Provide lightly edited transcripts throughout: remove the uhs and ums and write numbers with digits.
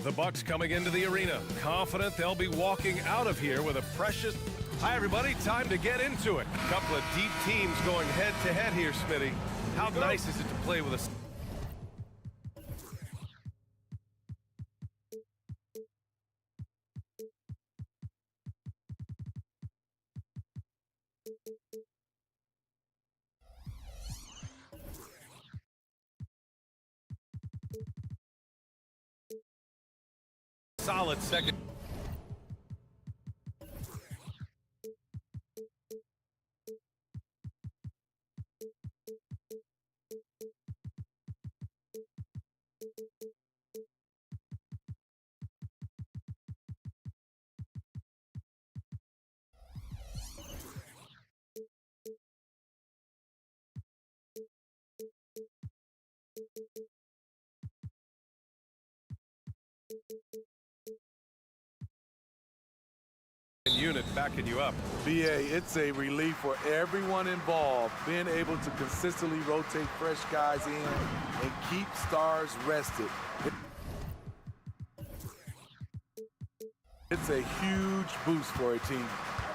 The Bucks coming into the arena, confident they'll be walking out of here with a precious... Hi, everybody. Time to get into it. A couple of deep teams going head-to-head here, Smitty. How nice is it to play with a... solid second. Unit backing you up. BA, it's a relief for everyone involved, being able to consistently rotate fresh guys in and keep stars rested. It's a huge boost for a team.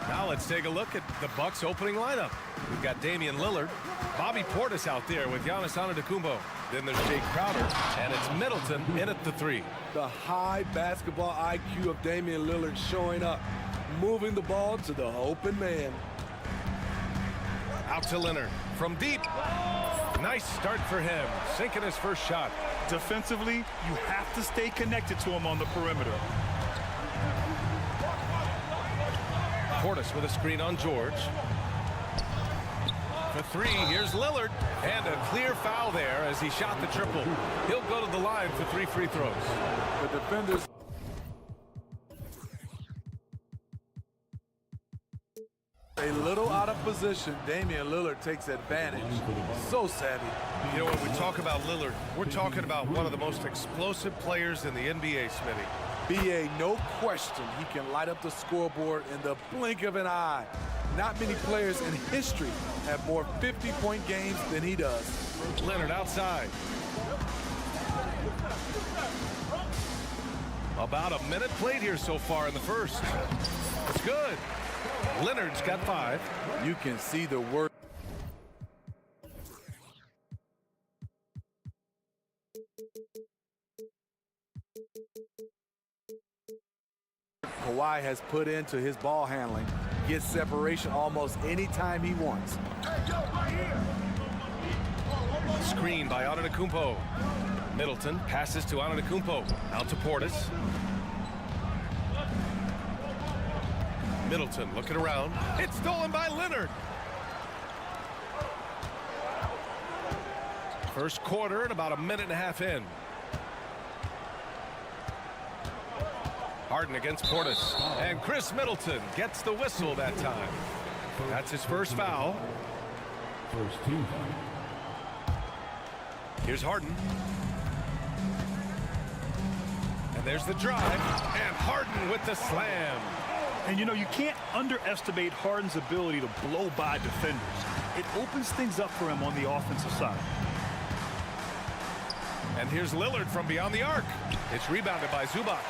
Now let's take a look at the Bucks opening lineup. We've got Damian Lillard, Bobby Portis out there with Giannis Antetokounmpo. Then there's Jake Crowder, and it's Middleton in at the 3. The high basketball IQ of Damian Lillard showing up, moving the ball to the open man. Out to Leonard from deep. Nice start for him, sinking his first shot. Defensively, you have to stay connected to him on the perimeter. Portis with a screen on George. For 3, here's Lillard. And a clear foul there as he shot the triple. He'll go to the line for 3 free throws. The defenders... a little out of position. Damian Lillard takes advantage. So savvy. You know, when we talk about Lillard, we're talking about one of the most explosive players in the NBA, Smitty. BA, no question, he can light up the scoreboard in the blink of an eye. Not many players in history have more 50-point games than he does. Leonard outside. About a minute played here so far in the first. It's good. Leonard's got 5. You can see the work. Kawhi has put into his ball handling. Gets separation almost any time he wants. Screen by Antetokounmpo. Middleton passes to Antetokounmpo. Out to Portis. Middleton looking around. It's stolen by Leonard. First quarter and about a minute and a half in. Harden against Portis. And Chris Middleton gets the whistle that time. That's his first foul. First team. Here's Harden. And there's the drive. And Harden with the slam. And you know, you can't underestimate Harden's ability to blow by defenders. It opens things up for him on the offensive side. And here's Lillard from beyond the arc. It's rebounded by Zubac.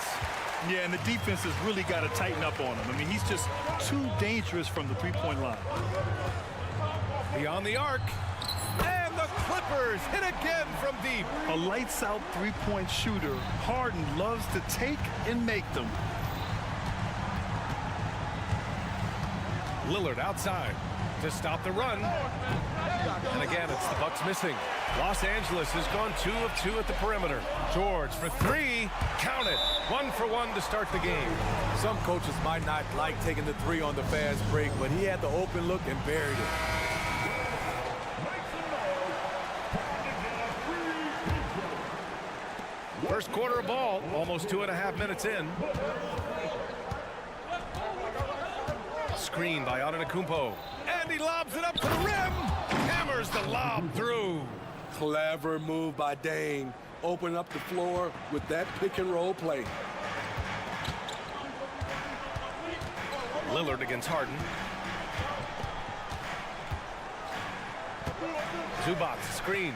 Yeah, and the defense has really got to tighten up on him. I mean, he's just too dangerous from the three-point line. Beyond the arc. And the Clippers hit again from deep. A lights-out three-point shooter. Harden loves to take and make them. Lillard outside to stop the run. And again, it's the Bucks missing. Los Angeles has gone 2 of 2 at the perimeter. George for 3. Count it. 1 for 1 to start the game. Some coaches might not like taking the 3 on the fast break, but he had the open look and buried it. First quarter of ball, almost 2.5 minutes in. Screen by Antetokounmpo. And he lobs it up to the rim. Hammers the lob through. Clever move by Dame. Open up the floor with that pick and roll play. Lillard against Harden. Zubac screen.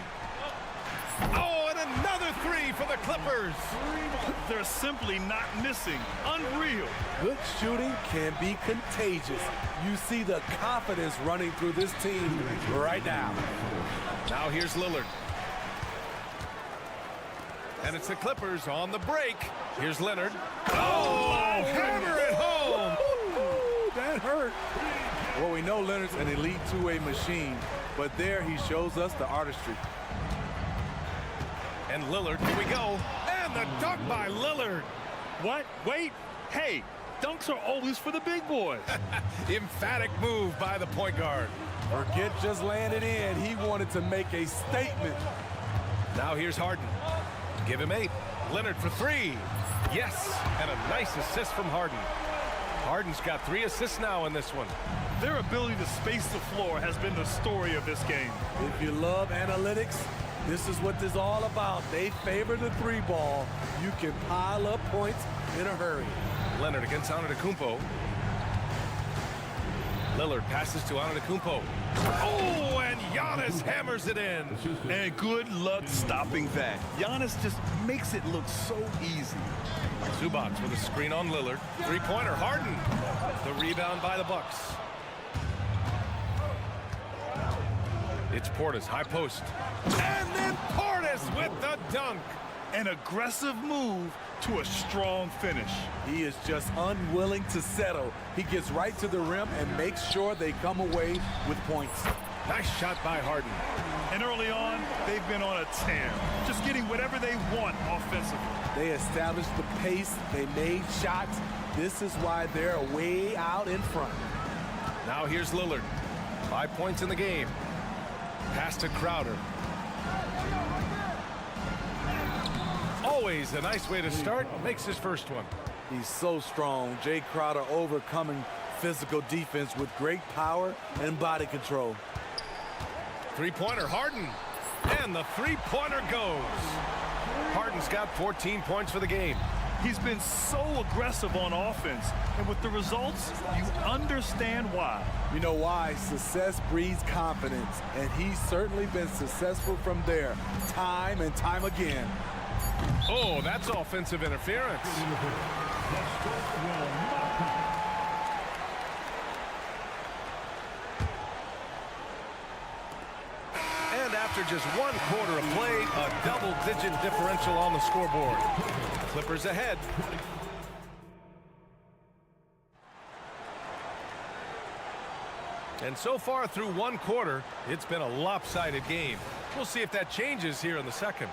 Oh, and another three for the Clippers. They're simply not missing. Unreal. Good shooting can be contagious. You see the confidence running through this team right now. Now here's Lillard. And it's the Clippers on the break. Here's Leonard. Oh, hammer it home. Ooh, that hurt. Well, we know Leonard's an elite two-way machine, but there he shows us the artistry. And Lillard, here we go. And the dunk by Lillard. What? Wait. Hey, dunks are always for the big boys. Emphatic move by the point guard. Forget just laying it in. He wanted to make a statement. Now here's Harden. Give him 8. Leonard for 3. Yes, and a nice assist from Harden. Harden's got 3 assists now in this one. Their ability to space the floor has been the story of this game. If you love analytics, this is what this is all about. They favor the 3-ball. You can pile up points in a hurry. Leonard against Antetokounmpo. Lillard passes to Antetokounmpo. Oh, and Giannis hammers it in. And good luck stopping that. Giannis just makes it look so easy. Zubac with a screen on Lillard. Three-pointer, Harden. The rebound by the Bucks. It's Portis, high post. And then Portis with the dunk. An aggressive move to a strong finish. He is just unwilling to settle. He gets right to the rim and makes sure they come away with points. Nice shot by Harden. And early on, they've been on a tear, just getting whatever they want offensively. They established the pace. They made shots. This is why they're way out in front. Now here's Lillard. 5 points in the game. Pass to Crowder. Always a nice way to start. Makes his first one. He's so strong. Jay Crowder overcoming physical defense with great power and body control. Three-pointer, Harden. And the three-pointer goes. Harden's got 14 points for the game. He's been so aggressive on offense, and with the results, you understand why. You know why? Success breeds confidence, and he's certainly been successful from there, time and time again. Oh, that's offensive interference. And after just 1 quarter of play, a double-digit differential on the scoreboard. Clippers ahead. And so far through 1 quarter, it's been a lopsided game. We'll see if that changes here in the second.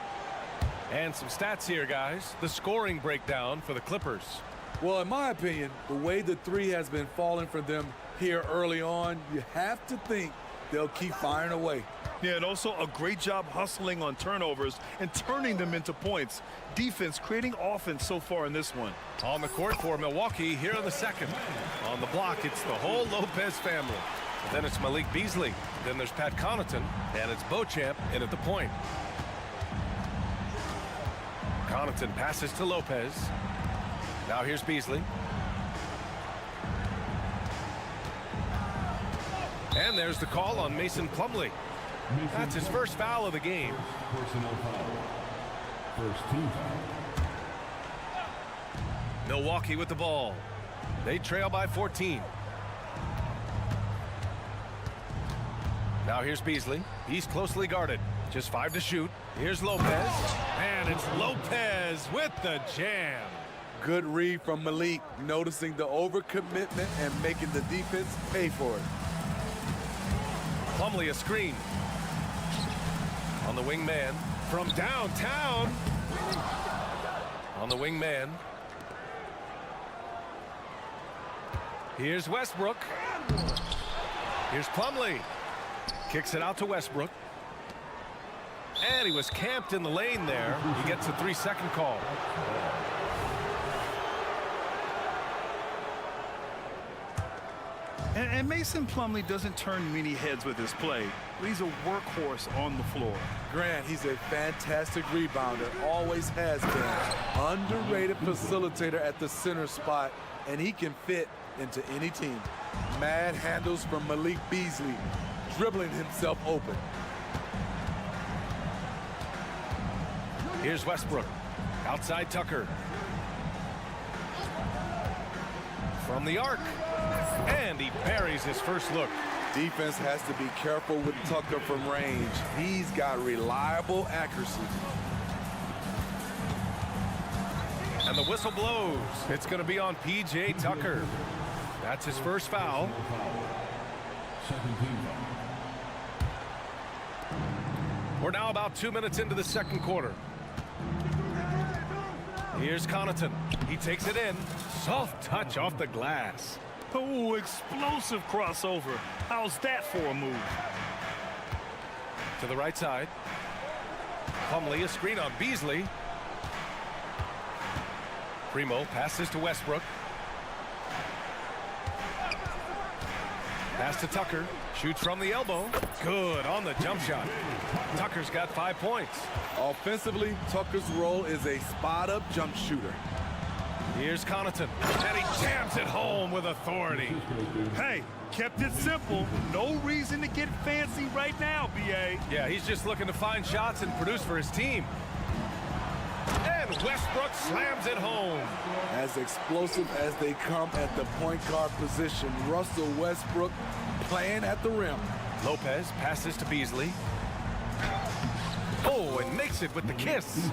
And some stats here, guys. The scoring breakdown for the Clippers. Well, in my opinion, the way the 3 has been falling for them here early on, you have to think they'll keep firing away. Yeah, and also a great job hustling on turnovers and turning them into points. Defense creating offense so far in this one. On the court for Milwaukee here in the second. On the block, it's the whole Lopez family. Then it's Malik Beasley. Then there's Pat Connaughton. And it's Beauchamp in at the point. Connaughton passes to Lopez. Now here's Beasley. And there's the call on Mason Plumlee. That's his first foul of the game. Personal foul. First team foul. Milwaukee with the ball. They trail by 14. Now here's Beasley. He's closely guarded. Just 5 to shoot. Here's Lopez. And it's Lopez with the jam. Good read from Malik, noticing the overcommitment and making the defense pay for it. Plumlee a screen. On the wing man from downtown. On the wing man. Here's Westbrook. Here's Plumlee. Kicks it out to Westbrook. And he was camped in the lane there. He gets a 3-second call. And Mason Plumlee doesn't turn many heads with his play, but he's a workhorse on the floor. Grant, he's a fantastic rebounder, always has been. Underrated facilitator at the center spot, and he can fit into any team. Mad handles from Malik Beasley, dribbling himself open. Here's Westbrook. Outside Tucker. From the arc. And he buries his first look. Defense has to be careful with Tucker from range. He's got reliable accuracy. And the whistle blows. It's going to be on P.J. Tucker. That's his first foul. Second team foul. We're now about 2 minutes into the second quarter. Here's Connaughton. He takes it in. Soft touch off the glass. Oh, explosive crossover. How's that for a move? To the right side. Plumlee, a screen on Beasley. Primo passes to Westbrook. Pass to Tucker. Shoots from the elbow. Good on the jump shot. Tucker's got 5 points. Offensively, Tucker's role is a spot-up jump shooter. Here's Connaughton. And he jams it home with authority. Hey, kept it simple. No reason to get fancy right now, B.A. Yeah, he's just looking to find shots and produce for his team. And Westbrook slams it home. As explosive as they come at the point guard position, Russell Westbrook playing at the rim. Lopez passes to Beasley. Oh, and makes it with the kiss.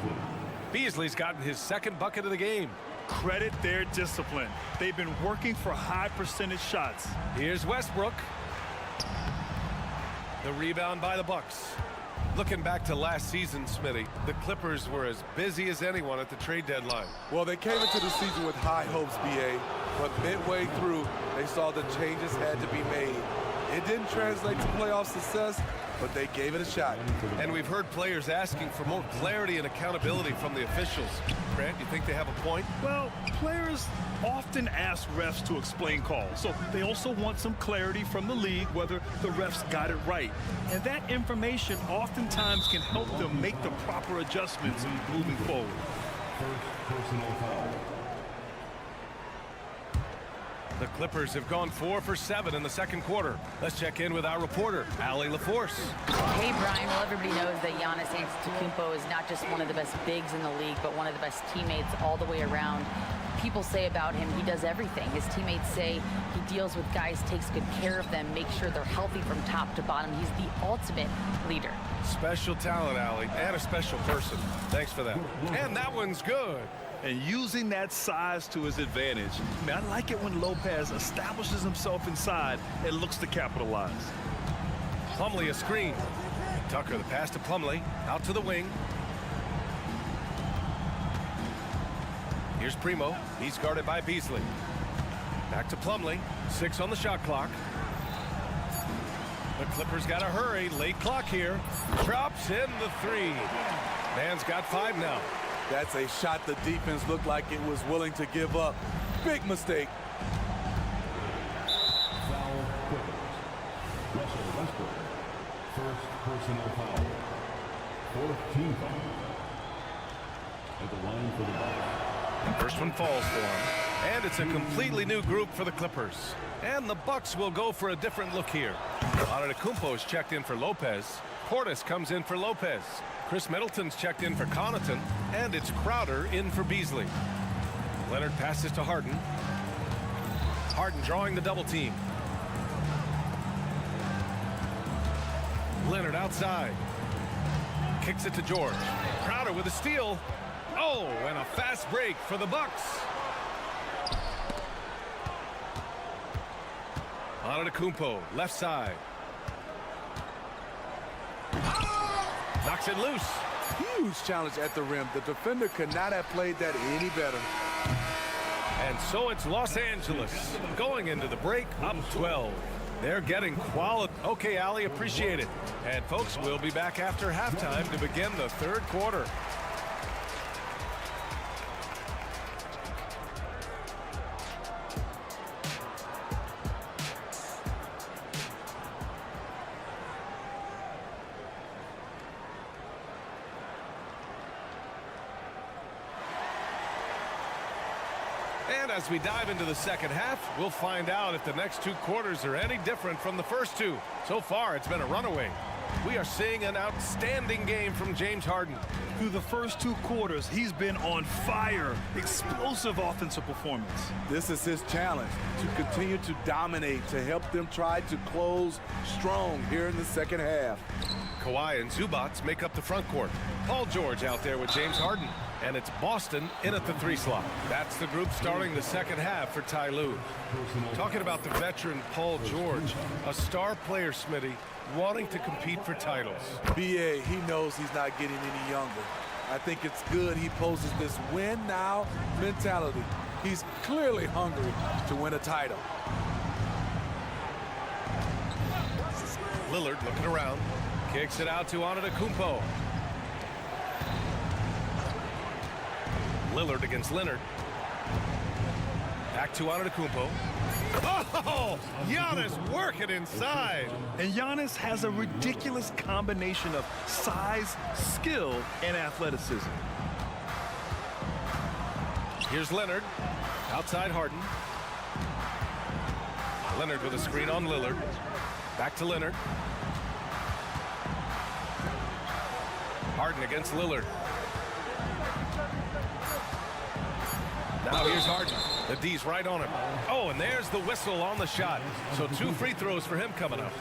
Beasley's gotten his second bucket of the game. Credit their discipline. They've been working for high percentage shots. Here's Westbrook. The rebound by the Bucks. Looking back to last season, Smitty, the Clippers were as busy as anyone at the trade deadline. Well, they came into the season with high hopes, B.A., but midway through, they saw the changes had to be made. It didn't translate to playoff success, but they gave it a shot. And we've heard players asking for more clarity and accountability from the officials. Grant, you think they have a point? Well, players often ask refs to explain calls, so they also want some clarity from the league whether the refs got it right. And that information oftentimes can help them make the proper adjustments moving forward. First personal foul. The Clippers have gone 4 for 7 in the second quarter. Let's check in with our reporter, Allie LaForce. Hey, Brian. Well, everybody knows that Giannis Antetokounmpo is not just one of the best bigs in the league, but one of the best teammates all the way around. People say about him, he does everything. His teammates say he deals with guys, takes good care of them, makes sure they're healthy from top to bottom. He's the ultimate leader. Special talent, Allie, and a special person. Thanks for that. And that one's good. And using that size to his advantage. I mean, I like it when Lopez establishes himself inside and looks to capitalize. Plumlee a screen. Tucker the pass to Plumlee. Out to the wing. Here's Primo. He's guarded by Beasley. Back to Plumlee. 6 on the shot clock. The Clippers got to hurry. Late clock here. Drops in the 3. Man's got 5 now. That's a shot the defense looked like it was willing to give up. Big mistake. Foul Clippers. Russell Westbrook. First personal foul. Fourth team foul. At the line for the Bucks. First one falls for him. And it's a completely new group for the Clippers. And the Bucks will go for a different look here. Antetokounmpo is checked in for Lopez. Portis comes in for Lopez. Chris Middleton's checked in for Connaughton. And it's Crowder in for Beasley. Leonard passes to Harden. Harden drawing the double team. Leonard outside. Kicks it to George. Crowder with a steal. Oh, and a fast break for the Bucks. Antetokounmpo, left side. Knocks it loose. Huge challenge at the rim. The defender could not have played that any better. And so it's Los Angeles going into the break up 12. They're getting quality. Okay, Allie, appreciate it. And folks, we'll be back after halftime to begin the third quarter. And as we dive into the second half, we'll find out if the next 2 quarters are any different from the first 2. So far, it's been a runaway. We are seeing an outstanding game from James Harden. Through the first 2 quarters, he's been on fire. Explosive offensive performance. This is his challenge, to continue to dominate, to help them try to close strong here in the second half. Kawhi and Zubats make up the front court. Paul George out there with James Harden. And it's Boston in at the 3 slot. That's the group starting the second half for Ty Lue. Talking about the veteran Paul George, a star player, Smitty, wanting to compete for titles. BA, he knows he's not getting any younger. I think it's good he poses this win now mentality. He's clearly hungry to win a title. Lillard looking around, kicks it out to Antetokounmpo. Lillard against Leonard. Back to Antetokounmpo. Oh, Giannis working inside. And Giannis has a ridiculous combination of size, skill, and athleticism. Here's Leonard. Outside Harden. Leonard with a screen on Lillard. Back to Leonard. Harden against Lillard. Now here's Harden. The D's right on him. Oh, and there's the whistle on the shot. So 2 free throws for him coming up.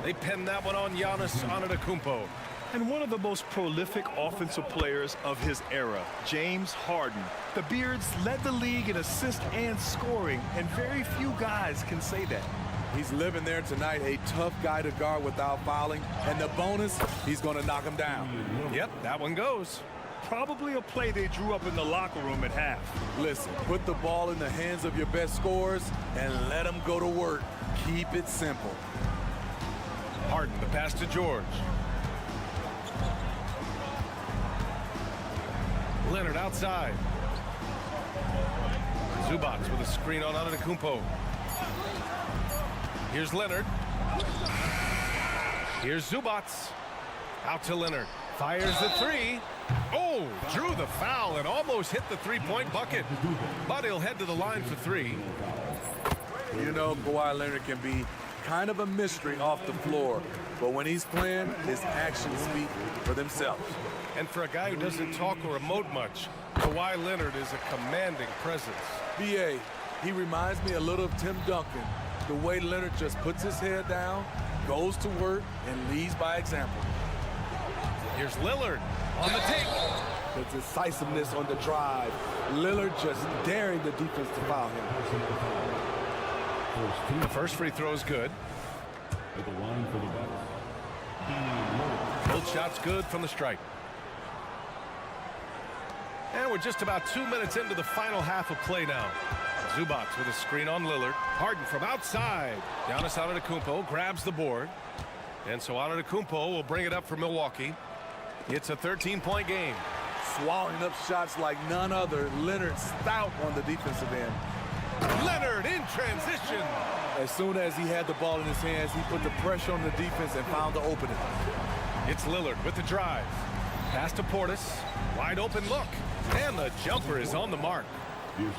They pinned that one on Giannis Antetokounmpo. And one of the most prolific offensive players of his era, James Harden. The Beards led the league in assists and scoring, and very few guys can say that. He's living there tonight, a tough guy to guard without fouling. And the bonus, he's going to knock him down. Yep, that one goes. Probably a play they drew up in the locker room at half. Listen, put the ball in the hands of your best scorers and let them go to work. Keep it simple. Harden, the pass to George. Leonard outside. Zubats with a screen on Antetokounmpo. Here's Leonard. Here's Zubats. Out to Leonard. Fires the 3. Oh, drew the foul and almost hit the 3-point bucket. But he'll head to the line for 3. You know, Kawhi Leonard can be kind of a mystery off the floor. But when he's playing, his actions speak for themselves. And for a guy who doesn't talk or emote much, Kawhi Leonard is a commanding presence. BA, he reminds me a little of Tim Duncan. The way Leonard just puts his head down, goes to work, and leads by example. Here's Lillard on the take. The decisiveness on the drive. Lillard just daring the defense to foul him. The first free throw is good. At the line for the Bucks. Both shots good from the stripe. And we're just about 2 minutes into the final half of play now. Zubats with a screen on Lillard. Harden from outside. Giannis Antetokounmpo grabs the board. And so Antetokounmpo will bring it up for Milwaukee. It's a 13-point game. Swallowing up shots like none other. Leonard stout on the defensive end. Leonard in transition. As soon as he had the ball in his hands, he put the pressure on the defense and found the opening. It's Lillard with the drive. Pass to Portis. Wide open look. And the jumper is on the mark.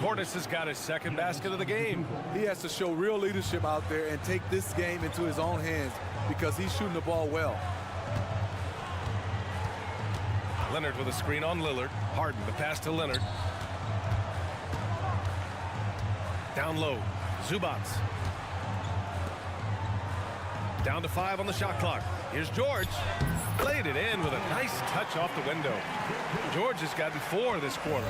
Portis has got his second basket of the game. He has to show real leadership out there and take this game into his own hands because he's shooting the ball well. Leonard with a screen on Lillard. Harden, the pass to Leonard. Down low. Zubats. Down to 5 on the shot clock. Here's George. Played it in with a nice touch off the window. George has gotten 4 this quarter.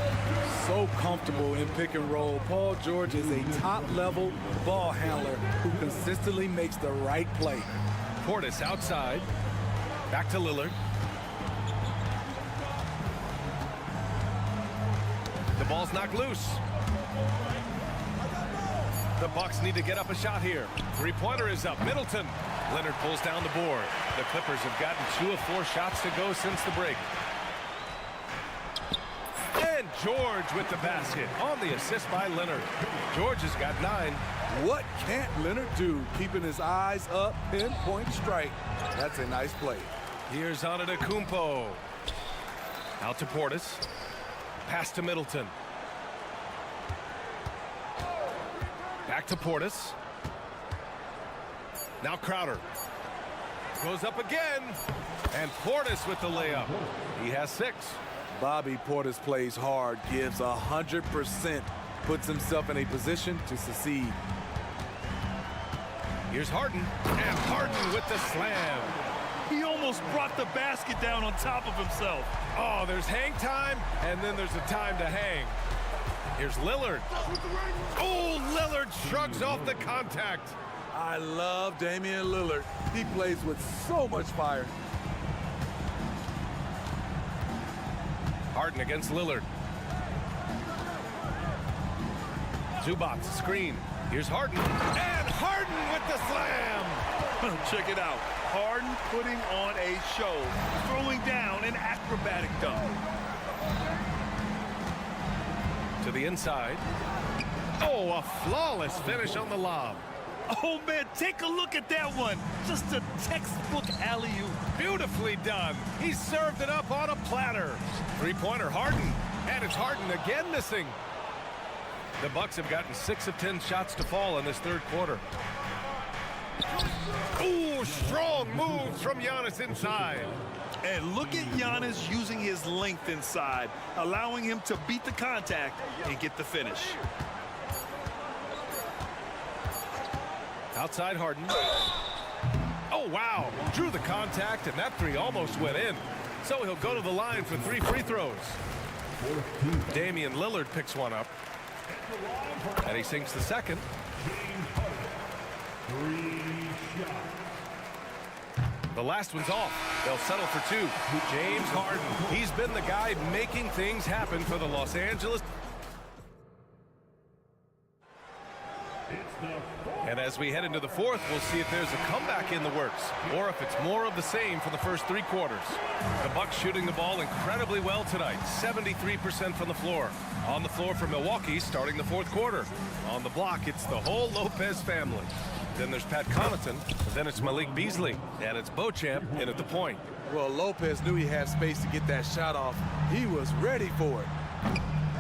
So comfortable in pick and roll. Paul George is a top-level ball handler who consistently makes the right play. Portis outside. Back to Lillard. The ball's knocked loose. The Bucks need to get up a shot here. Three-pointer is up. Middleton. Leonard pulls down the board. The Clippers have gotten 2 of 4 shots to go since the break. And George with the basket on the assist by Leonard. George has got 9. What can't Leonard do? Keeping his eyes up, pinpoint strike. That's a nice play. Here's Antetokounmpo. Out to Portis. Pass to Middleton. Back to Portis. Now Crowder. Goes up again. And Portis with the layup. He has 6. Bobby Portis plays hard, gives 100%, puts himself in a position to succeed. Here's Harden. And Harden with the slam. He almost brought the basket down on top of himself. Oh, there's hang time, and then there's a time to hang. Here's Lillard. Oh, Lillard shrugs off the contact. I love Damian Lillard. He plays with so much fire. Harden against Lillard. Zubac screen. Here's Harden. And Harden with the slam. Check it out. Harden putting on a show, throwing down an acrobatic dunk. To the inside. Oh, a flawless finish on the lob. Oh, man, take a look at that one. Just a textbook alley-oop. Beautifully done. He served it up on a platter. Three-pointer Harden. And it's Harden again missing. The Bucks have gotten 6 of 10 shots to fall in this third quarter. Ooh, strong moves from Giannis inside. And look at Giannis using his length inside, allowing him to beat the contact and get the finish. Outside Harden. Oh, wow. Drew the contact, and that three almost went in. So he'll go to the line for 3 free throws. Damian Lillard picks one up. And he sinks the second. The last one's off. They'll settle for 2. James Harden. He's been the guy making things happen for the Los Angeles. And as we head into the fourth, we'll see if there's a comeback in the works or if it's more of the same for the first 3 quarters. The Bucks shooting the ball incredibly well tonight, 73% from the floor. On the floor for Milwaukee starting the fourth quarter. On the block, it's the whole Lopez family. Then there's Pat Connaughton, then it's Malik Beasley, and it's Beauchamp in at the point. Well, Lopez knew he had space to get that shot off. He was ready for it.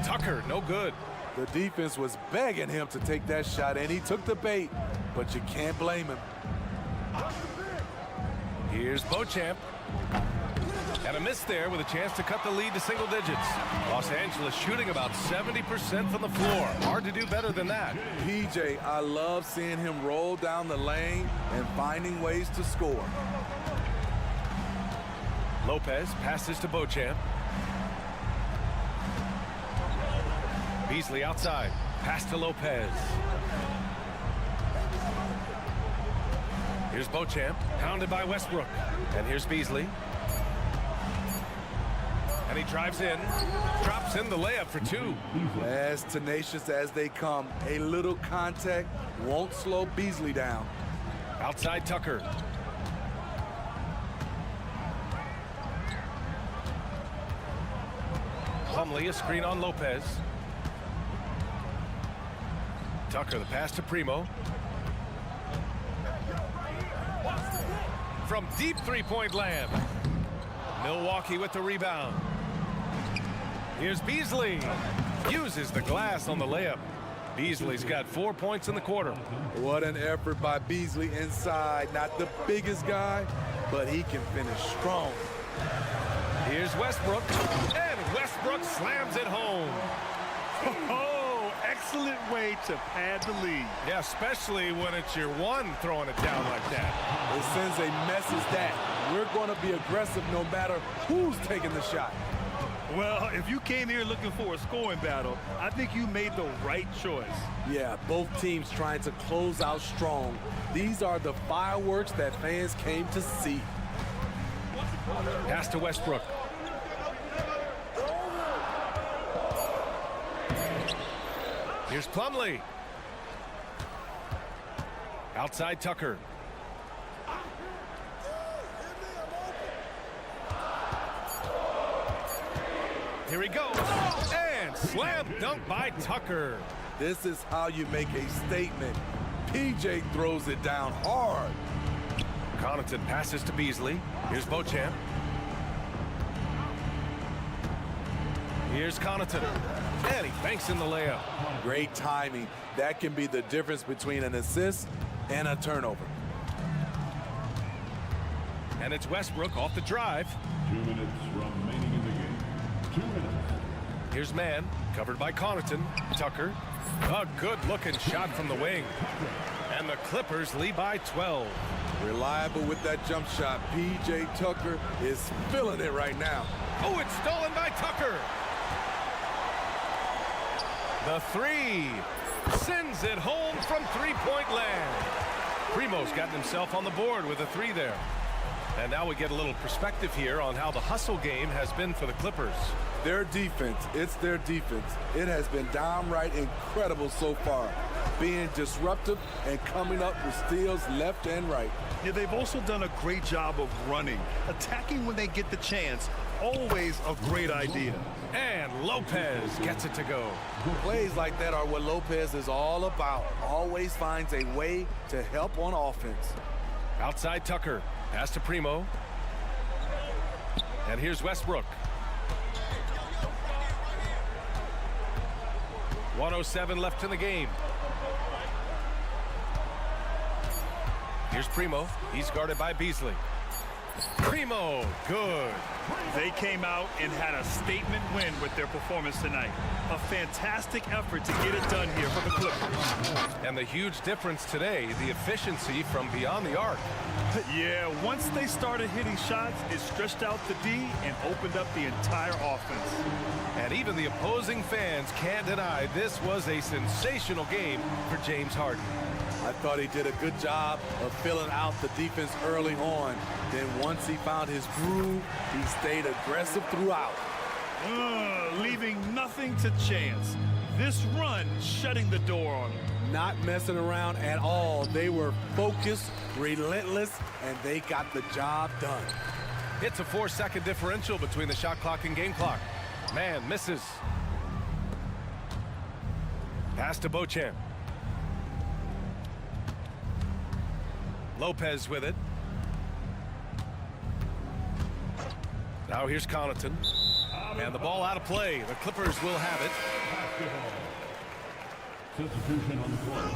Tucker, no good. The defense was begging him to take that shot, and he took the bait, but you can't blame him. Here's Beauchamp. And a miss there with a chance to cut the lead to single digits. Los Angeles shooting about 70% from the floor. Hard to do better than that. PJ, I love seeing him roll down the lane and finding ways to score. Lopez passes to Beauchamp. Beasley outside. Pass to Lopez. Here's Beauchamp. Pounded by Westbrook. And here's Beasley. And he drives in. Drops in the layup for 2. As tenacious as they come, a little contact won't slow Beasley down. Outside Tucker. Plumlee, a screen on Lopez. Tucker, the pass to Primo. From deep three-point land. Milwaukee with the rebound. Here's Beasley. Uses the glass on the layup. Beasley's got 4 points in the quarter. What an effort by Beasley inside. Not the biggest guy, but he can finish strong. Here's Westbrook. And Westbrook slams it home. Oh, excellent way to pad the lead. Yeah, especially when it's your one throwing it down like that. It sends a message that we're going to be aggressive no matter who's taking the shot. Well, if you came here looking for a scoring battle, I think you made the right choice. Yeah, both teams trying to close out strong. These are the fireworks that fans came to see. Pass to Westbrook. Here's Plumlee. Outside Tucker. Here he goes. And slam dunk by Tucker. This is how you make a statement. PJ throws it down hard. Connaughton passes to Beasley. Here's Beauchamp. Here's Connaughton. And he banks in the layup. Great timing. That can be the difference between an assist and a turnover. And it's Westbrook off the drive. 2 minutes remaining in the game. 2 minutes. Here's man, covered by Connaughton. Tucker. A good-looking shot from the wing. And the Clippers lead by 12. Reliable with that jump shot. P.J. Tucker is feeling it right now. Oh, it's stolen by Tucker. The three sends it home from three-point land. Primo's gotten himself on the board with a three there. And now we get a little perspective here on how the hustle game has been for the Clippers. Their defense, it's their defense. It has been downright incredible so far, being disruptive and coming up with steals left and right. Yeah, they've also done a great job of running. Attacking when they get the chance, always a great idea. And Lopez gets it to go. Plays like that are what Lopez is all about. Always finds a way to help on offense. Outside Tucker. Pass to Primo. And here's Westbrook. 1:07 left in the game. Here's Primo. He's guarded by Beasley. Primo, good. They came out and had a statement win with their performance tonight. A fantastic effort to get it done here for the Clippers. And the huge difference today, the efficiency from beyond the arc. Yeah, once they started hitting shots, it stretched out the D and opened up the entire offense. And even the opposing fans can't deny this was a sensational game for James Harden. I thought he did a good job of filling out the defense early on. Then once he found his groove, he stayed aggressive throughout. Leaving nothing to chance. This run shutting the door on him. Not messing around at all. They were focused, relentless, and they got the job done. It's a 4-second differential between the shot clock and game clock. Man misses. Pass to Beauchamp. Lopez with it. Now here's Connaughton. And the ball out of play. The Clippers will have it. Substitution on the floor.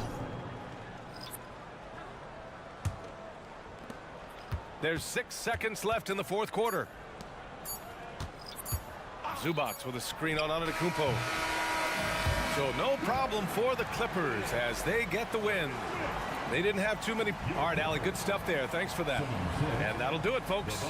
There's 6 seconds left in the fourth quarter. Zubac with a screen on Antetokounmpo. So no problem for the Clippers as they get the win. They didn't have too many. All right, Allie, good stuff there. Thanks for that. And that'll do it, folks.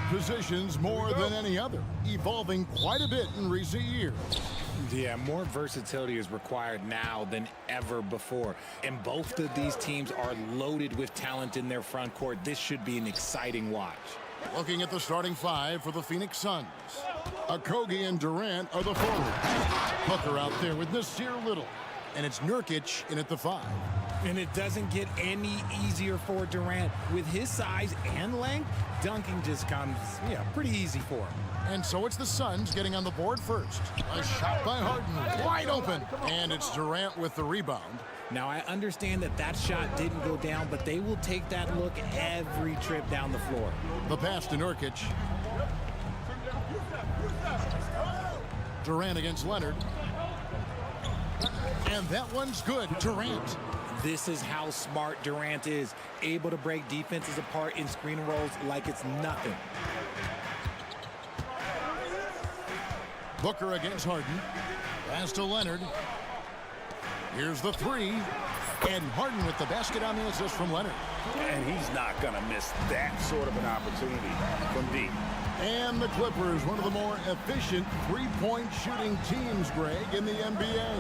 positions more than any other, evolving quite a bit in recent years. Yeah, more versatility is required now than ever before. And both of these teams are loaded with talent in their front court. This should be an exciting watch. Looking at the starting five for the Phoenix Suns. Okogie and Durant are the forwards. Booker out there with Nasir Little. And it's Nurkic in at the 5. And it doesn't get any easier for Durant. With his size and length, dunking just comes, pretty easy for him. And so it's the Suns getting on the board first. A shot by Harden, wide open. And it's Durant with the rebound. Now, I understand that shot didn't go down, but they will take that look every trip down the floor. The pass to Nurkic. Durant against Leonard. And that one's good. Durant. This is how smart Durant is, able to break defenses apart in screen rolls like it's nothing. Booker against Harden. Pass to Leonard. Here's the 3. And Harden with the basket on the assist from Leonard. And he's not going to miss that sort of an opportunity from deep. And the Clippers, one of the more efficient three-point shooting teams, Greg, in the NBA.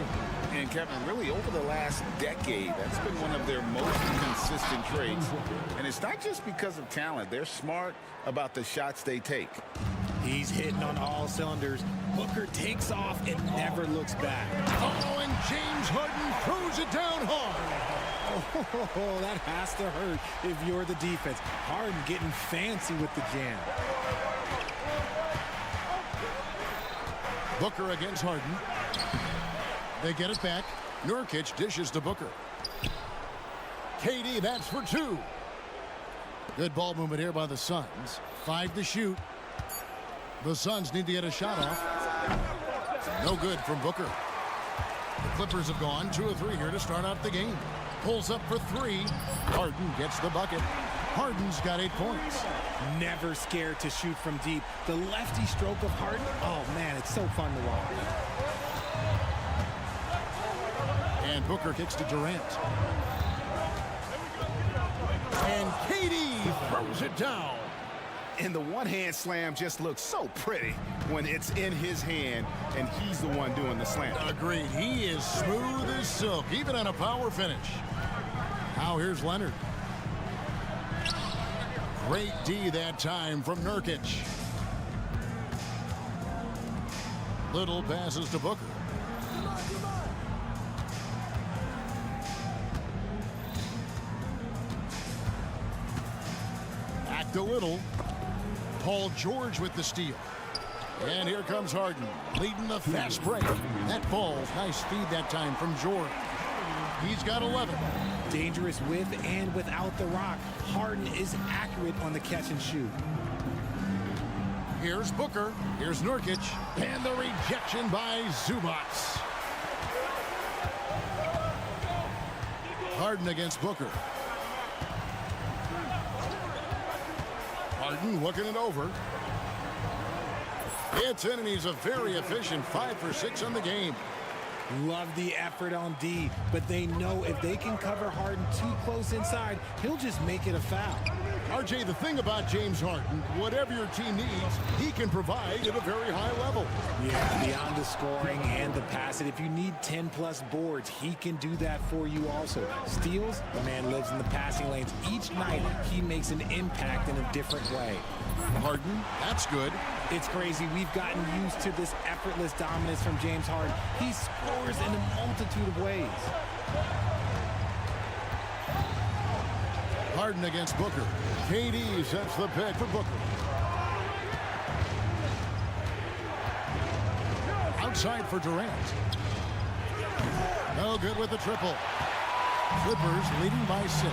And Kevin, really over the last decade, that's been one of their most consistent traits. And it's not just because of talent. They're smart about the shots they take. He's hitting on all cylinders. Booker takes off and never looks back. Oh, and James Harden throws it down hard. Oh, that has to hurt if you're the defense. Harden getting fancy with the jam. Booker against Harden. They get it back. Nurkic dishes to Booker. KD, that's for 2. Good ball movement here by the Suns. 5 to shoot. The Suns need to get a shot off. No good from Booker. The Clippers have gone 2 of 3 here to start out the game. Pulls up for 3. Harden gets the bucket. Harden's got 8 points. Never scared to shoot from deep. The lefty stroke of Harden, oh man, it's so fun to watch. And Booker kicks to Durant. And KD throws it down. And the one-hand slam just looks so pretty when it's in his hand and he's the one doing the slam. Agreed. He is smooth as silk, even on a power finish. Now here's Leonard. Great D that time from Nurkic. Little passes to Booker. Back to Little. Paul George with the steal. And here comes Harden, leading the fast break. That ball, nice feed that time from George. He's got 11. Dangerous with and without the rock. Harden is accurate on the catch and shoot. Here's Booker. Here's Nurkic. And the rejection by Zubats. Harden against Booker. Harden looking it over. It's in, and he's a very efficient 5 for 6 on the game. Love the effort on D, but they know if they can cover Harden too close inside, he'll just make it a foul. RJ, the thing about James Harden, whatever your team needs, he can provide at a very high level. Yeah, beyond the scoring and the passing, if you need 10-plus boards, he can do that for you also. Steals, the man lives in the passing lanes. Each night, he makes an impact in a different way. Harden, that's good. It's crazy. We've gotten used to this effortless dominance from James Harden. He scores in a multitude of ways. Harden against Booker. KD sets the pick for Booker. Outside for Durant. No good with the triple. Clippers leading by 6.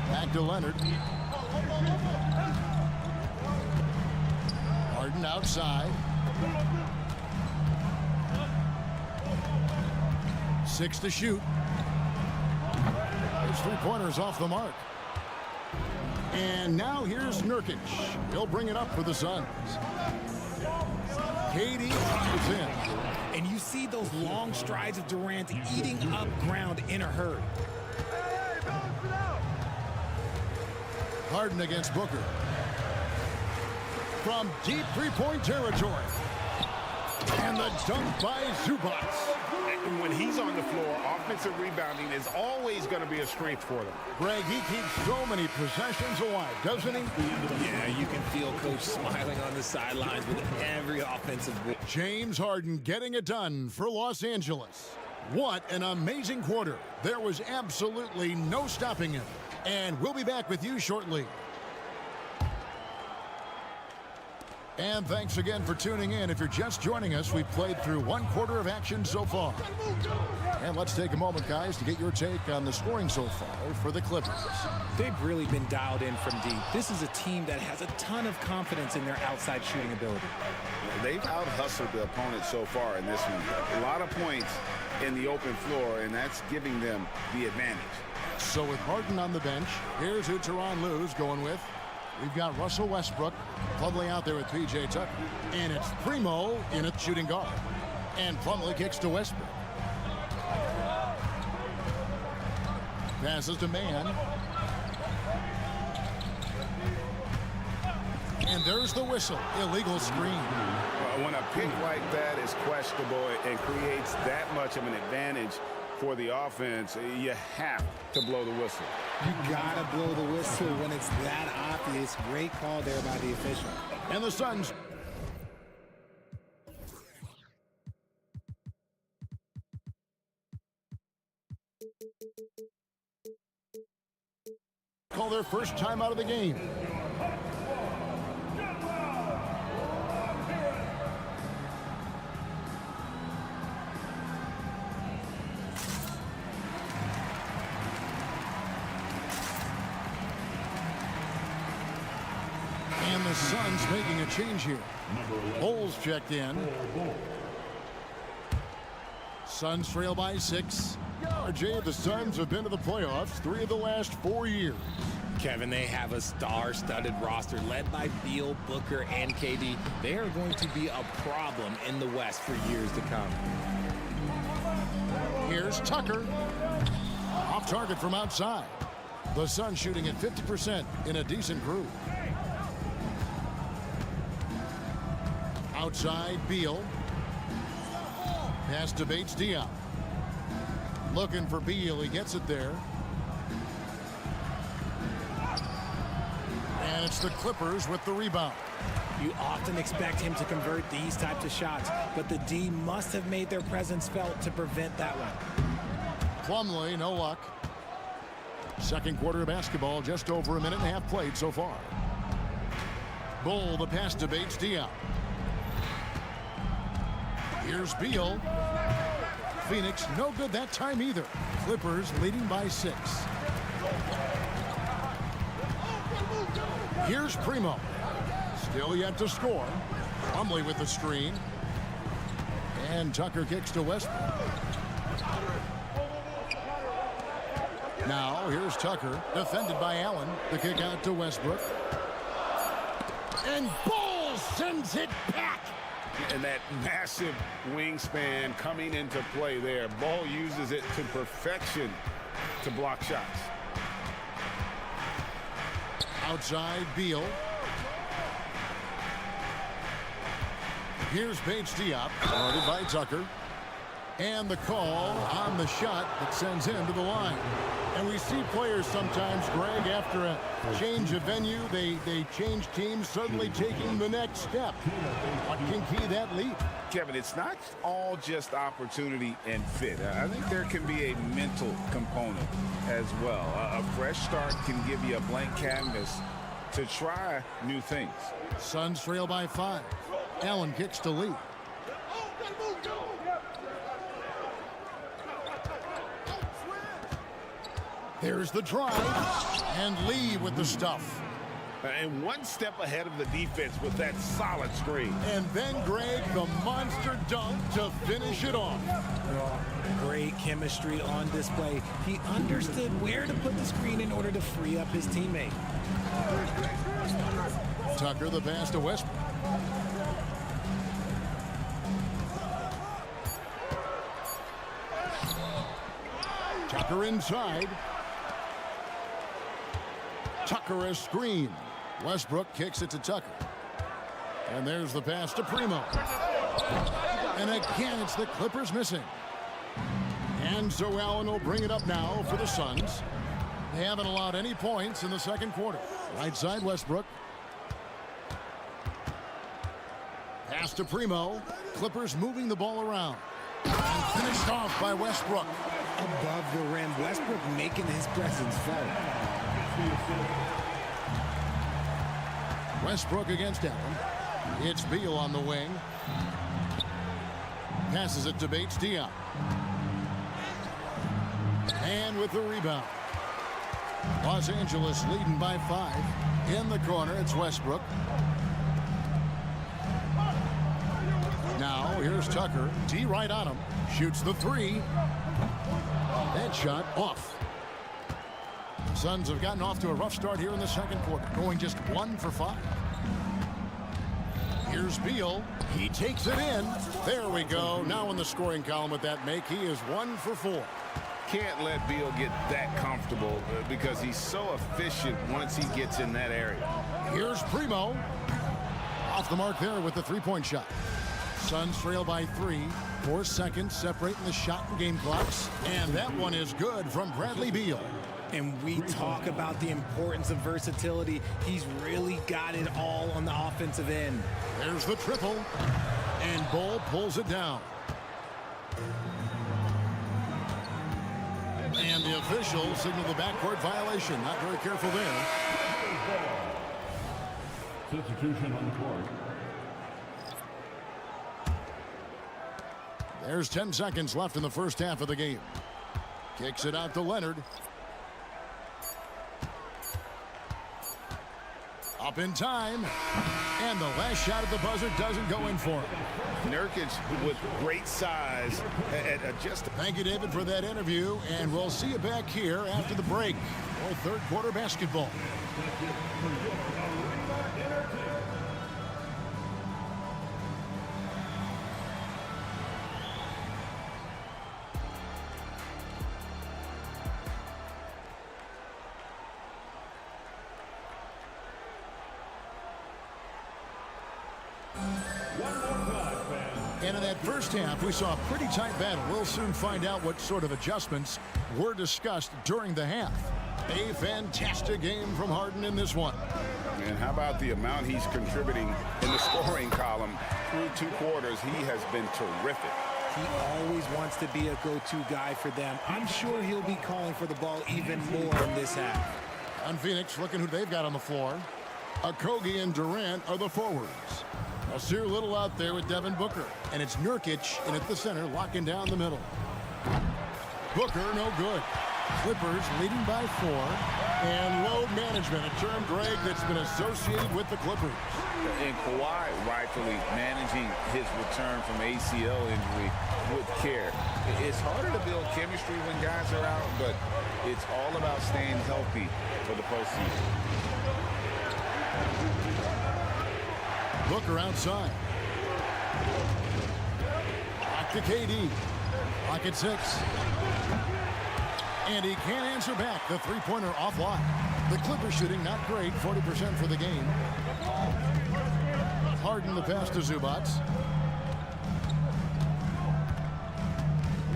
Back to Leonard. Harden outside. 6 to shoot. His 3-pointers off the mark. And now here's Nurkic. He'll bring it up for the Suns. KD is in. And you see those long strides of Durant eating up ground in a hurry. Harden against Booker. From deep three-point territory. And the dunk by Zubac. And when he's on the floor, offensive rebounding is always going to be a strength for them. Greg, he keeps so many possessions alive, doesn't he? Yeah, you can feel Coach smiling on the sidelines with every offensive ball. James Harden getting it done for Los Angeles. What an amazing quarter. There was absolutely no stopping him. And we'll be back with you shortly. And thanks again for tuning in. If you're just joining us, we've played through one quarter of action so far. And let's take a moment, guys, to get your take on the scoring so far for the Clippers. They've really been dialed in from deep. This is a team that has a ton of confidence in their outside shooting ability. They've out-hustled the opponent so far in this one. A lot of points in the open floor, and that's giving them the advantage. So with Harden on the bench, here's who Tyronn Lue's going with. We've got Russell Westbrook, Plumlee out there with P.J. Tucker. And it's Primo in at shooting guard. And Plumlee kicks to Westbrook. Passes to Mann. And there's the whistle. Illegal screen. When a pick like that is questionable and creates that much of an advantage for the offense, you have to blow the whistle. You gotta blow the whistle when it's that obvious. Great call there by the official. And the Suns call their first time out of the game. And the Suns making a change here. Bulls checked in. Suns trail by 6. RJ, the Suns have been to the playoffs 3 of the last 4 years. Kevin, they have a star-studded roster led by Beal, Booker, and KD. They are going to be a problem in the West for years to come. Here's Tucker. Off target from outside. The Suns shooting at 50% in a decent group. Outside, Beal. Pass to Bates-Diop. Looking for Beal. He gets it there. And it's the Clippers with the rebound. You often expect him to convert these types of shots, but the D must have made their presence felt to prevent that one. Plumlee, no luck. Second quarter of basketball, just over a minute and a half played so far. Bull, the pass to Bates-Diop. Here's Beal. Phoenix, no good that time either. Clippers leading by 6. Here's Primo. Still yet to score. Plumlee with the screen. And Tucker kicks to Westbrook. Now, here's Tucker, defended by Allen. The kick out to Westbrook. And Bull sends it back. And that massive wingspan coming into play there. Ball uses it to perfection to block shots. Outside, Beal. Here's Bates-Diop, guarded by Tucker. And the call on the shot that sends him to the line. And we see players sometimes, Greg, after a change of venue, they change teams, suddenly taking the next step. What can key that leap? Kevin, it's not all just opportunity and fit. I think there can be a mental component as well. A fresh start can give you a blank canvas to try new things. Suns trail by 5. Allen kicks to Lee. There's the drive, and Lee with the stuff. And one step ahead of the defense with that solid screen. And then, Greg, the monster dunk to finish it off. Great chemistry on display. He understood where to put the screen in order to free up his teammate. Tucker, the pass to Westbrook. Tucker inside. Tucker a screen. Westbrook kicks it to Tucker. And there's the pass to Primo. And again, it's the Clippers missing. And so Allen will bring it up now for the Suns. They haven't allowed any points in the second quarter. Right side, Westbrook. Pass to Primo. Clippers moving the ball around. And finished off by Westbrook. Above the rim, Westbrook making his presence felt. Westbrook against Allen. It's Beal on the wing. Passes it to Bates-Diop. And with the rebound. Los Angeles leading by 5. In the corner, it's Westbrook. Now, here's Tucker. D right on him. Shoots the 3. That shot off. The Suns have gotten off to a rough start here in the second quarter, going just 1 for 5. Here's Beal. He takes it in. There we go. Now in the scoring column with that make, he is 1 for 4. Can't let Beal get that comfortable because he's so efficient once he gets in that area. Here's Primo. Off the mark there with the three-point shot. Suns trail by 3. 4 seconds separating the shot and game clocks. And that one is good from Bradley Beal. And we talk about the importance of versatility. He's really got it all on the offensive end. There's the triple. And Bull pulls it down. And the officials signal the backcourt violation. Not very careful there. Substitution on the court. There's 10 seconds left in the first half of the game. Kicks it out to Leonard. Up in time. And the last shot at the buzzer doesn't go in for him. Nurkic with great size at just... Thank you, David, for that interview. And we'll see you back here after the break for third quarter basketball. And in that first half, we saw a pretty tight battle. We'll soon find out what sort of adjustments were discussed during the half. A fantastic game from Harden in this one. And how about the amount he's contributing in the scoring column through 2 quarters? He has been terrific. He always wants to be a go-to guy for them. I'm sure he'll be calling for the ball even more in this half. On Phoenix, looking who they've got on the floor. Okogie and Durant are the forwards. Nasir Little out there with Devin Booker. And it's Nurkic in at the center, locking down the middle. Booker, no good. Clippers leading by 4. And load management, a term, Greg, that's been associated with the Clippers. And Kawhi rightfully managing his return from ACL injury with care. It's harder to build chemistry when guys are out, but it's all about staying healthy for the postseason. Booker outside. Back to KD. Lock at 6. And he can't answer back. The three-pointer offline. The Clippers shooting not great. 40% for the game. Harden the pass to Zubac.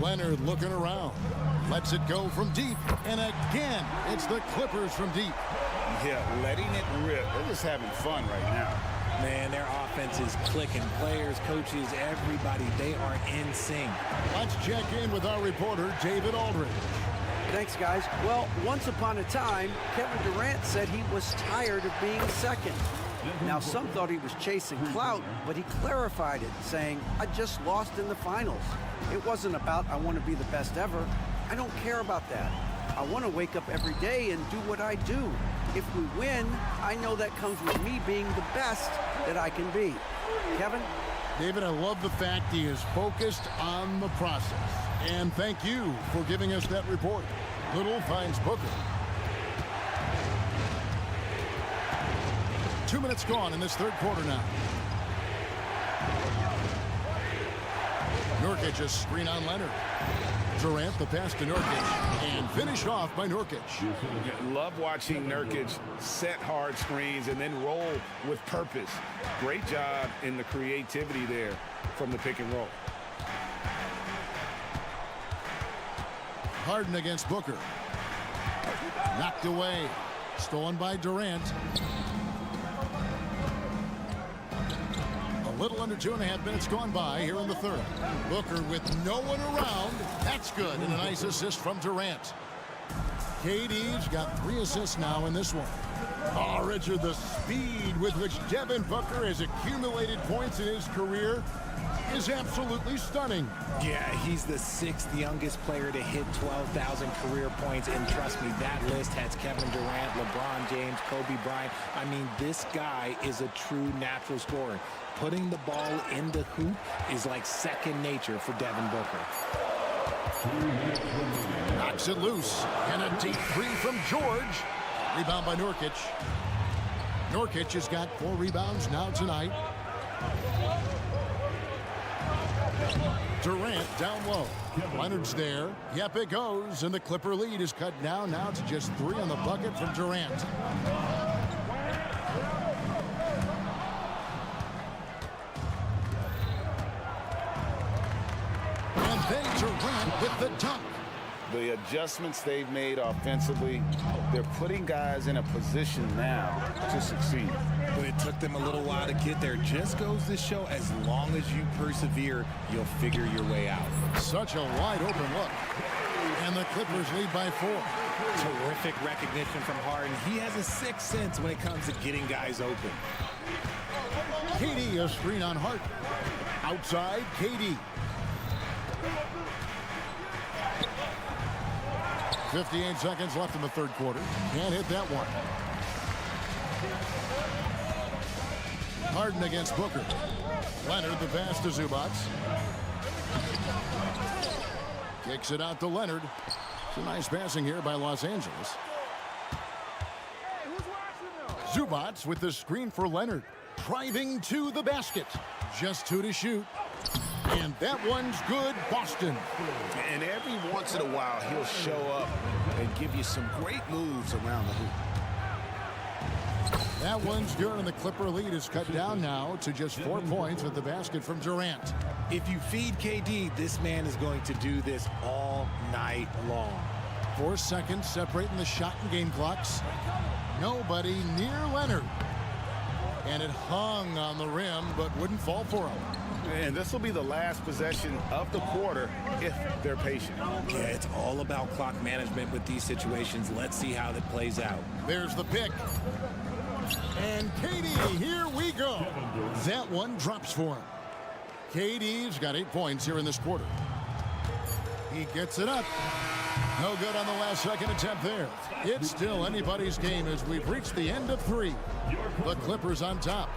Leonard looking around. Lets it go from deep. And again, it's the Clippers from deep. Yeah, letting it rip. They're just having fun right now. Man, their offense is clicking. Players, coaches, everybody, they are in sync. Let's check in with our reporter, David Aldridge. Thanks, guys. Well, once upon a time, Kevin Durant said he was tired of being second. Now, some thought he was chasing clout, but he clarified it, saying, I just lost in the finals. It wasn't about I want to be the best ever. I don't care about that. I want to wake up every day and do what I do. If we win, I know that comes with me being the best that I can be. Kevin? David, I love the fact he is focused on the process. And thank you for giving us that report. Little finds Booker. 2 minutes gone in this third quarter now. Nurkic just screen on Leonard. Durant, the pass to Nurkic, and finished off by Nurkic. Love watching Nurkic set hard screens and then roll with purpose. Great job in the creativity there from the pick and roll. Harden against Booker. Knocked away. Stolen by Durant. A little under 2.5 minutes gone by here in the third. Booker with no one around. That's good. And a nice assist from Durant. KD's got 3 assists now in this one. Oh, Richard, the speed with which Devin Booker has accumulated points in his career is absolutely stunning. Yeah, he's the 6th youngest player to hit 12,000 career points, and trust me, that list has Kevin Durant, LeBron James, Kobe Bryant. I mean, this guy is a true natural scorer. Putting the ball in the hoop is like second nature for Devin Booker. Knocks it loose, and a deep 3 from George. Rebound by Nurkic. Nurkic has got 4 rebounds now tonight. Durant down low. Leonard's there. Yep, it goes. And the Clipper lead is cut down now to just 3 on the bucket from Durant. And then Durant with the dunk. The adjustments they've made offensively, they're putting guys in a position now to succeed. But it took them a little while to get there. Just goes to show, as long as you persevere, you'll figure your way out. Such a wide open look. And the Clippers lead by 4. Terrific recognition from Harden. He has a 6th sense when it comes to getting guys open. KD, a screen on Harden. Outside, KD. 58 seconds left in the third quarter. Can't hit that one. Harden against Booker. Leonard, the pass to Zubac. Kicks it out to Leonard. Some nice passing here by Los Angeles. Zubac with the screen for Leonard. Driving to the basket. Just 2 to shoot. And that one's good, Boston. And every once in a while, he'll show up and give you some great moves around the hoop. That one's good, and the Clipper lead is cut down now to just 4 points with the basket from Durant. If you feed KD, this man is going to do this all night long. 4 seconds separating the shot and game clocks. Nobody near Leonard. And it hung on the rim, but wouldn't fall for him. And this will be the last possession of the quarter if they're patient. Yeah, it's all about clock management with these situations. Let's see how that plays out. There's the pick. And KD, here we go. That one drops for him. KD's got 8 points here in this quarter. He gets it up. No good on the last second attempt there. It's still anybody's game as we've reached the end of 3. The Clippers on top.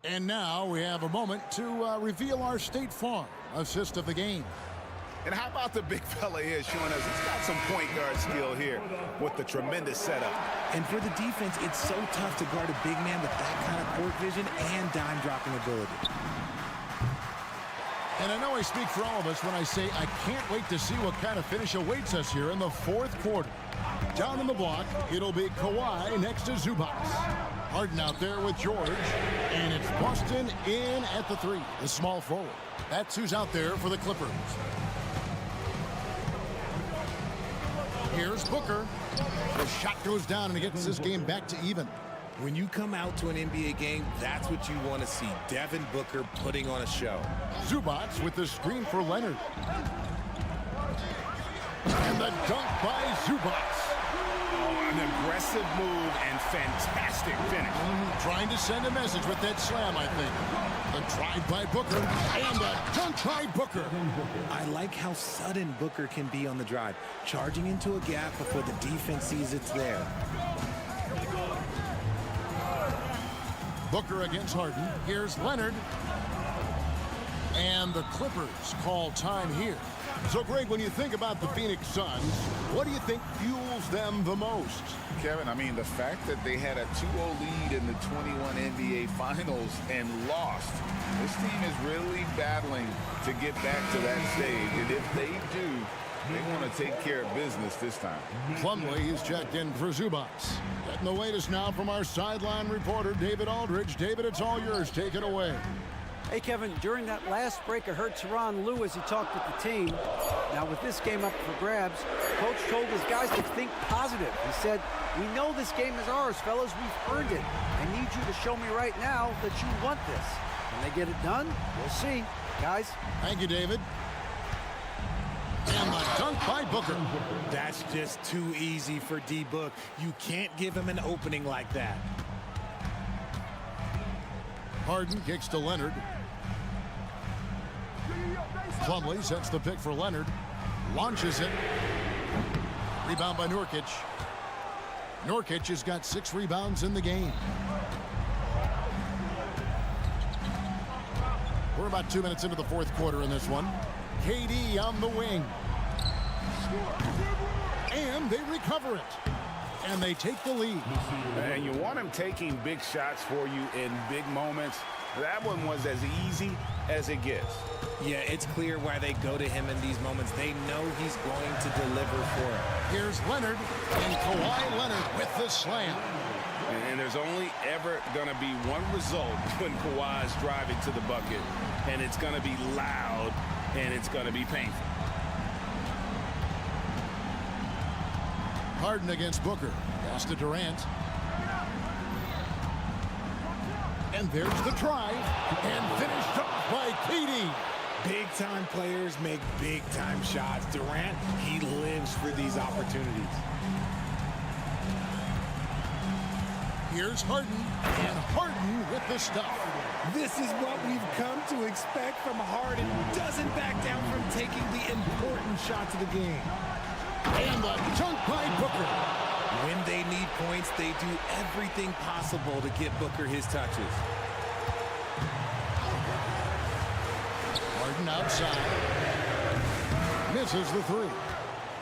And now we have a moment to reveal our State Farm assist of the game. And how about the big fella here showing us he's got some point guard skill here with the tremendous setup. And for the defense, it's so tough to guard a big man with that kind of court vision and dime dropping ability. And I know I speak for all of us when I say I can't wait to see what kind of finish awaits us here in the 4th quarter. Down in the block, it'll be Kawhi next to Zubac. Harden out there with George. And it's Boston in at the 3, the small forward. That's who's out there for the Clippers. Here's Booker. The shot goes down and it gets this game back to even. When you come out to an NBA game, that's what you want to see. Devin Booker putting on a show. Zubac with the screen for Leonard. And the dunk by Zubac. An aggressive move and fantastic finish. Trying to send a message with that slam, I think. The drive by Booker and the dunk by Booker. I like how sudden Booker can be on the drive, charging into a gap before the defense sees it's there. Booker against Harden. Here's Leonard. And the Clippers call time here. So, Greg, when you think about the Phoenix Suns, what do you think fuels them the most? Kevin, I mean, the fact that they had a 2-0 lead in the 21 NBA Finals and lost, this team is really battling to get back to that stage. And if they do, they want to take care of business this time. Plumlee is checked in for Zubats. Getting the latest now from our sideline reporter, David Aldridge. David, it's all yours. Take it away. Hey, Kevin, during that last break, I heard Tyronn Lue as he talked with the team. Now, with this game up for grabs, Coach told his guys to think positive. He said, "We know this game is ours, fellas. We've earned it. I need you to show me right now that you want this. When they get it done, we'll see. Guys." Thank you, David. And the dunk by Booker. That's just too easy for D-Book. You can't give him an opening like that. Harden kicks to Leonard. Plumlee sets the pick for Leonard. Launches it. Rebound by Nurkic. Nurkic has got 6 rebounds in the game. We're about 2 minutes into the fourth quarter in this one. KD on the wing. And they recover it. And they take the lead. And you want him taking big shots for you in big moments. That one was as easy as it gets. Yeah, it's clear why they go to him in these moments. They know he's going to deliver for it. Here's Leonard, and Kawhi Leonard with the slam. And there's only ever going to be one result when Kawhi is driving to the bucket, and it's going to be loud, and it's going to be painful. Harden against Booker. Pass to Durant. And there's the drive, and finished off by KD. Big-time players make big-time shots. Durant, he lives for these opportunities. Here's Harden, and Harden with the stuff. This is what we've come to expect from Harden. Doesn't back down from taking the important shots of the game. And the dunk by Booker. When they need points, they do everything possible to get Booker his touches. Harden outside. Misses the 3.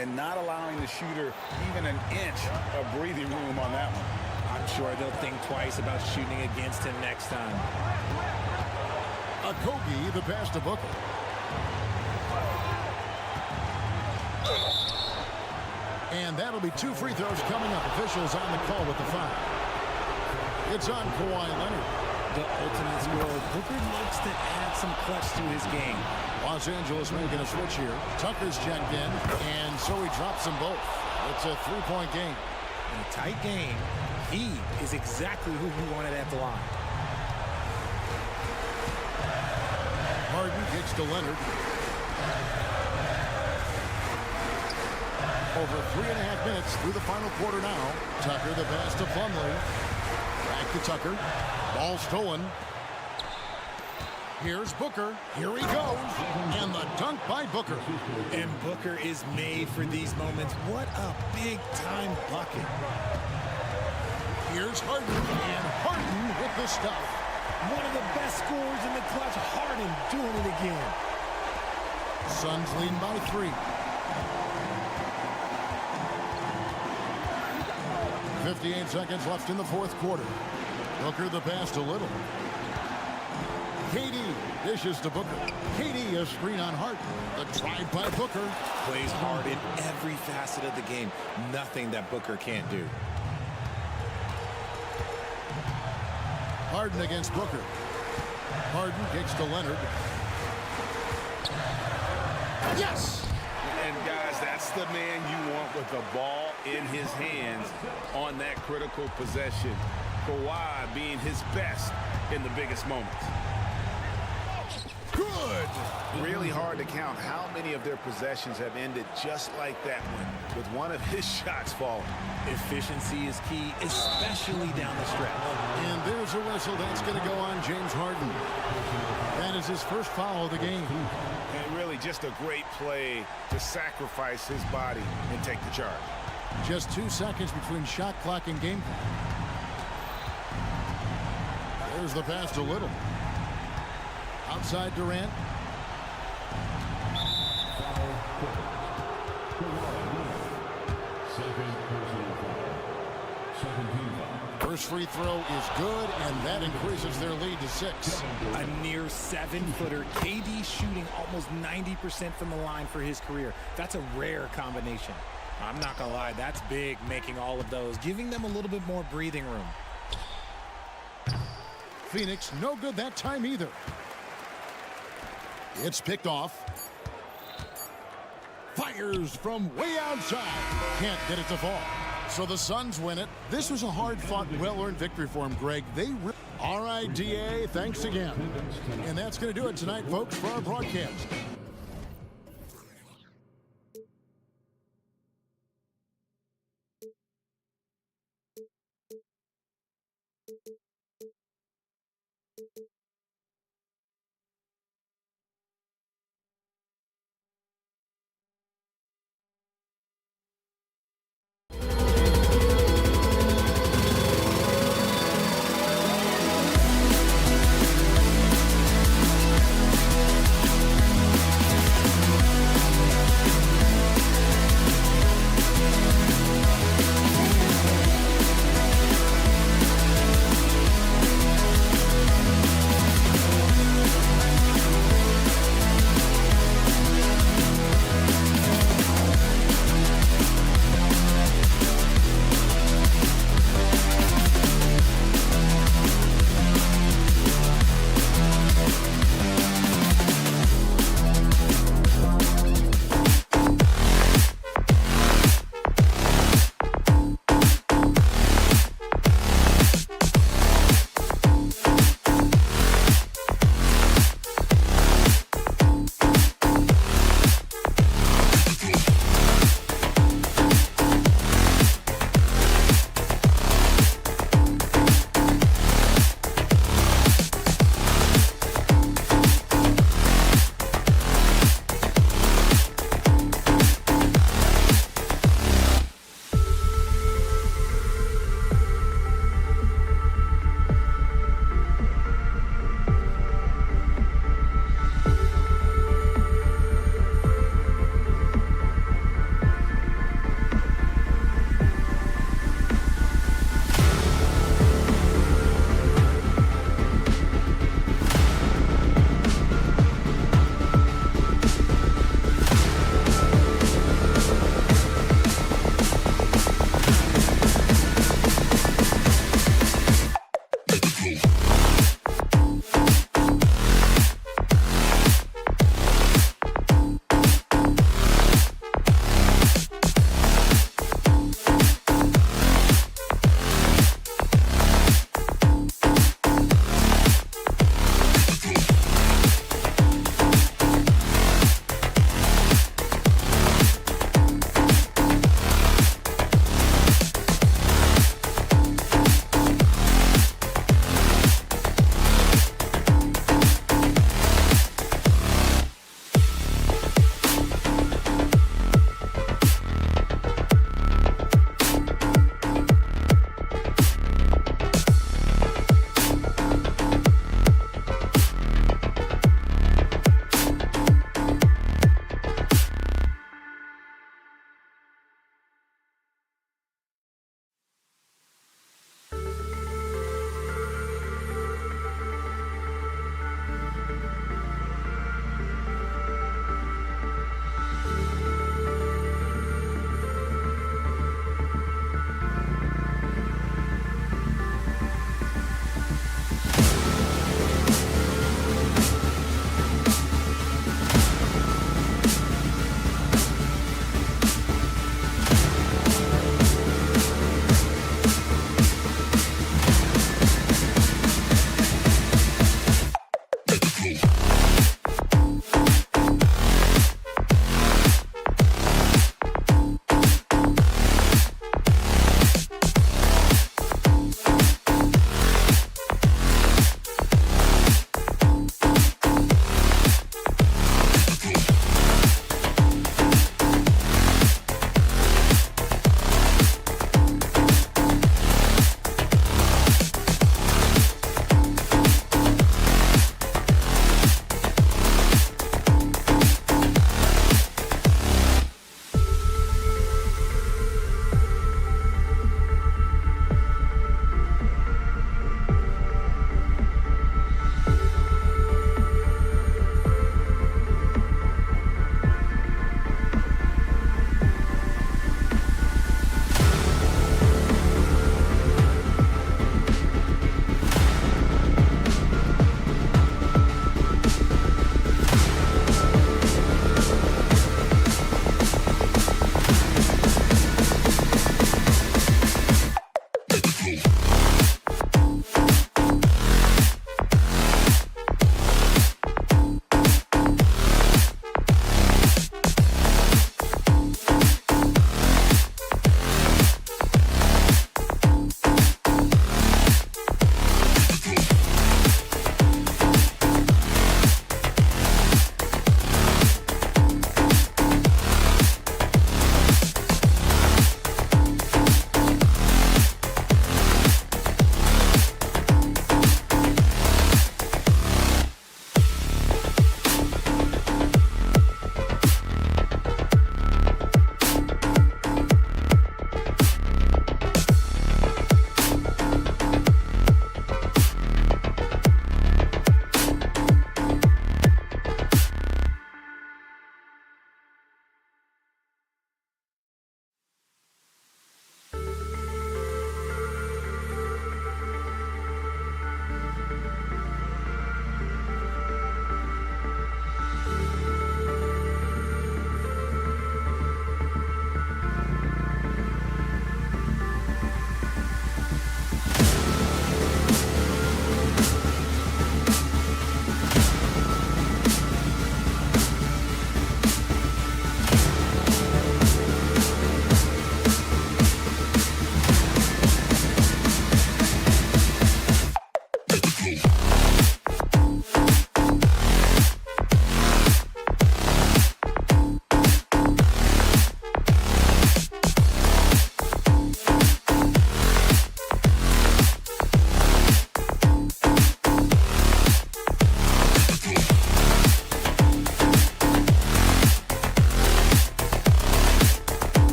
And not allowing the shooter even an inch of breathing room on that one. I'm sure they'll think twice about shooting against him next time. Okogie, the pass to Booker. And that'll be 2 free throws coming up. Officials on the call with the foul. It's on Kawhi Leonard. The ultimate scorer. Booker looks to add some clutch to his game. Los Angeles making a switch here. Tucker's checked in, and so he drops them both. It's a 3-point game. In a tight game, he is exactly who he wanted at the line. Harden kicks to Leonard. Over 3.5 minutes through the final quarter now. Tucker the pass to Plumlee. Back to Tucker. Ball stolen. Here's Booker. Here he goes. And the dunk by Booker. And Booker is made for these moments. What a big-time bucket. Here's Harden. And Harden with the stuff. One of the best scorers in the clutch. Harden doing it again. Suns leading by 3. 58 seconds left in the fourth quarter. Booker the pass to Little. KD dishes to Booker. KD a screen on Harden. The drive by Booker. Plays hard in every facet of the game. Nothing that Booker can't do. Harden against Booker. Harden kicks to Leonard. Yes! And guys, that's the man you want with the ball in his hands on that critical possession. Kawhi being his best in the biggest moments. Good! Really hard to count how many of their possessions have ended just like that one, with one of his shots falling. Efficiency is key, especially down the stretch. And there's a whistle. That's going to go on James Harden. That is his first foul of the game. And really just a great play to sacrifice his body and take the charge. Just 2 seconds between shot clock and game clock. There's the pass to Little. Outside Durant. First free throw is good, and that increases their lead to 6. A near 7-footer. KD shooting almost 90% from the line for his career. That's a rare combination. I'm not going to lie, that's big, making all of those, giving them a little bit more breathing room. Phoenix, no good that time either. It's picked off. Fires from way outside. Can't get it to fall. So the Suns win it. This was a hard-fought, well-earned victory for them, Greg. All right, DA, thanks again. And that's going to do it tonight, folks, for our broadcast.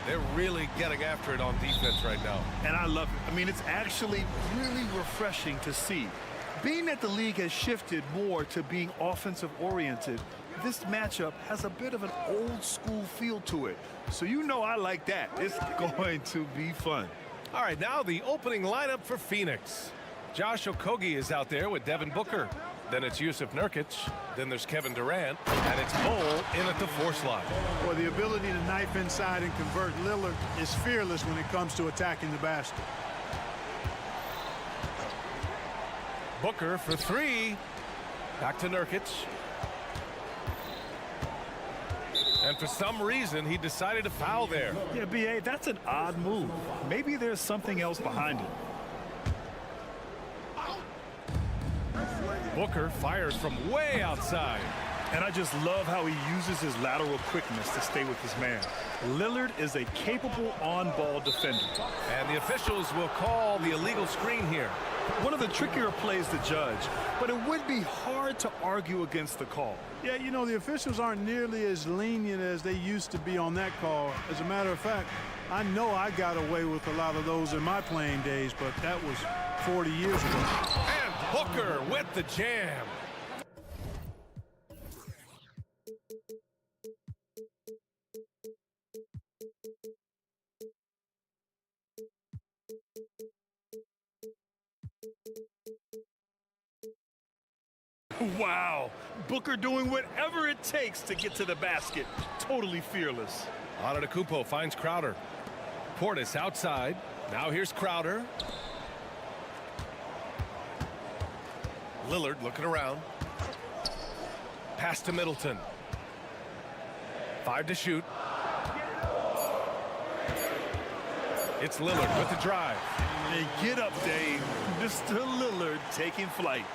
They're really getting after it on defense right now. And I love it. I mean, it's actually really refreshing to see. Being that the league has shifted more to being offensive-oriented, this matchup has a bit of an old-school feel to it. So you know I like that. It's going to be fun. All right, now the opening lineup for Phoenix. Josh Okogie is out there with Devin Booker. Then it's Yusuf Nurkic. Then there's Kevin Durant. And it's Bol in at the 4 slot. Well, the ability to knife inside and convert Lillard is fearless when it comes to attacking the basket. Booker for 3. Back to Nurkic. And for some reason, he decided to foul there. Yeah, B.A., that's an odd move. Maybe there's something else behind it. Booker fires from way outside. And I just love how he uses his lateral quickness to stay with his man. Lillard is a capable on-ball defender. And the officials will call the illegal screen here. One of the trickier plays to judge, but it would be hard to argue against the call. Yeah, you know, the officials aren't nearly as lenient as they used to be on that call. As a matter of fact, I know I got away with a lot of those in my playing days, but that was 40 years ago. And Booker with the jam. Wow, Booker doing whatever it takes to get to the basket. Totally fearless. Antetokounmpo finds Crowder. Portis outside. Now here's Crowder. Lillard looking around. Pass to Middleton. 5 to shoot. It's Lillard with the drive. And get up, Dave. Mr. Lillard taking flight.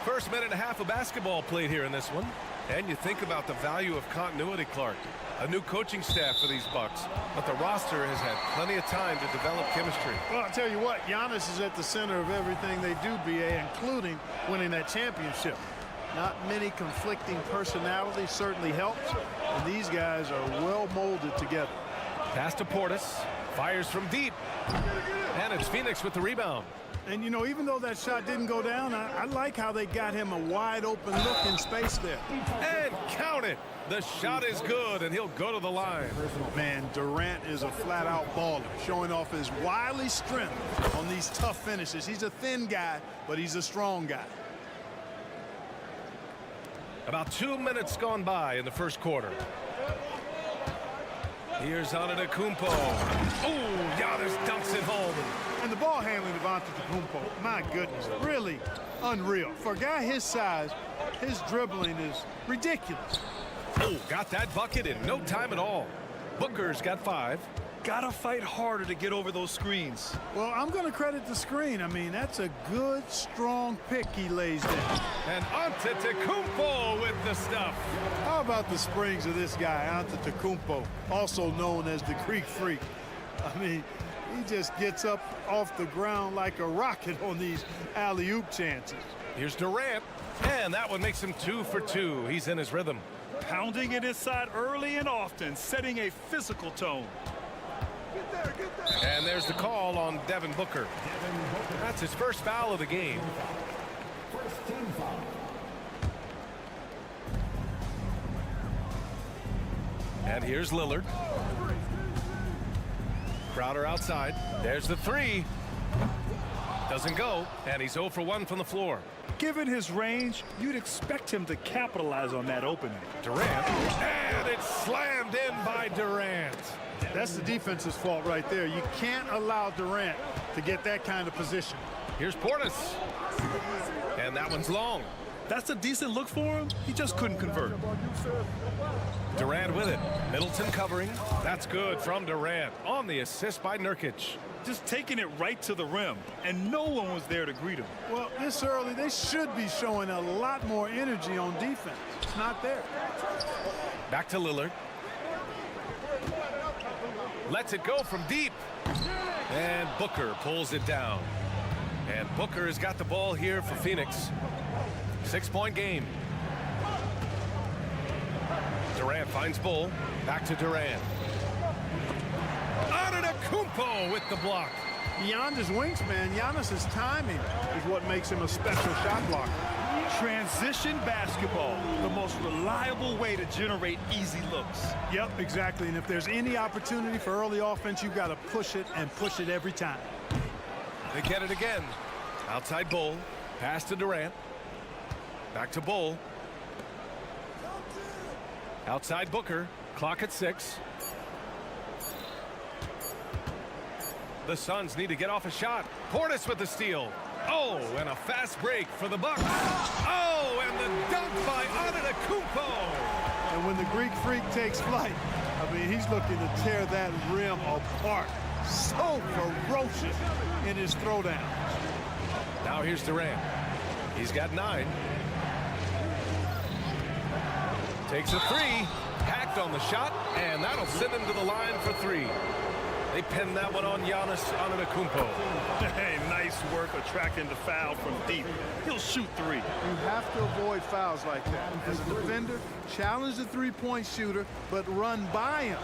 First minute and a half of basketball played here in this one. And you think about the value of continuity, Clark. A new coaching staff for these Bucks, but the roster has had plenty of time to develop chemistry. Well, I'll tell you what, Giannis is at the center of everything they do, B.A., including winning that championship. Not many conflicting personalities certainly helps, and these guys are well molded together. Pass to Portis, fires from deep, and it's Phoenix with the rebound. And, you know, even though that shot didn't go down, I like how they got him a wide-open look in space there. And count it. The shot is good, and he'll go to the line. Man, Durant is a flat-out baller, showing off his wily strength on these tough finishes. He's a thin guy, but he's a strong guy. About 2 minutes gone by in the first quarter. Here's Antetokounmpo. Oh, Giannis dunks it home. And the ball handling of Antetokounmpo, my goodness, really unreal. For a guy his size, his dribbling is ridiculous. Oh, got that bucket in no time at all. Booker's got 5. Gotta fight harder to get over those screens. Well, I'm going to credit the screen. I mean, that's a good, strong pick he lays down. And Antetokounmpo with the stuff. How about the springs of this guy, Antetokounmpo, also known as the Greek Freak? I mean, he just gets up off the ground like a rocket on these alley-oop chances. Here's Durant, and that one makes him 2 for 2. He's in his rhythm. Pounding it inside early and often, setting a physical tone. And there's the call on Devin Booker. That's his first foul of the game. First team foul. And here's Lillard. Crowder outside. There's the 3. Doesn't go, and he's 0 for 1 from the floor. Given his range, you'd expect him to capitalize on that opening. Durant, and it's slammed in by Durant. That's the defense's fault right there. You can't allow Durant to get that kind of position. Here's Portis. And that one's long. That's a decent look for him. He just couldn't convert. Durant with it. Middleton covering. That's good from Durant on the assist by Nurkic. Just taking it right to the rim, and no one was there to greet him. Well, this early, they should be showing a lot more energy on defense. It's not there. Back to Lillard. Lets it go from deep. And Booker pulls it down. And Booker has got the ball here for Phoenix. 6-point game. Durant finds Bull. Back to Durant. Antetokounmpo with the block. Beyond his wingspan, Giannis's timing is what makes him a special shot blocker. Transition basketball, the most reliable way to generate easy looks. Yep, exactly. And if there's any opportunity for early offense, you've got to push it and push it every time. They get it again. Outside Bull. Pass to Durant. Back to Bull. Outside Booker. Clock at 6. The Suns need to get off a shot. Portis with the steal. Oh, and a fast break for the Bucks. Oh, and the dunk by Antetokounmpo. And when the Greek Freak takes flight, I mean, he's looking to tear that rim apart. So ferocious in his throwdown. Now here's Durant. He's got 9. Takes a 3. Hacked on the shot, and that'll send him to the line for 3. They pinned that one on Giannis Antetokounmpo. Hey, nice work attracting the foul from deep. He'll shoot 3. You have to avoid fouls like that. As a defender, challenge the three-point shooter, but run by him,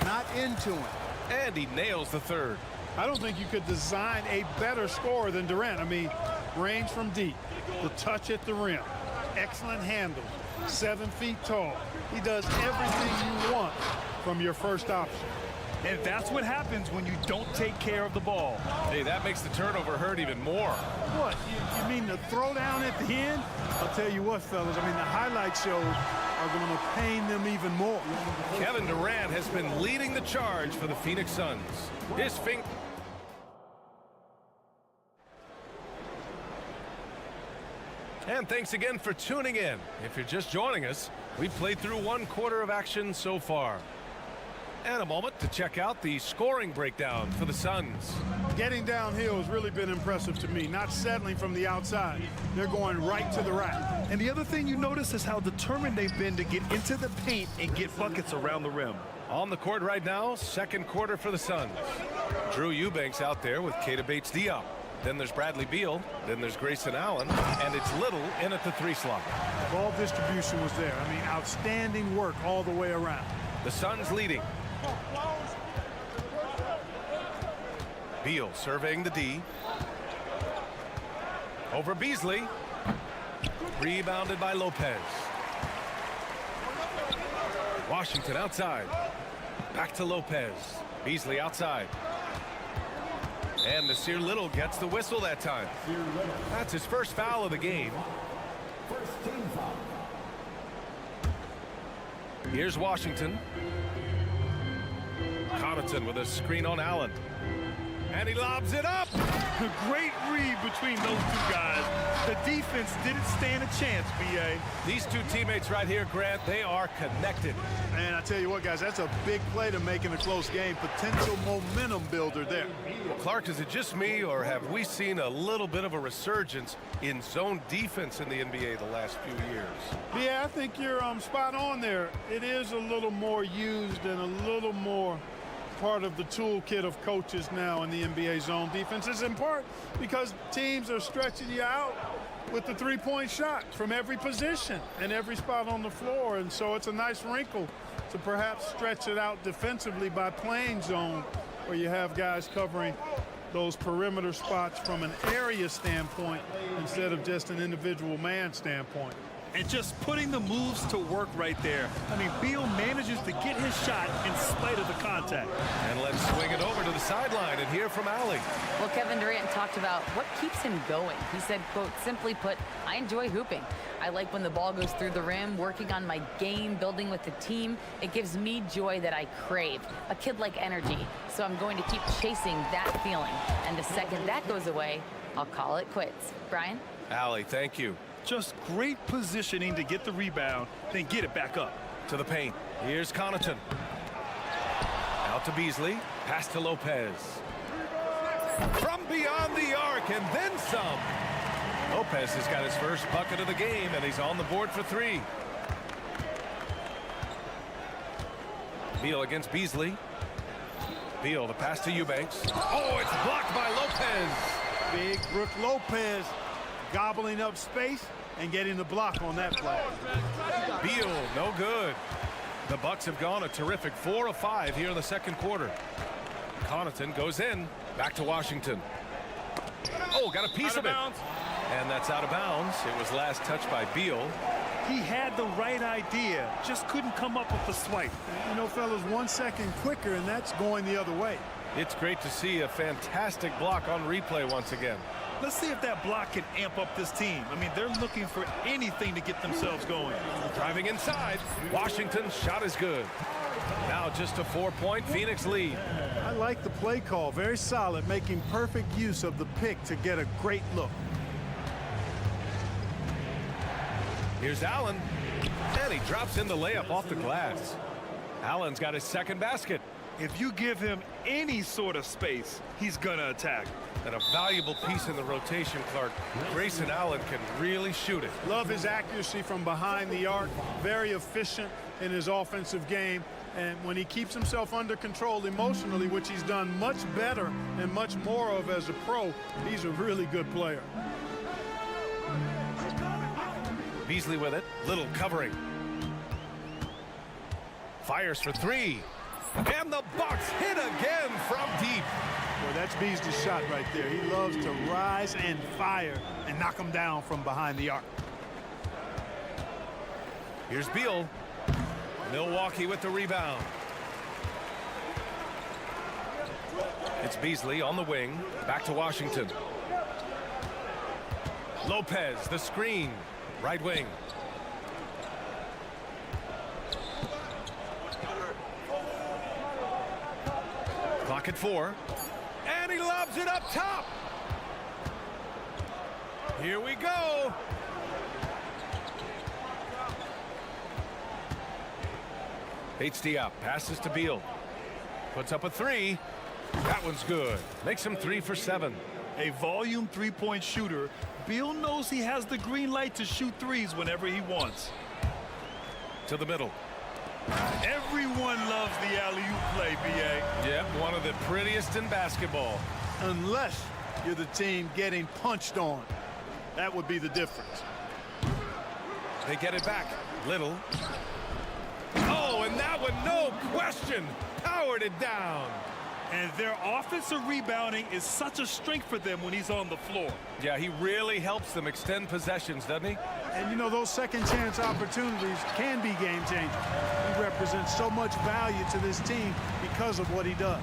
not into him. And he nails the 3rd. I don't think you could design a better scorer than Durant. I mean, range from deep, the touch at the rim, excellent handle, 7 feet tall. He does everything you want from your first option. And that's what happens when you don't take care of the ball. Hey, that makes the turnover hurt even more. What, you mean the throwdown at the end? I'll tell you what, fellas, I mean, the highlight shows are going to pain them even more. Kevin Durant has been leading the charge for the Phoenix Suns. His finger. And thanks again for tuning in. If you're just joining us, we've played through 1 quarter of action so far. And a moment to check out the scoring breakdown for the Suns. Getting downhill has really been impressive to me, not settling from the outside. They're going right to the rack. And the other thing you notice is how determined they've been to get into the paint and get buckets around the rim. On the court right now, 2nd quarter for the Suns. Drew Eubanks out there with Keita Bates-Diop. Then there's Bradley Beal. Then there's Grayson Allen. And it's Little in at the 3 slot. Ball distribution was there. I mean, outstanding work all the way around. The Suns leading. Beal surveying the D. Over Beasley. Rebounded by Lopez. Washington outside. Back to Lopez. Beasley outside. And Nasir Little gets the whistle that time. That's his first foul of the game. Here's Washington. Connaughton with a screen on Allen. And he lobs it up. A great read between those 2 guys. The defense didn't stand a chance, B.A. These 2 teammates right here, Grant, they are connected. And I tell you what, guys, that's a big play to make in a close game. Potential momentum builder there. Well, Clark, is it just me, or have we seen a little bit of a resurgence in zone defense in the NBA the last few years? Yeah, I think you're spot on there. It is a little more used and a little more part of the toolkit of coaches now in the NBA zone defense. It's in part because teams are stretching you out with the 3-point shot from every position and every spot on the floor. And so it's a nice wrinkle to perhaps stretch it out defensively by playing zone, where you have guys covering those perimeter spots from an area standpoint instead of just an individual man standpoint. And just putting the moves to work right there. I mean, Beal manages to get his shot in spite of the contact. And let's swing it over to the sideline and hear from Allie. Well, Kevin Durant talked about what keeps him going. He said, quote, simply put, I enjoy hooping. I like when the ball goes through the rim, working on my game, building with the team. It gives me joy that I crave, a kid-like energy. So I'm going to keep chasing that feeling. And the second that goes away, I'll call it quits. Brian? Allie, thank you. Just great positioning to get the rebound, then get it back up. To the paint. Here's Connaughton. Out to Beasley. Pass to Lopez. From beyond the arc, and then some. Lopez has got his first bucket of the game, and he's on the board for 3. Beal against Beasley. Beal, the pass to Eubanks. Oh, it's blocked by Lopez. Big Brook Lopez gobbling up space and getting the block on that play. Beal, no good. The Bucks have gone a terrific 4 of 5 here in the second quarter. Connaughton goes in. Back to Washington. Oh, got a piece of it. And that's out of bounds. It was last touched by Beal. He had the right idea, just couldn't come up with the swipe. You know, fellas, 1 second quicker, and that's going the other way. It's great to see a fantastic block on replay once again. Let's see if that block can amp up this team. I mean, they're looking for anything to get themselves going. Driving inside. Washington's shot is good. Now just a 4-point Phoenix lead. I like the play call. Very solid, making perfect use of the pick to get a great look. Here's Allen, and he drops in the layup off the glass. Allen's got his second basket. If you give him any sort of space, he's gonna attack. And a valuable piece in the rotation, Clark. Grayson Allen can really shoot it. Love his accuracy from behind the arc. Very efficient in his offensive game. And when he keeps himself under control emotionally, which he's done much better and much more of as a pro, he's a really good player. Beasley with it. Little covering. Fires for 3. And the Bucks hit again from deep. Boy, that's Beasley's shot right there. He loves to rise and fire and knock them down from behind the arc. Here's Beal. Milwaukee with the rebound. It's Beasley on the wing. Back to Washington. Lopez, the screen. Right wing. Clock at 4. And he lobs it up top. Here we go. Diop passes to Beal. Puts up a 3. That one's good. Makes him 3 for 7. A volume three-point shooter. Beal knows he has the green light to shoot threes whenever he wants. To the middle. Everyone loves the alley-oop play, B.A. Yep, one of the prettiest in basketball. Unless you're the team getting punched on. That would be the difference. They get it back. Little. Oh, and that one, no question, powered it down. And their offensive rebounding is such a strength for them when he's on the floor. Yeah, he really helps them extend possessions, doesn't he? And, you know, those second chance opportunities can be game-changing. He represents so much value to this team because of what he does.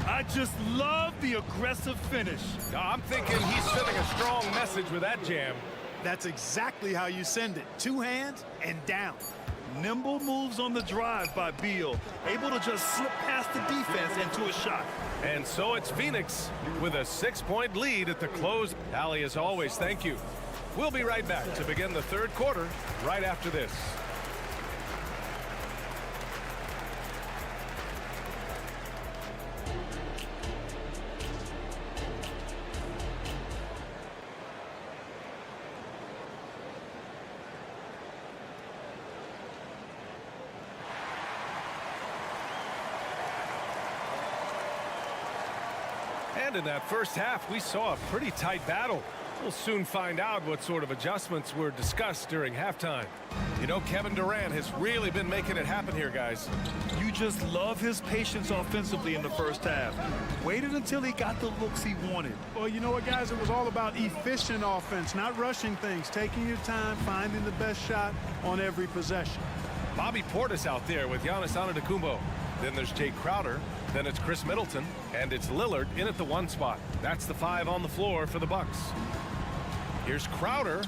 I just love the aggressive finish. I'm thinking he's sending a strong message with that jam. That's exactly how you send it. 2 hands and down. Nimble moves on the drive by Beal, able to just slip past the defense into a shot. And so it's Phoenix with a 6-point lead at the close. Allie, as always, thank you. We'll be right back to begin the third quarter right after this. And in that first half, we saw a pretty tight battle. We'll soon find out what sort of adjustments were discussed during halftime. You know, Kevin Durant has really been making it happen here, guys. You just love his patience offensively in the first half. Waited until he got the looks he wanted. Well, you know what, guys? It was all about efficient offense, not rushing things, taking your time, finding the best shot on every possession. Bobby Portis out there with Giannis Antetokounmpo. Then there's Jay Crowder. Then it's Chris Middleton. And it's Lillard in at the 1 spot. That's the 5 on the floor for the Bucks. Here's Crowder.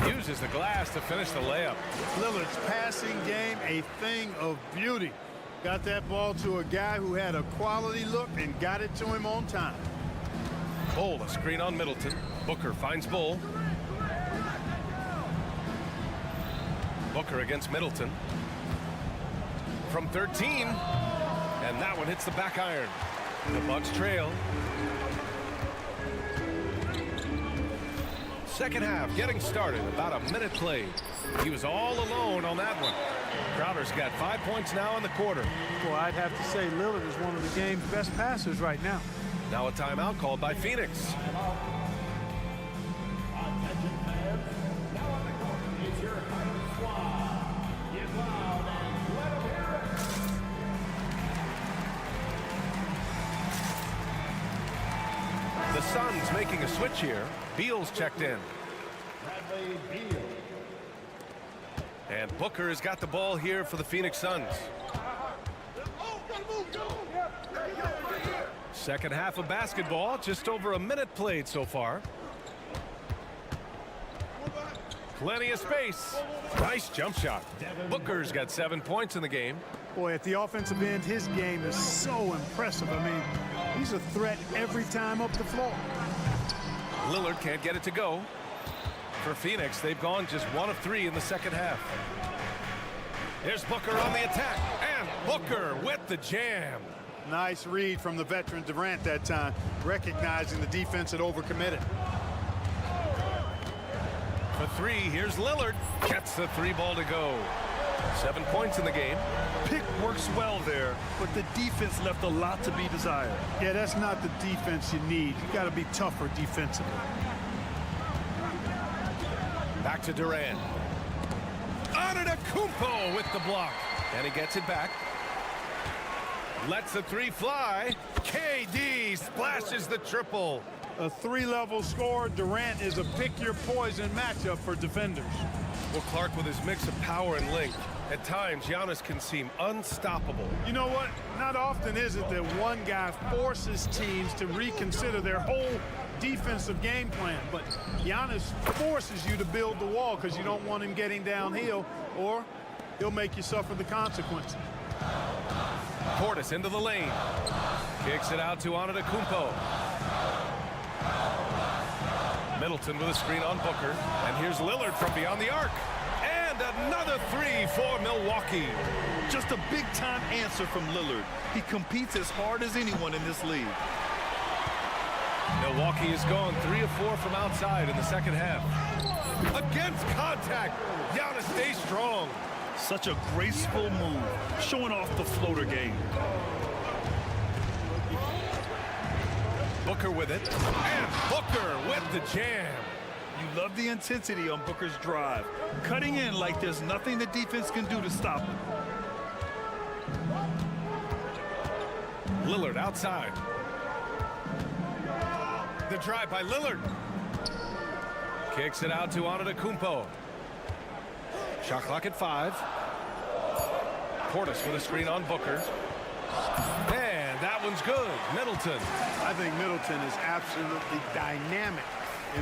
Uses the glass to finish the layup. Lillard's passing game, a thing of beauty. Got that ball to a guy who had a quality look and got it to him on time. Bull, a screen on Middleton. Booker finds Bull. Booker against Middleton. From 13. And that one hits the back iron. The Bucks trail. Second half getting started. About a minute played. He was all alone on that one. Crowder's got 5 points now in the quarter. Well, I'd have to say Lillard is one of the game's best passers right now. Now a timeout called by Phoenix. The Suns making a switch here. Beal's checked in. And Booker has got the ball here for the Phoenix Suns. Second half of basketball, just over a minute played so far. Plenty of space. Nice jump shot. Booker's got 7 points in the game. Boy, at the offensive end, his game is so impressive. I mean, he's a threat every time up the floor. Lillard can't get it to go. For Phoenix, they've gone just 1 of 3 in the second half. Here's Booker on the attack. And Booker with the jam. Nice read from the veteran Durant that time, recognizing the defense had overcommitted. For 3, here's Lillard. Gets the 3 ball to go. 7 points in the game. Pick works well there, but the defense left a lot to be desired. Yeah, that's not the defense you need. You got to be tougher defensively. Back to Durant. Antetokounmpo with the block. And he gets it back. Lets the 3 fly. KD splashes the triple. A 3-level score. Durant is a pick-your-poison matchup for defenders. Well, Clark, with his mix of power and length, at times Giannis can seem unstoppable. You know what? Not often is it that one guy forces teams to reconsider their whole defensive game plan, but Giannis forces you to build the wall because you don't want him getting downhill, or he'll make you suffer the consequences. Portis into the lane. Kicks it out to Antetokounmpo. Middleton with a screen on Booker. And here's Lillard from beyond the arc. And another 3 for Milwaukee. Just a big-time answer from Lillard. He competes as hard as anyone in this league. Milwaukee has gone 3 of 4 from outside in the second half. Against contact, Giannis stays strong. Such a graceful move, showing off the floater game. Booker with it, and Booker with the jam. You love the intensity on Booker's drive, cutting in like there's nothing the defense can do to stop him. Lillard outside. The drive by Lillard. Kicks it out to Antetokounmpo. Shot clock at 5. Portis with a screen on Booker. And that one's good. Middleton. I think Middleton is absolutely dynamic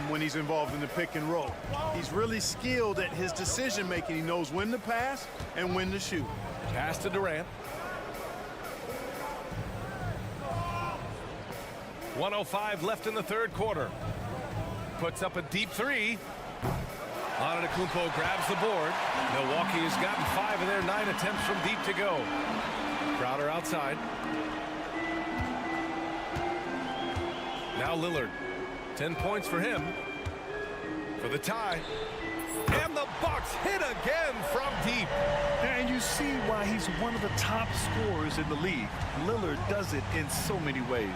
when he's involved in the pick and roll. He's really skilled at his decision making. He knows when to pass and when to shoot. Pass to Durant. 1:05 left in the third quarter. Puts up a deep 3. Antetokounmpo grabs the board. Milwaukee has gotten 5 of their 9 attempts from deep to go. Crowder outside. Now Lillard. 10 points for him. For the tie. And the Bucks hit again from deep. And you see why he's one of the top scorers in the league. Lillard does it in so many ways.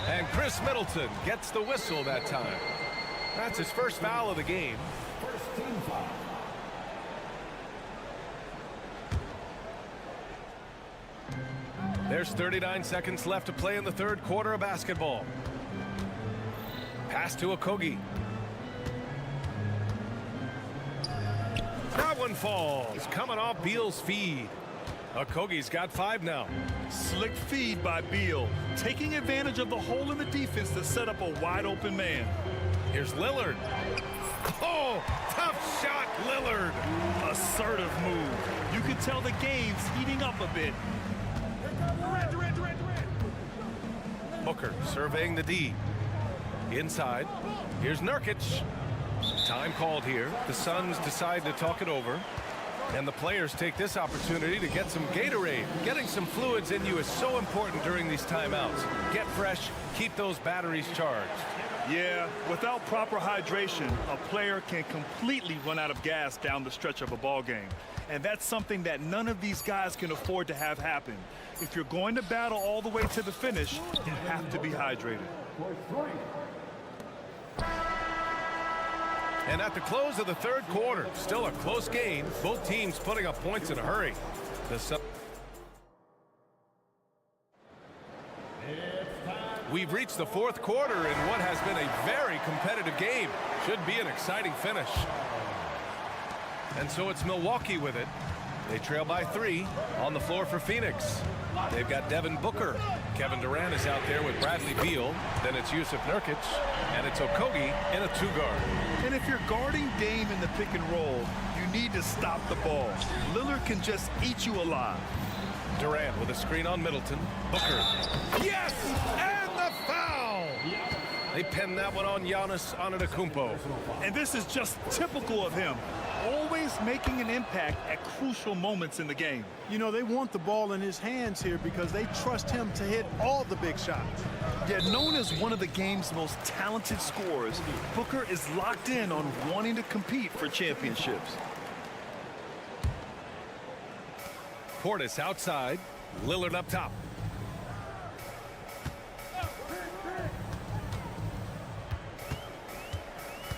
And Chris Middleton gets the whistle that time. That's his first foul of the game. First team foul. There's 39 seconds left to play in the third quarter of basketball. Pass to Okogie. That one falls, coming off Beal's feed. Okogie's got 5 now. Slick feed by Beal, taking advantage of the hole in the defense to set up a wide open man. Here's Lillard. Oh, tough shot, Lillard. Assertive move. You can tell the game's heating up a bit. Booker surveying the D. Inside. Here's Nurkic. Time called here. The Suns decide to talk it over. And the players take this opportunity to get some Gatorade. Getting some fluids in you is so important during these timeouts. Get fresh, keep those batteries charged. Yeah, without proper hydration, a player can completely run out of gas down the stretch of a ball game. And that's something that none of these guys can afford to have happen. If you're going to battle all the way to the finish, you have to be hydrated. And at the close of the third quarter, still a close game. Both teams putting up points in a hurry. The We've reached the fourth quarter in what has been a very competitive game. Should be an exciting finish. And so it's Milwaukee with it. They trail by 3 on the floor for Phoenix. They've got Devin Booker. Kevin Durant is out there with Bradley Beal. Then it's Yusuf Nurkic. And it's Okogie in a 2-guard. And if you're guarding Dame in the pick and roll, you need to stop the ball. Lillard can just eat you alive. Durant with a screen on Middleton. Booker. Yes! And the foul! They pinned that one on Giannis Antetokounmpo. And this is just typical of him. Always making an impact at crucial moments in the game. You know, they want the ball in his hands here because they trust him to hit all the big shots. Yet known as one of the game's most talented scorers, Booker is locked in on wanting to compete for championships. Portis outside. Lillard up top.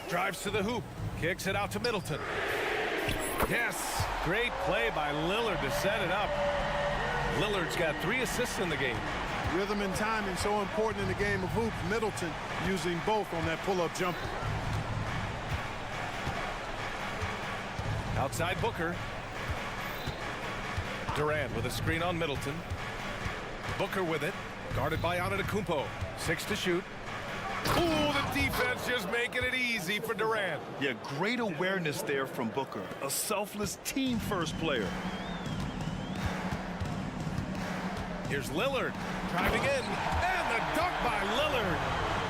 Drives to the hoop. Kicks it out to Middleton. Yes, great play by Lillard to set it up. Lillard's got 3 assists in the game. Rhythm and timing so important in the game of hoops. Middleton using both on that pull-up jumper. Outside Booker. Durant with a screen on Middleton. Booker with it. Guarded by Antetokounmpo. 6 to shoot. Ooh, the defense just making it easy for Durant. Yeah, great awareness there from Booker. A selfless team-first player. Here's Lillard driving in. And the dunk by Lillard.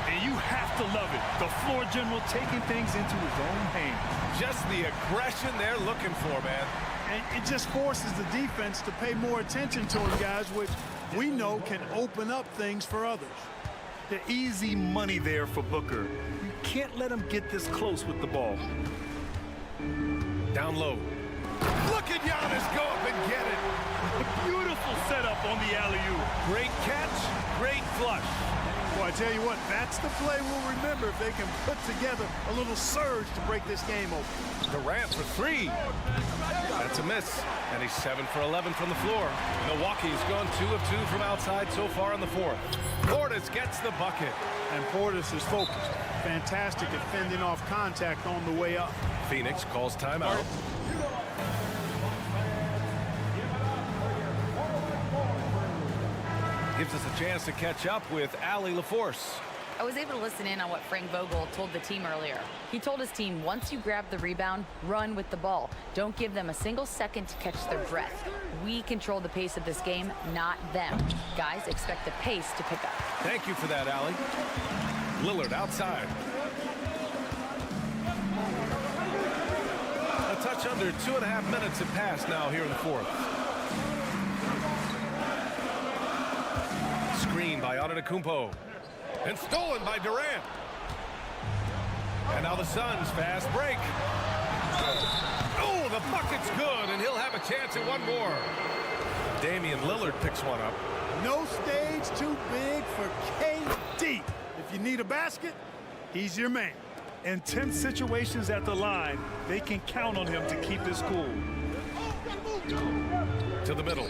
And you have to love it. The floor general taking things into his own hands. Just the aggression they're looking for, man. And it just forces the defense to pay more attention to him, guys, which we know can open up things for others. The easy money there for Booker. You can't let him get this close with the ball. Down low. Look at Giannis go up and get it. Beautiful setup on the alley-oop. Great catch, great flush. Well, I tell you what, that's the play we'll remember if they can put together a little surge to break this game open. Durant for 3. That's a miss. And he's 7 for 11 from the floor. Milwaukee's gone 2 of 2 from outside so far in the 4th. Portis gets the bucket. And Portis is focused. Fantastic at fending off contact on the way up. Phoenix calls timeout. Gives us a chance to catch up with Allie LaForce. I was able to listen in on what Frank Vogel told the team earlier. He told his team, once you grab the rebound, run with the ball. Don't give them a single second to catch their breath. We control the pace of this game, not them. Guys, expect the pace to pick up. Thank you for that, Allie. Lillard outside. A touch under 2.5 minutes have passed now here in the 4th. Screen by Antetokounmpo. And stolen by Durant. And now the Suns fast break. Oh, the bucket's good, and he'll have a chance at one more. Damian Lillard picks one up. No stage too big for KD. If you need a basket, he's your man. In tense situations at the line, they can count on him to keep his cool. To the middle.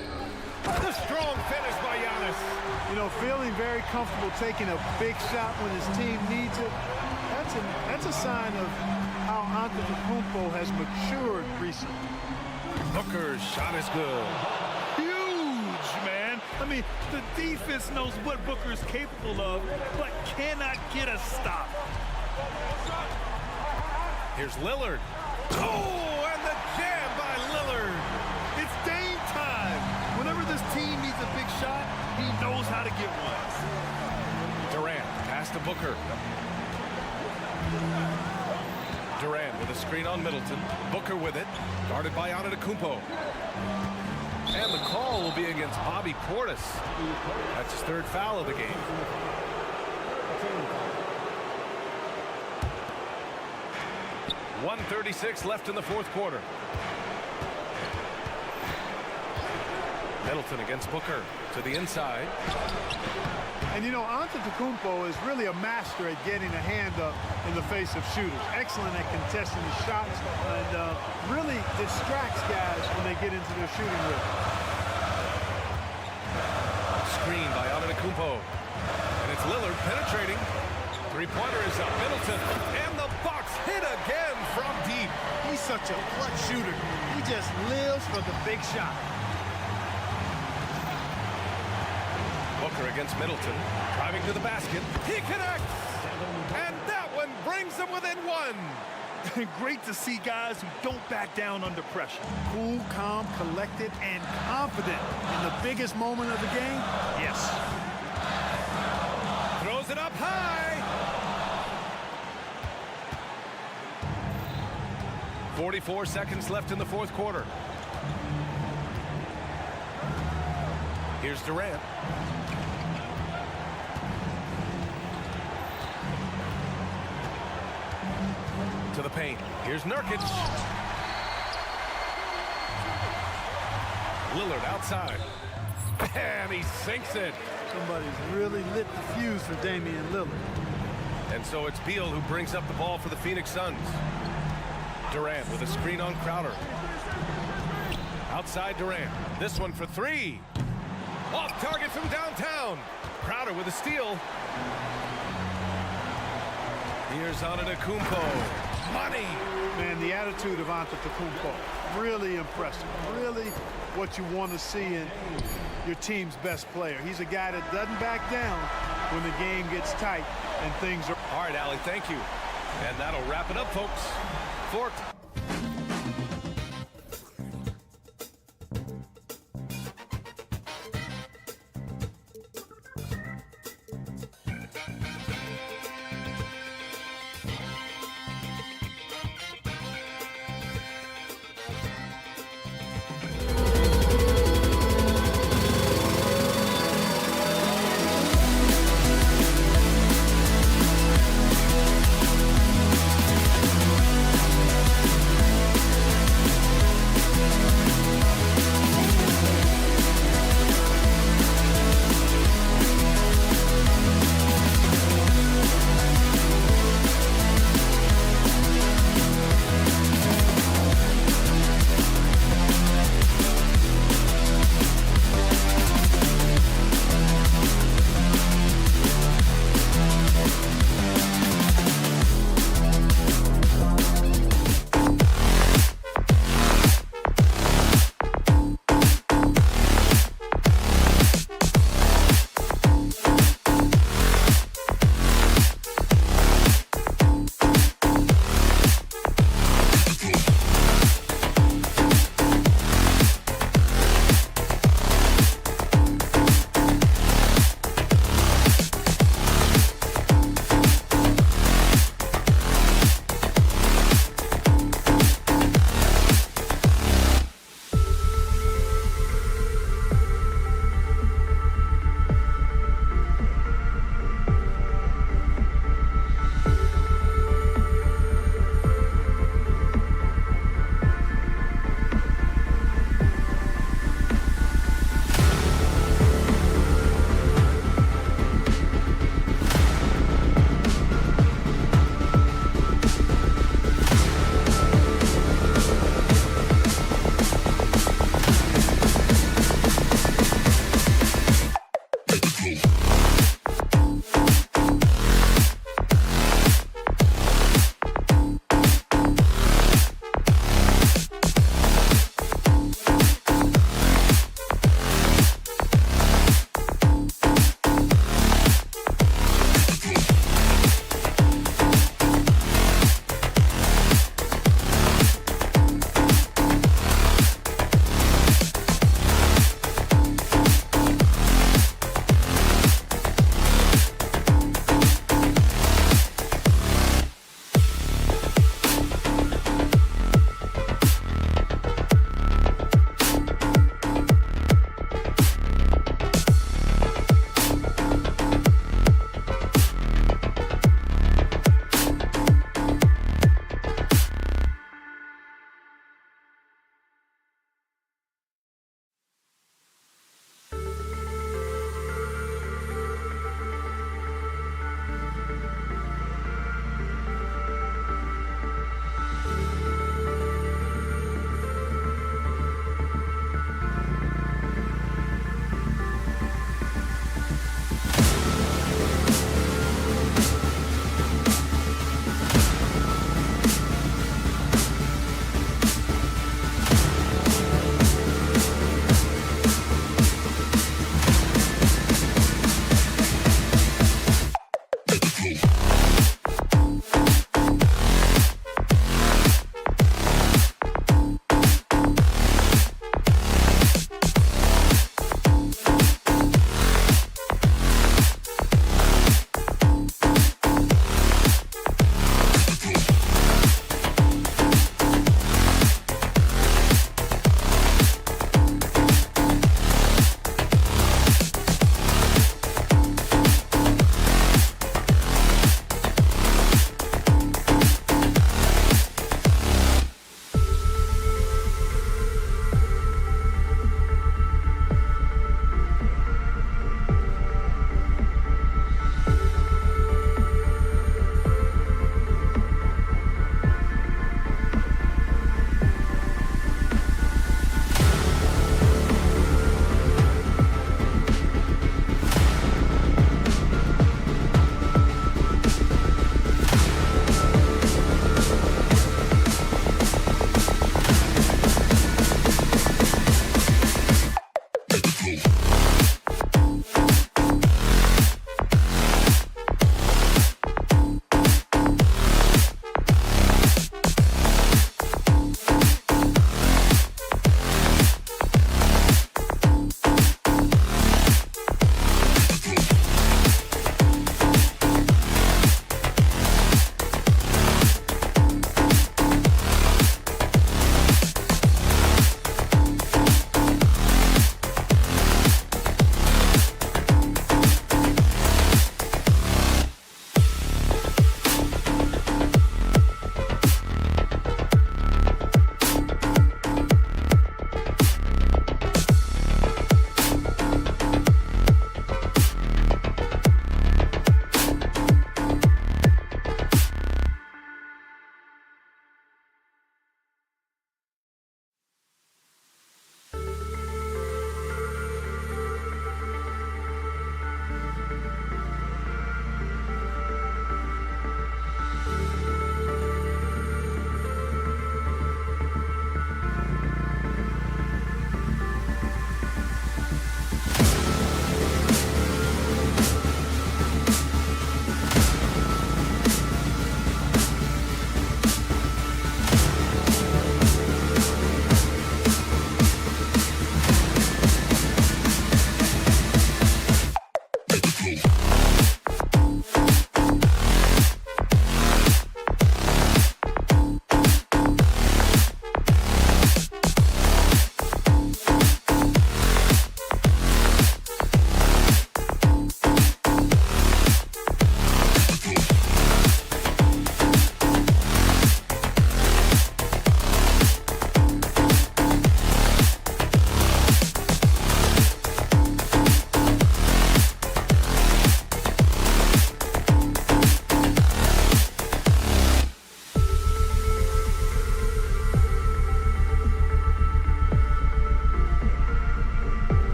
The strong finish by Giannis. You know, feeling very comfortable taking a big shot when his team needs it. That's a sign of how Antetokounmpo has matured recently. Booker's shot is good. Huge, man. I mean, the defense knows what Booker is capable of, but cannot get a stop. Here's Lillard. Oh, and the jam by Lillard. It's Dame time. Whenever this team needs a big shot, he knows how to get one. Durant, pass to Booker. Durant with a screen on Middleton. Booker with it, guarded by Antetokounmpo. And the call will be against Bobby Portis. That's his 3rd foul of the game. .136 left in the 4th quarter. Middleton against Booker to the inside. And you know, Antetokounmpo is really a master at getting a hand up in the face of shooters. Excellent at contesting the shots and really distracts guys when they get into their shooting rhythm. Screen by Antetokounmpo. And it's Lillard penetrating. Three-pointer is up. Middleton. And the Bucks hit again from deep. He's such a clutch shooter. He just lives for the big shot. Booker against Middleton. Driving to the basket. He connects. And that one brings them within one. Great to see guys who don't back down under pressure. Cool, calm, collected, and confident in the biggest moment of the game. Yes. Throws it up high. 44 seconds left in the fourth quarter. Here's Durant. To the paint. Here's Nurkic. Lillard outside. And he sinks it. Somebody's really lit the fuse for Damian Lillard. And so it's Beal who brings up the ball for the Phoenix Suns. Durant with a screen on Crowder. Outside Durant. This one for three. Off target from downtown. Crowder with a steal. Here's Antetokounmpo. Money. Man, the attitude of Antetokounmpo, really impressive. Really what you want to see in your team's best player. He's a guy that doesn't back down when the game gets tight and things are... All right, Allie, thank you. And that'll wrap it up, folks. For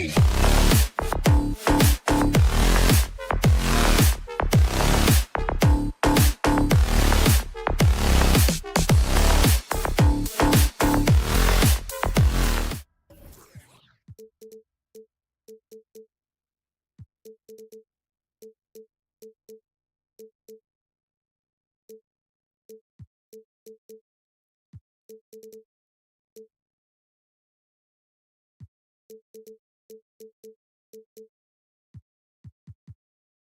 Bobslay.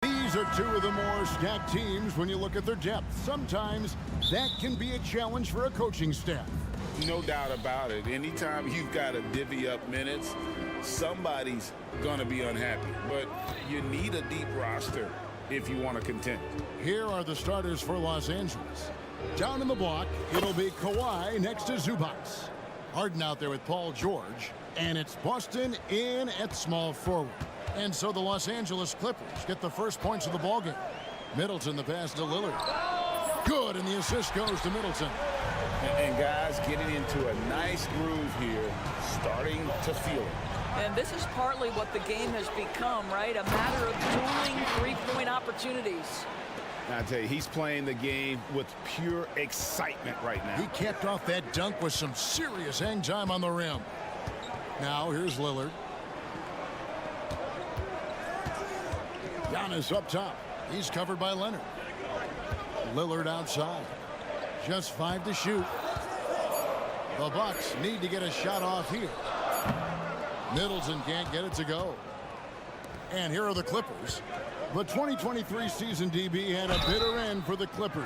These are two of the more stacked teams when you look at their depth. Sometimes that can be a challenge for a coaching staff. No doubt about it. Anytime you've got to divvy up minutes, somebody's going to be unhappy. But you need a deep roster if you want to contend. Here are the starters for Los Angeles. Down in the block, it'll be Kawhi next to Zubac. Harden out there with Paul George. And it's Boston in at small forward. And so the Los Angeles Clippers get the first points of the ballgame. Middleton the pass to Lillard. Good, and the assist goes to Middleton. And guys getting into a nice groove here, starting to feel it. And this is partly what the game has become, right? A matter of dueling three-point opportunities. I tell you, he's playing the game with pure excitement right now. He capped off that dunk with some serious hang time on the rim. Now here's Lillard. Giannis up top. He's covered by Leonard. Lillard outside. Just 5 to shoot. The Bucks need to get a shot off here. Middleton can't get it to go. And here are the Clippers. The 2023 season, DB, had a bitter end for the Clippers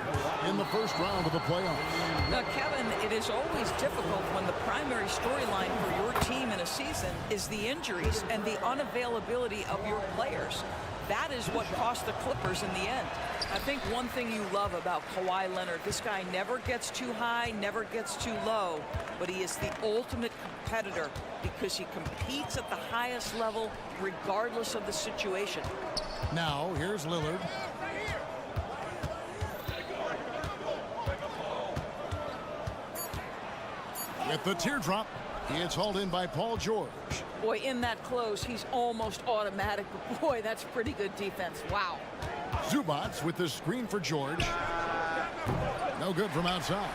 in the first round of the playoffs. Now, Kevin, it is always difficult when the primary storyline for your team in a season is the injuries and the unavailability of your players. That is what cost the Clippers in the end. I think one thing you love about Kawhi Leonard, this guy never gets too high, never gets too low, but he is the ultimate competitor because he competes at the highest level regardless of the situation. Now, here's Lillard. With the teardrop, it's hauled in by Paul George. Boy, in that close, he's almost automatic. But boy, that's pretty good defense. Wow. Zubac with the screen for George. No good from outside.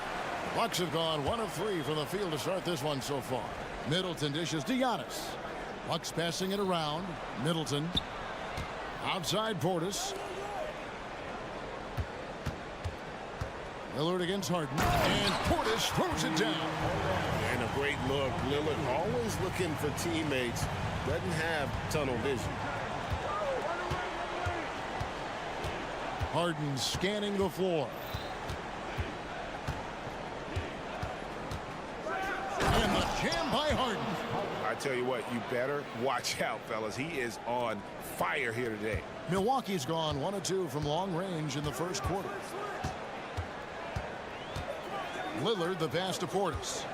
Bucks have gone 1 of 3 from the field to start this one so far. Middleton dishes to Giannis. Bucks passing it around. Middleton. Outside Portis. Lillard against Harden. And Portis throws it down. And a great look. Lillard always looking for teammates. Doesn't have tunnel vision. Harden scanning the floor. And the jam by Harden. I tell you what, you better watch out, fellas. He is on fire here today. Milwaukee's gone 1 of 2 from long range in the first quarter. Lillard the pass to Portis.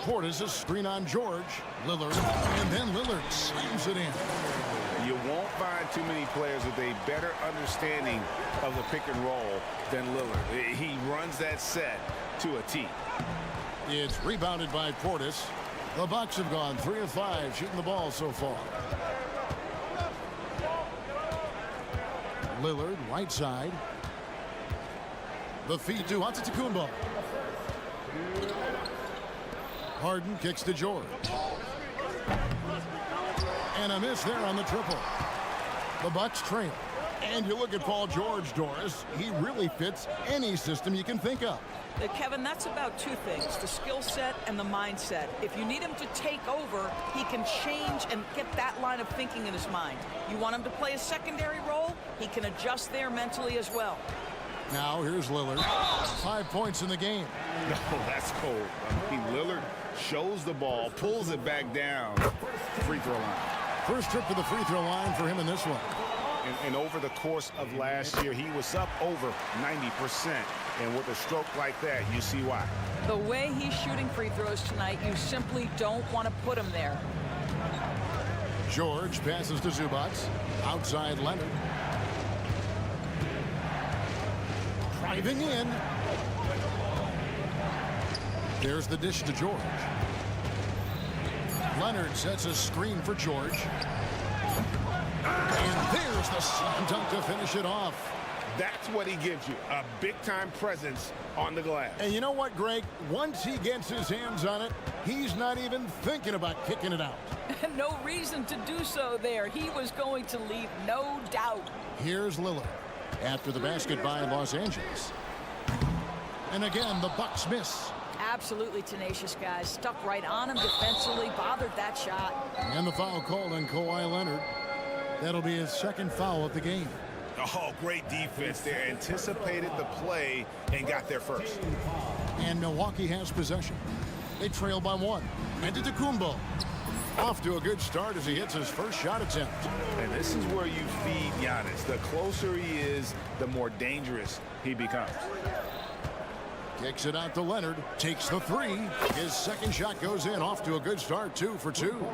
Portis a screen on George. Lillard, and then Lillard slams it in. You won't find too many players with a better understanding of the pick and roll than Lillard. He runs that set to a T. It's rebounded by Portis. The Bucks have gone 3 of 5 shooting the ball so far. Lillard, right side. The feed to Antetokounmpo. Harden kicks to George. And a miss there on the triple. The Bucks trail. And you look at Paul George, Doris. He really fits any system you can think of. Kevin, that's about 2 things, the skill set and the mindset. If you need him to take over, he can change and get that line of thinking in his mind. You want him to play a secondary role, he can adjust there mentally as well. Now here's Lillard. 5 points in the game. No, that's cold. I mean, Lillard shows the ball, pulls it back down. Free throw line. First trip to the free throw line for him in this one. And over the course of last year, he was up over 90%. And with a stroke like that, you see why. The way he's shooting free throws tonight, you simply don't want to put him there. George passes to Zubac. Outside Leonard. Driving in. There's the dish to George. Leonard sets a screen for George. And there's the slam dunk to finish it off. That's what he gives you, a big-time presence on the glass. And you know what, Greg? Once he gets his hands on it, he's not even thinking about kicking it out. No reason to do so there. He was going to leave, no doubt. Here's Lillard after the basket by Los Angeles. And again, the Bucks miss. Absolutely tenacious, guys. Stuck right on him defensively, bothered that shot. And the foul called on Kawhi Leonard. That'll be his second foul of the game. Oh, great defense there. Anticipated the play and got there first. And Milwaukee has possession. They trail by 1. And Antetokounmpo off to a good start as he hits his first shot attempt. And this is where you feed Giannis. The closer he is, the more dangerous he becomes. Kicks it out to Leonard. Takes the 3. His second shot goes in. Off to a good start. 2 for 2.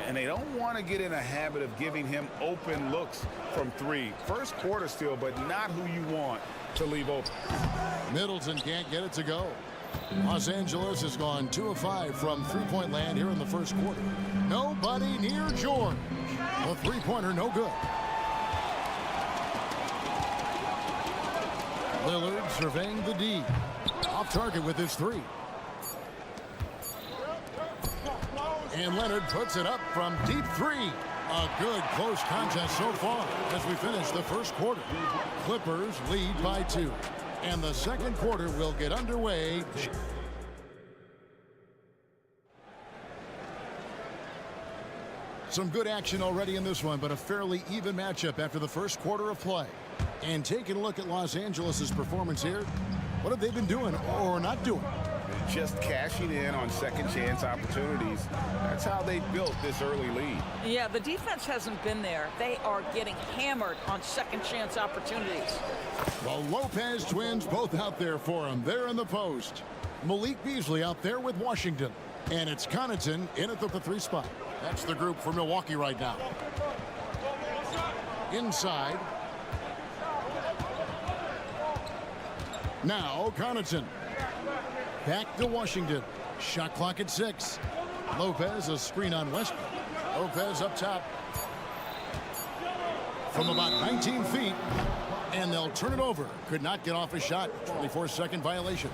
And they don't want to get in a habit of giving him open looks from 3. First quarter still, but not who you want to leave open. Middleton can't get it to go. Los Angeles has gone 2 of 5 from three-point land here in the first quarter. Nobody near George. The three-pointer no good. Lillard surveying the D. Off target with his 3. And Leonard puts it up from deep 3. A good close contest so far as we finish the first quarter. Clippers lead by 2. And the second quarter will get underway. Some good action already in this one, but a fairly even matchup after the first quarter of play. And taking a look at Los Angeles' performance here, what have they been doing or not doing? Just cashing in on second chance opportunities. That's how they built this early lead. Yeah, the defense hasn't been there. They are getting hammered on second chance opportunities. The Lopez twins both out there for him. They're in the post. Malik Beasley out there with Washington. And it's Connaughton in at the 3 spot. That's the group for Milwaukee right now. Inside. Now Connaughton. Back to Washington. Shot clock at 6. Lopez, a screen on Westbrook. Lopez up top. From about 19 feet. And they'll turn it over. Could not get off a shot. 24-second violation.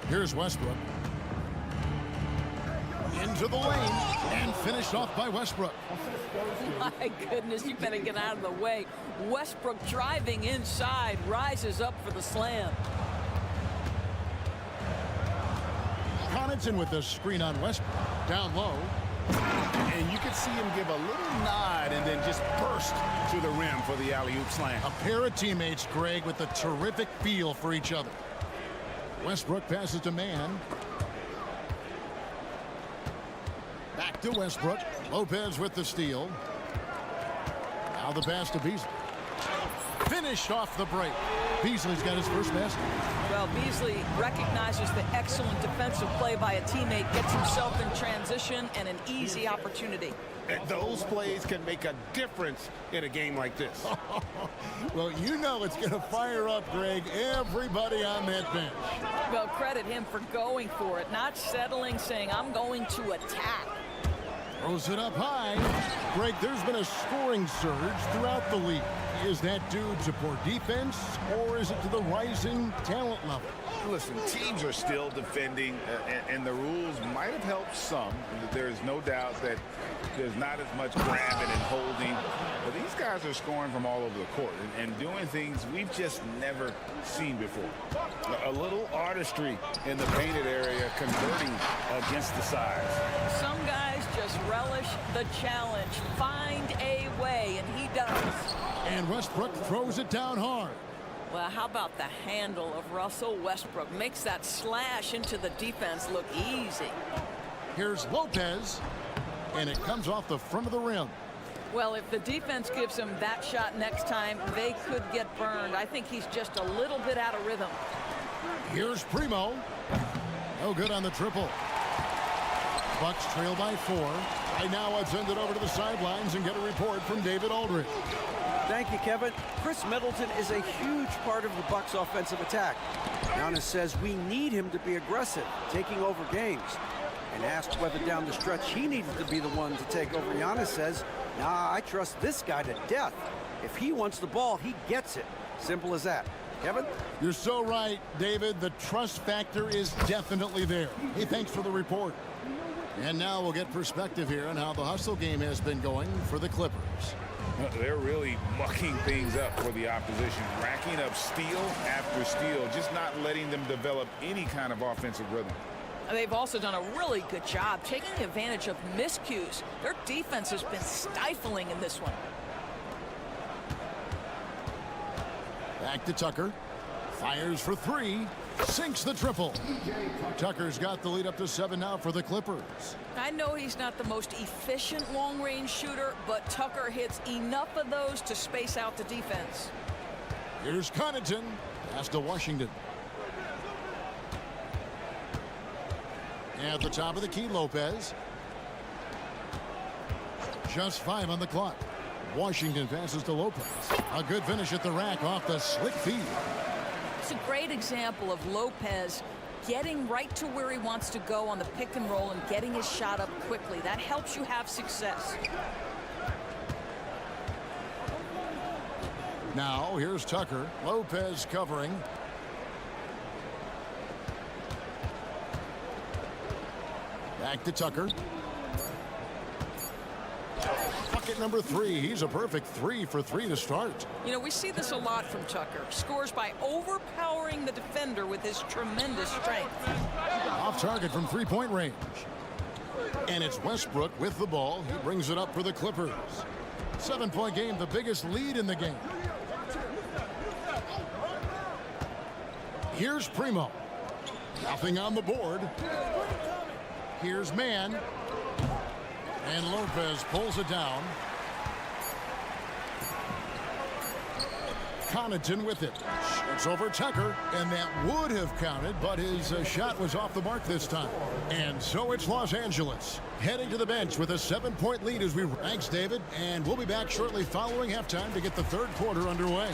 Here's Westbrook. Into the lane. And finished off by Westbrook. My goodness, you better get out of the way. Westbrook driving inside, rises up for the slam. Connaughton with the screen on Westbrook. Down low. And you could see him give a little nod and then just burst to the rim for the alley-oop slam. A pair of teammates, Greg, with a terrific feel for each other. Westbrook passes to Mann. Back to Westbrook. Lopez with the steal. Now the pass to Beasley. Finished off the break. Beasley's got his first basket. Well, Beasley recognizes the excellent defensive play by a teammate, gets himself in transition and an easy opportunity. And those plays can make a difference in a game like this. Well, you know it's going to fire up, Greg, everybody on that bench. Well, credit him for going for it, not settling, saying, I'm going to attack. Throws it up high. Greg, there's been a scoring surge throughout the league. Is that due to poor defense, or is it to the rising talent level? Listen, teams are still defending, and the rules might have helped some. There's no doubt that there's not as much grabbing and holding. But these guys are scoring from all over the court and doing things we've just never seen before. A little artistry in the painted area, converting against the size. Some guys just relish the challenge. Find a way, and he does. And Westbrook throws it down hard. Well, how about the handle of Russell Westbrook? Makes that slash into the defense look easy. Here's Lopez, and it comes off the front of the rim. Well, if the defense gives him that shot next time, they could get burned. I think he's just a little bit out of rhythm. Here's Primo. No good on the triple. Bucks trail by 4. Right now, I'll send it over to the sidelines and get a report from David Aldridge. Thank you, Kevin. Chris Middleton is a huge part of the Bucks' offensive attack. Giannis says we need him to be aggressive, taking over games. And asked whether down the stretch he needed to be the one to take over, Giannis says, nah, I trust this guy to death. If he wants the ball, he gets it. Simple as that. Kevin? You're so right, David. The trust factor is definitely there. Hey, thanks for the report. And now we'll get perspective here on how the hustle game has been going for the Clippers. They're really mucking things up for the opposition, racking up steal after steal, just not letting them develop any kind of offensive rhythm. They've also done a really good job taking advantage of miscues. Their defense has been stifling in this one. Back to Tucker. Fires for three. Sinks the triple. Tucker's got the lead up to 7 now for the Clippers. I know he's not the most efficient long-range shooter, but Tucker hits enough of those to space out the defense. Here's Connaughton. Pass to Washington. At the top of the key, Lopez. Just 5 on the clock. Washington passes to Lopez. A good finish at the rack off the slick feed. It's a great example of Lopez getting right to where he wants to go on the pick and roll and getting his shot up quickly. That helps you have success. Now here's Tucker. Lopez covering. Back to Tucker. Bucket number 3. He's a perfect 3 for 3 to start. You know, we see this a lot from Tucker. Scores by overpowering the defender with his tremendous strength. Off target from 3-point range. And it's Westbrook with the ball. He brings it up for the Clippers. 7-point game, the biggest lead in the game. Here's Primo. Nothing on the board. Here's Mann. And Lopez pulls it down. Connaughton with it. It's over Tucker, and that would have counted, but his shot was off the mark this time. And so it's Los Angeles heading to the bench with a 7-point lead as we... Thanks, David, and we'll be back shortly following halftime to get the third quarter underway.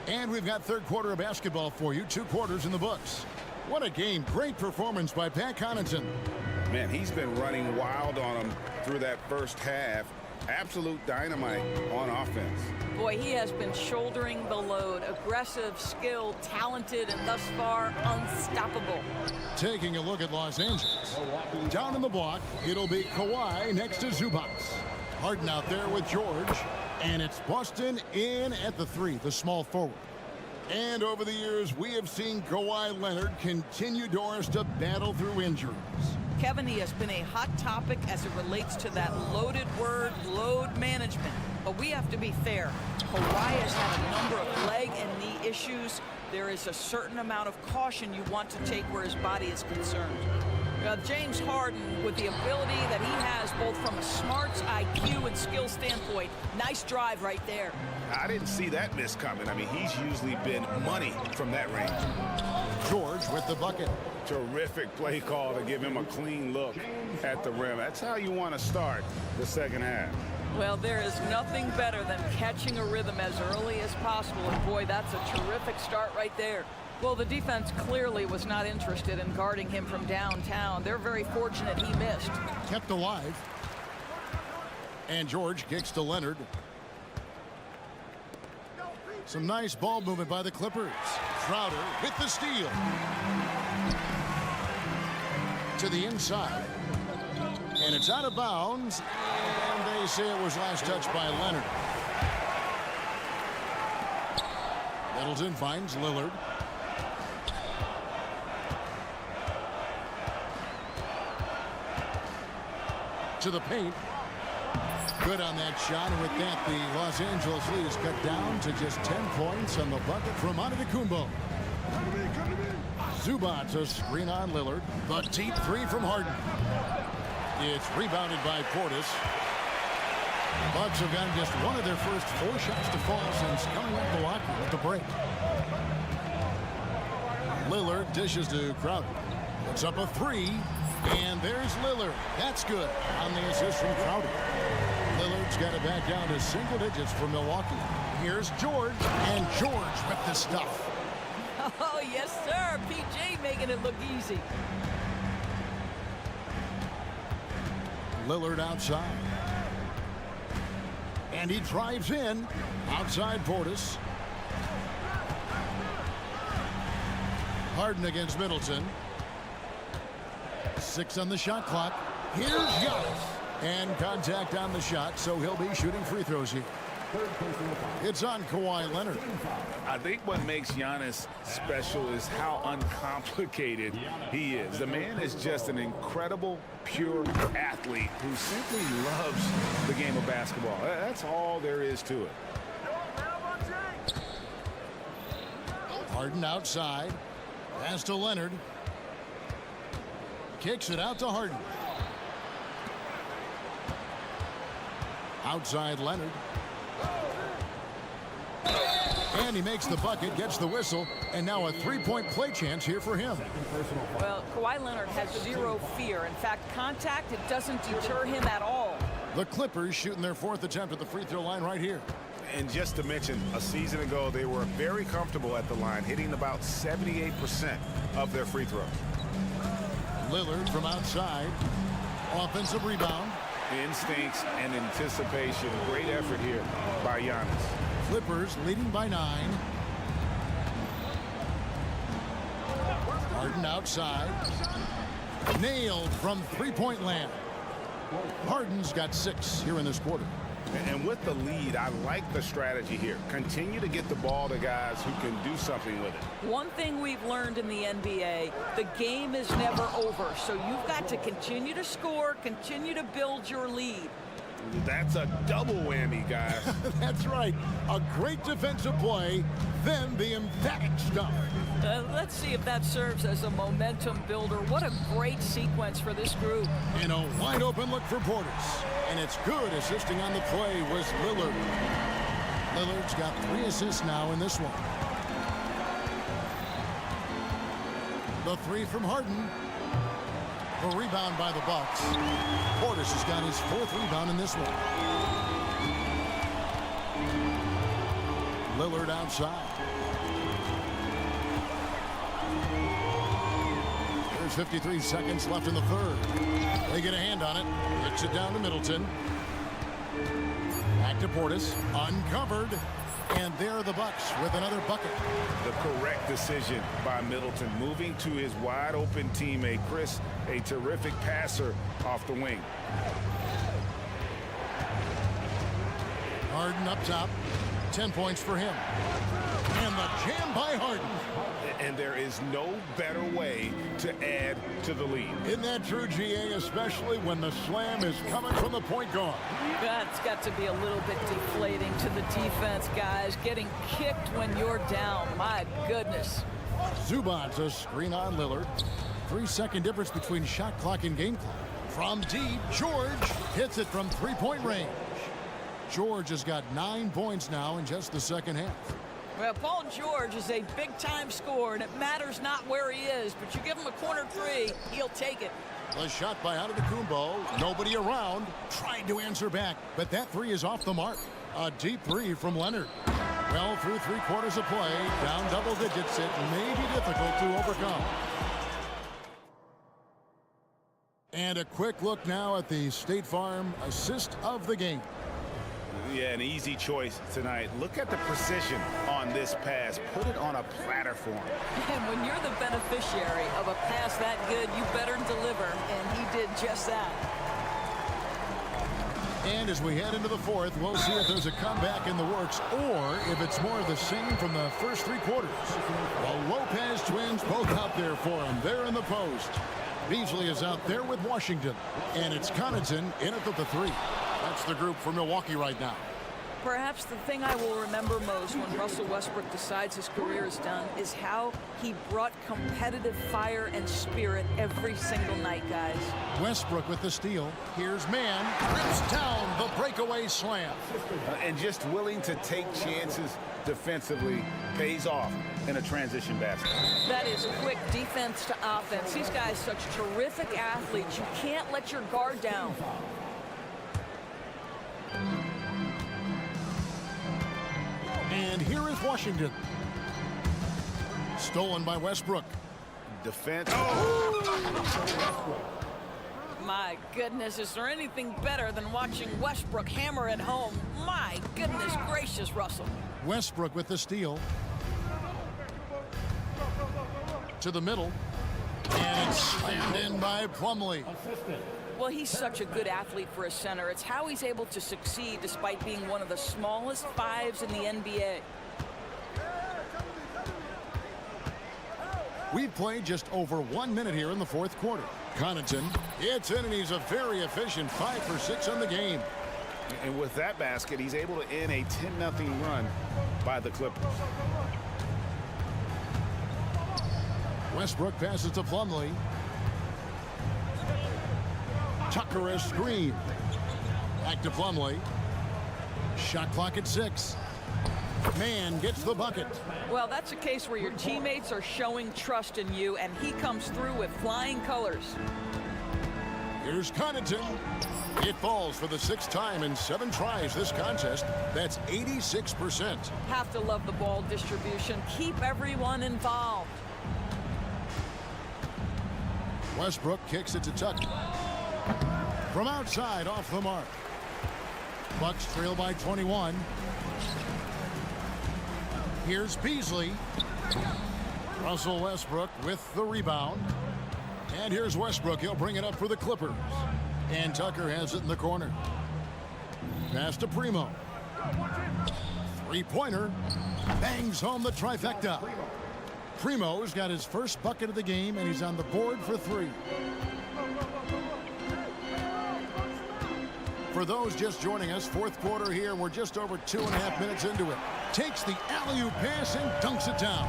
And we've got third quarter of basketball for you. 2 quarters in the books. What a game. Great performance by Pat Connaughton. Man, he's been running wild on him through that first half. Absolute dynamite on offense. Boy, he has been shouldering the load. Aggressive, skilled, talented, and thus far unstoppable. Taking a look at Los Angeles. Down in the block, it'll be Kawhi next to Zubac. Harden out there with George. And it's Boston in at the 3, the small forward. And over the years, we have seen Kawhi Leonard continue doors to battle through injuries. Kevin, he has been a hot topic as it relates to that loaded word, load management. But we have to be fair. Kawhi has had a number of leg and knee issues. There is a certain amount of caution you want to take where his body is concerned. James Harden, with the ability that he has both from a smarts, IQ, and skill standpoint, nice drive right there. I didn't see that miss coming. I mean, he's usually been money from that range. George with the bucket. Terrific play call to give him a clean look at the rim. That's how you want to start the second half. Well, there is nothing better than catching a rhythm as early as possible. And boy, that's a terrific start right there. Well, the defense clearly was not interested in guarding him from downtown. They're very fortunate he missed. Kept alive. And George kicks to Leonard. Some nice ball movement by the Clippers. Crowder with the steal. To the inside. And it's out of bounds. And they say it was last touched by Leonard. Middleton finds Lillard. To the paint. Good on that shot, and with that, the Los Angeles lead is cut down to just 10 points on the bucket from Antetokounmpo. Zubac, a screen on Lillard. The deep 3 from Harden. It's rebounded by Portis. The Bucks have gotten just one of their first 4 shots to fall since coming up Milwaukee with the break. Lillard dishes to Crowder. Puts up a 3, and there's Lillard. That's good on the assist from Crowder. Lillard's got it back down to single digits for Milwaukee. Here's George, and George with the stuff. Oh, yes, sir. PJ making it look easy. Lillard outside. And he drives in. Outside Portis. Harden against Middleton. 6 on the shot clock. Here's Giannis. And contact on the shot, so he'll be shooting free throws here. It's on Kawhi Leonard. I think what makes Giannis special is how uncomplicated he is. The man is just an incredible, pure athlete who simply loves the game of basketball. That's all there is to it. Harden outside. Pass to Leonard. Kicks it out to Harden. Outside Leonard. And he makes the bucket, gets the whistle, and now a 3-point play chance here for him. Well, Kawhi Leonard has 0 fear. In fact, contact, it doesn't deter him at all. The Clippers shooting their 4th attempt at the free throw line right here. And just to mention, a season ago, they were very comfortable at the line, hitting about 78% of their free throws. Lillard from outside. Offensive rebound. Instincts and anticipation. Great effort here by Giannis. Clippers leading by 9. Harden outside. Nailed from 3-point land. Harden's got 6 here in this quarter. And with the lead, I like the strategy here. Continue to get the ball to guys who can do something with it. One thing we've learned in the NBA, the game is never over. So you've got to continue to score, continue to build your lead. That's a double whammy, guys. That's right. A great defensive play, then the emphatic stuff. Let's see if that serves as a momentum builder. What a great sequence for this group. And a wide open look for Portis. And it's good. Assisting on the play was Lillard. Lillard's got 3 assists now in this one. The 3 from Harden. A rebound by the Bucks. Portis has got his 4th rebound in this one. Lillard outside. There's 53 seconds left in the 3rd. They get a hand on it. Gets it down to Middleton. Back to Portis. Uncovered. And there are the Bucks with another bucket. The correct decision by Middleton, moving to his wide open teammate Chris, a terrific passer off the wing. Harden up top. 10 points for him. And the jam by Harden. And there is no better way to add to the lead. Isn't that true, GA, especially when the slam is coming from the point guard? That's got to be a little bit deflating to the defense, guys. Getting kicked when you're down. My goodness. Zubac's a screen on Lillard. 3-second difference between shot clock and game clock. From deep, George hits it from 3-point range. George has got 9 points now in just the second half. Well, Paul George is a big-time scorer, and it matters not where he is, but you give him a corner 3, he'll take it. The shot by Antetokounmpo. Nobody around. Tried to answer back, but that 3 is off the mark. A deep 3 from Leonard. Well, through 3 quarters of play, down double digits, it may be difficult to overcome. And a quick look now at the State Farm assist of the game. Yeah, an easy choice tonight. Look at the precision on this pass. Put it on a platter for him. And when you're the beneficiary of a pass that good, you better deliver, and he did just that. And as we head into the 4th, we'll see if there's a comeback in the works or if it's more of the same from the first 3 quarters. The Lopez twins both out there for him. They're in the post. Beasley is out there with Washington. And it's Connaughton in it at the 3. That's the group for Milwaukee right now. Perhaps the thing I will remember most when Russell Westbrook decides his career is done is how he brought competitive fire and spirit every single night, guys. Westbrook with the steal. Here's Mann. Rips down the breakaway slam. And just willing to take chances defensively pays off in a transition basket. That is quick defense to offense. These guys such terrific athletes. You can't let your guard down. And here is Washington. Stolen by Westbrook. Defense. My goodness, is there anything better than watching Westbrook hammer it home? My goodness gracious, Russell. Westbrook with the steal. To the middle. And it's slammed in by Plumlee. Well, he's such a good athlete for a center. It's how he's able to succeed despite being one of the smallest fives in the NBA. We've played just over 1 minute here in the fourth quarter. Connaughton, it's in, and he's a very efficient 5 for 6 on the game. And with that basket, he's able to end a 10-0 run by the Clippers. Westbrook passes to Plumlee. Tucker a screen. Back to Plumlee. Shot clock at 6. Mann gets the bucket. Well, that's a case where your teammates are showing trust in you, and he comes through with flying colors. Here's Connaughton. It falls for the 6th time in 7 tries this contest. That's 86%. Have to love the ball distribution. Keep everyone involved. Westbrook kicks it to Tucker. From outside, off the mark. Bucks trail by 21. Here's Beasley. Russell Westbrook with the rebound. And here's Westbrook. He'll bring it up for the Clippers. And Tucker has it in the corner. Pass to Primo. Three-pointer. Bangs home the trifecta. Primo's got his first bucket of the game, and he's on the board for 3. For those just joining us, fourth quarter here. We're just over 2.5 minutes into it. Takes the alley-oop pass and dunks it down.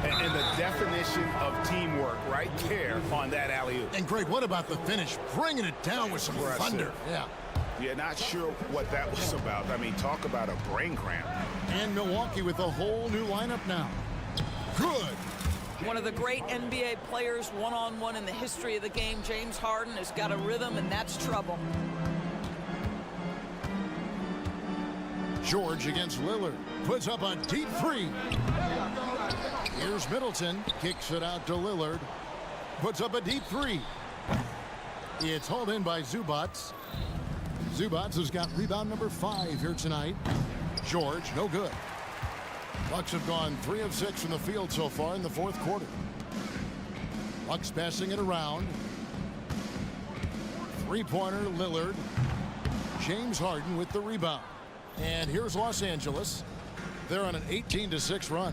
And the definition of teamwork right there on that alley-oop. And Greg, what about the finish? Bringing it down with some thunder. Yeah, not sure what that was about. I mean, talk about a brain cramp. And Milwaukee with a whole new lineup now. Good. One of the great NBA players one-on-one in the history of the game, James Harden, has got a rhythm, and that's trouble. George against Lillard. Puts up a deep 3. Here's Middleton. Kicks it out to Lillard. Puts up a deep 3. It's hauled in by Zubats. Zubats has got rebound number 5 here tonight. George, no good. Bucks have gone 3 of 6 from the field so far in the fourth quarter. Bucks passing it around. Three-pointer, Lillard. James Harden with the rebound. And here's Los Angeles. They're on an 18-6 run.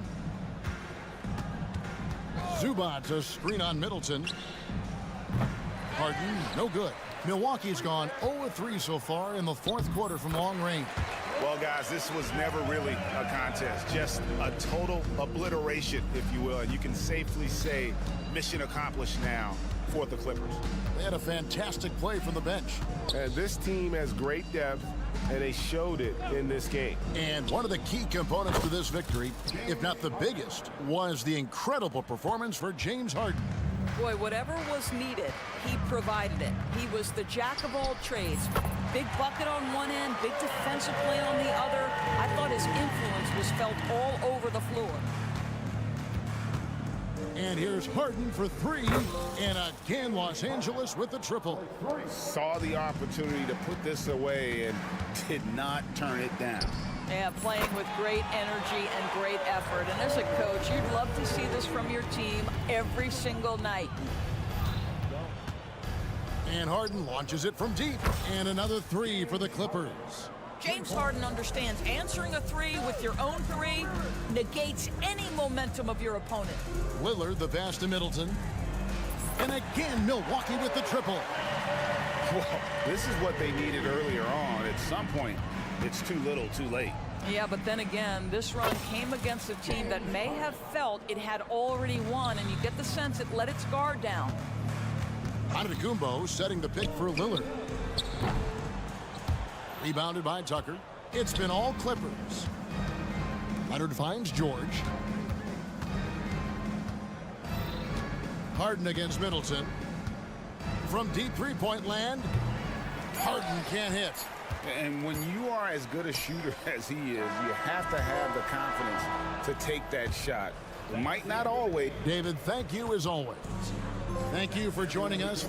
Zubats a screen on Middleton. Harden, no good. Milwaukee's gone 0-3 so far in the fourth quarter from long range. Well, guys, this was never really a contest. Just a total obliteration, if you will. And you can safely say mission accomplished now for the Clippers. They had a fantastic play from the bench. And this team has great depth, and they showed it in this game. And one of the key components to this victory, if not the biggest, was the incredible performance for James Harden. Boy, whatever was needed, he provided it. He was the jack of all trades. Big bucket on one end, big defensive play on the other. I thought his influence was felt all over the floor. And here's Harden for 3. And again, Los Angeles with the triple. Saw the opportunity to put this away and did not turn it down. Yeah, playing with great energy and great effort. And as a coach, you'd love to see this from your team every single night. And Harden launches it from deep. And another 3 for the Clippers. James Harden understands answering a 3 with your own 3 negates any momentum of your opponent. Lillard the pass to Middleton. And again, Milwaukee with the triple. Well, this is what they needed earlier on. At some point, it's too little, too late. Yeah, but then again, this run came against a team that may have felt it had already won, and you get the sense it let its guard down. Antetokounmpo setting the pick for Lillard. Rebounded by Tucker. It's been all Clippers. Leonard finds George. Harden against Middleton. From deep three-point land, Harden can't hit. And when you are as good a shooter as he is, you have to have the confidence to take that shot. It might not always. David, thank you as always. Thank you for joining us.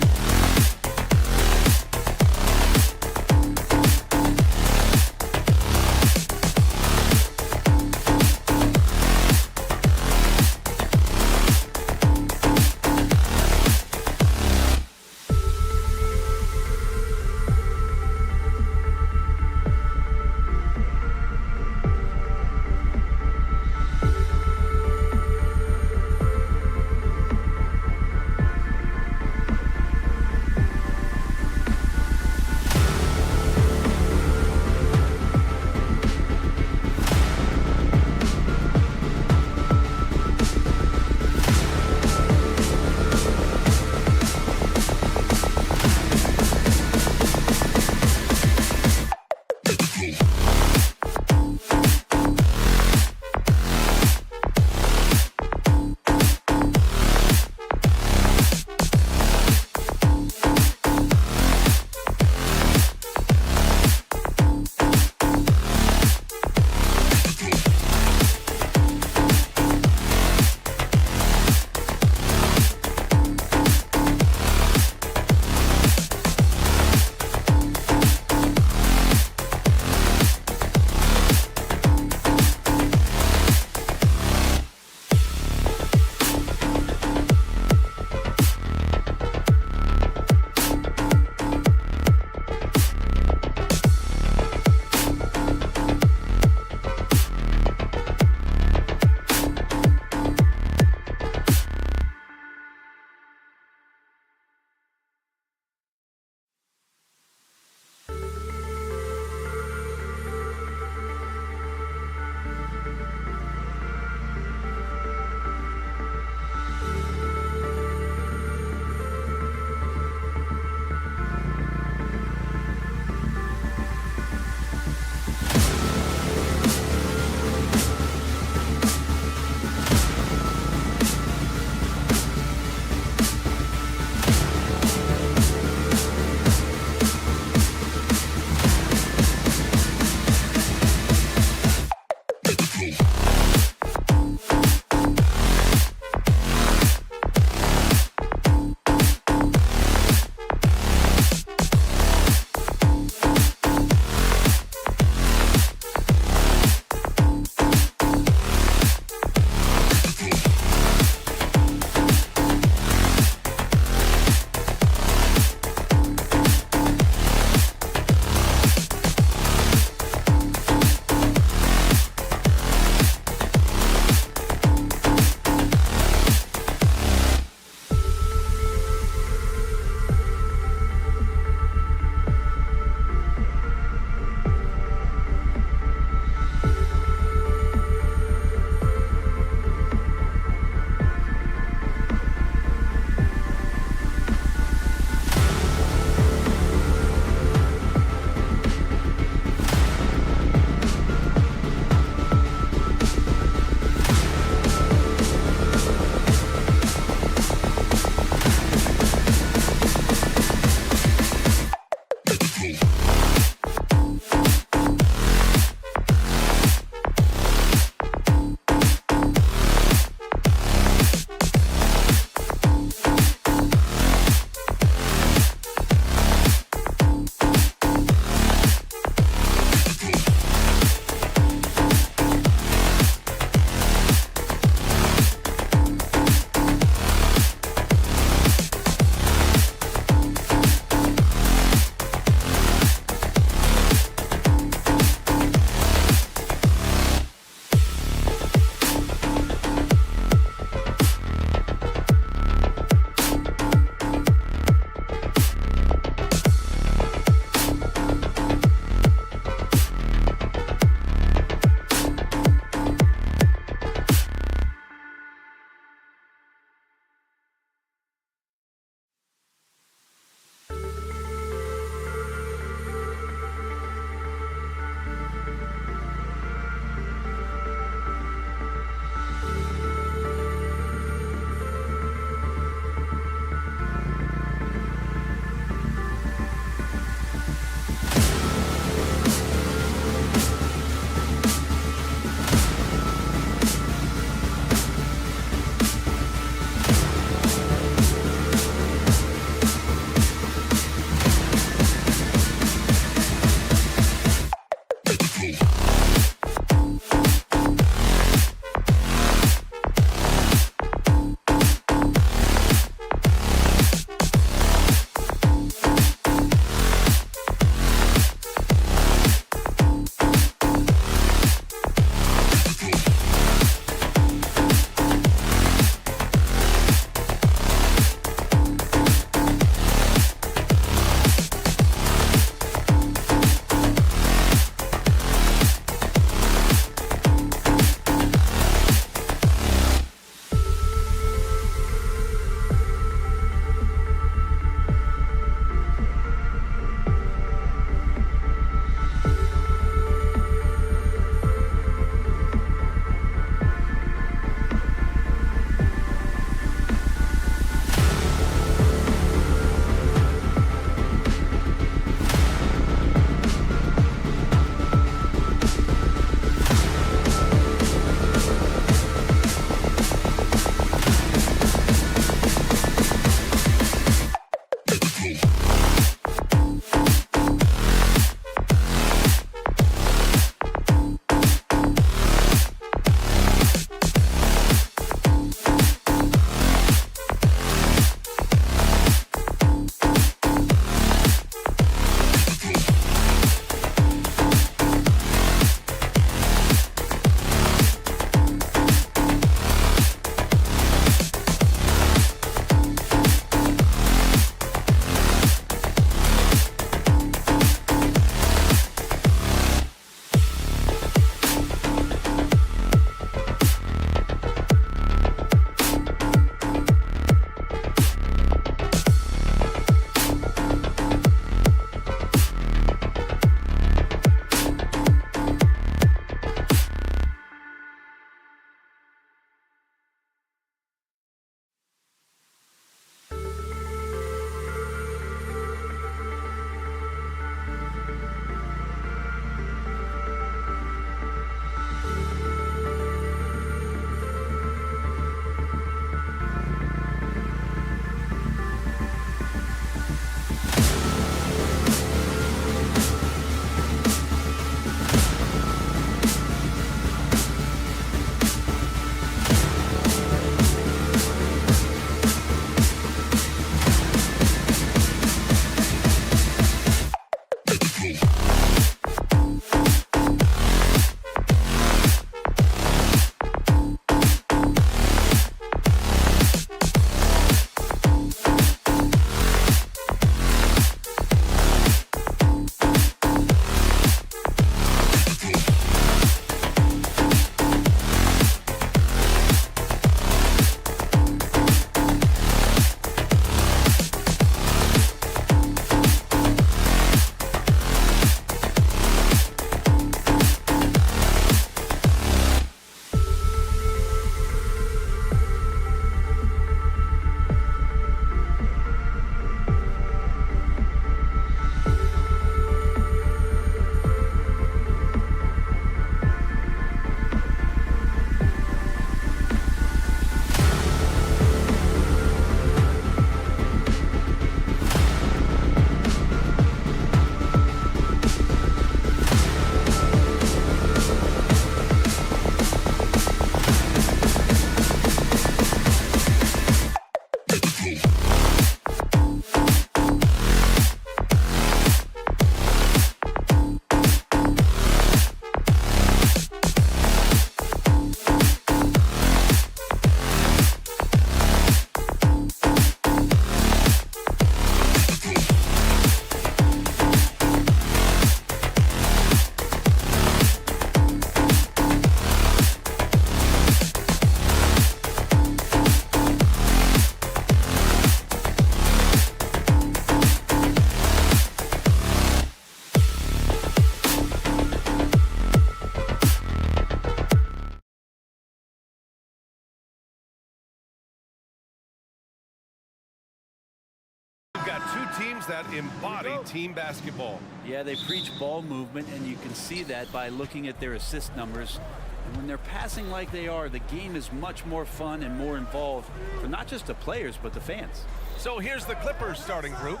got two teams that embody team basketball. Yeah, they preach ball movement, and you can see that by looking at their assist numbers. And when they're passing like they are, the game is much more fun and more involved for not just the players, but the fans. So here's the Clippers starting group.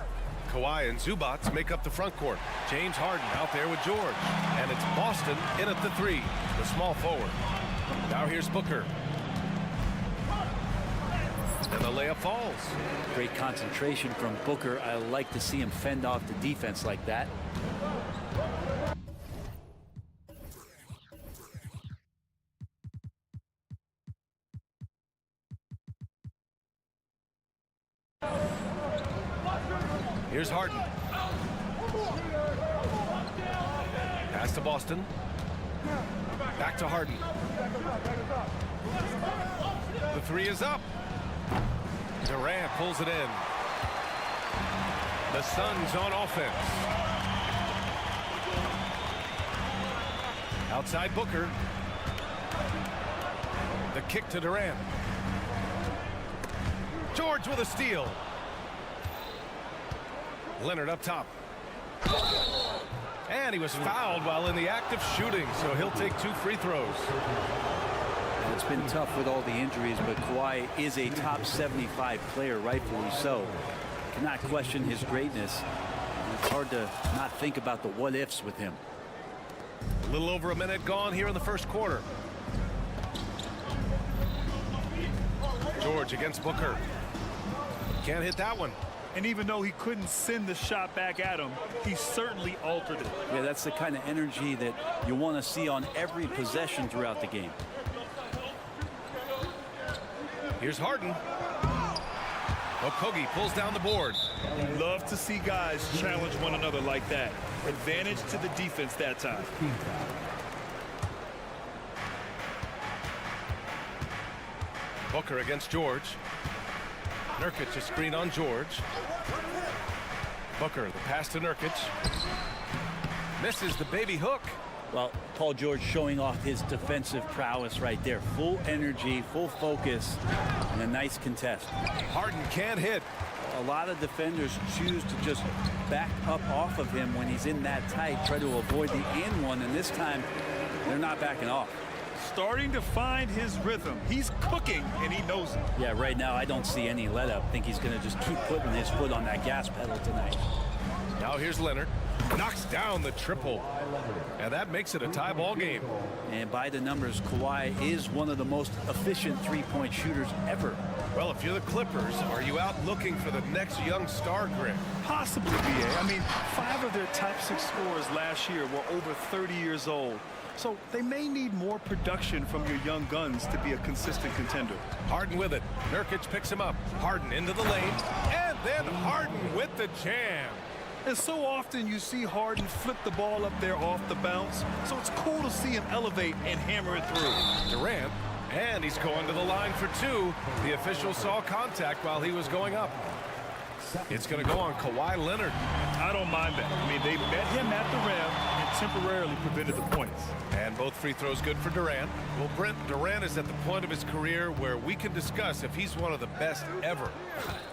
Kawhi and Zubats make up the front court. James Harden out there with George. And it's Boston in at the 3, the small forward. Now here's Booker. And the layup falls. Great concentration from Booker. I like to see him fend off the defense like that. Here's Harden. Pass to Boston. Back to Harden. The 3 is up. Durant pulls it in. The Suns on offense. Outside Booker. The kick to Durant. George with a steal. Leonard up top. And he was fouled while in the act of shooting, so he'll take 2 free throws. It's been tough with all the injuries, but Kawhi is a top 75 player, rightfully so. Cannot question his greatness. It's hard to not think about the what-ifs with him. A little over a minute gone here in the first quarter. George against Booker. Can't hit that one. And even though he couldn't send the shot back at him, he certainly altered it. Yeah, that's the kind of energy that you want to see on every possession throughout the game. Here's Harden. Okogie pulls down the board. Love to see guys challenge one another like that. Advantage to the defense that time. Booker against George. Nurkic a screen on George. Booker, the pass to Nurkic. Misses the baby hook. Well, Paul George showing off his defensive prowess right there. Full energy, full focus, and a nice contest. Harden can't hit. A lot of defenders choose to just back up off of him when he's in that tight, try to avoid the and one, and this time they're not backing off. Starting to find his rhythm. He's cooking, and he knows it. Yeah, right now I don't see any let up. I think he's going to just keep putting his foot on that gas pedal tonight. Now here's Leonard. Knocks down the triple. And that makes it a tie ball game. And by the numbers, Kawhi is one of the most efficient three-point shooters ever. Well, if you're the Clippers, are you out looking for the next young star, Greg? Possibly, BA. I mean, 5 of their top 6 scorers last year were over 30 years old. So they may need more production from your young guns to be a consistent contender. Harden with it. Nurkic picks him up. Harden into the lane. And then Harden with the jam. And so often you see Harden flip the ball up there off the bounce. So it's cool to see him elevate and hammer it through. Durant. And he's going to the line for 2. The official saw contact while he was going up. It's going to go on Kawhi Leonard. I don't mind that. I mean, they met him at the rim and temporarily prevented the points. And both free throws good for Durant. Well, Brent, Durant is at the point of his career where we can discuss if he's one of the best ever.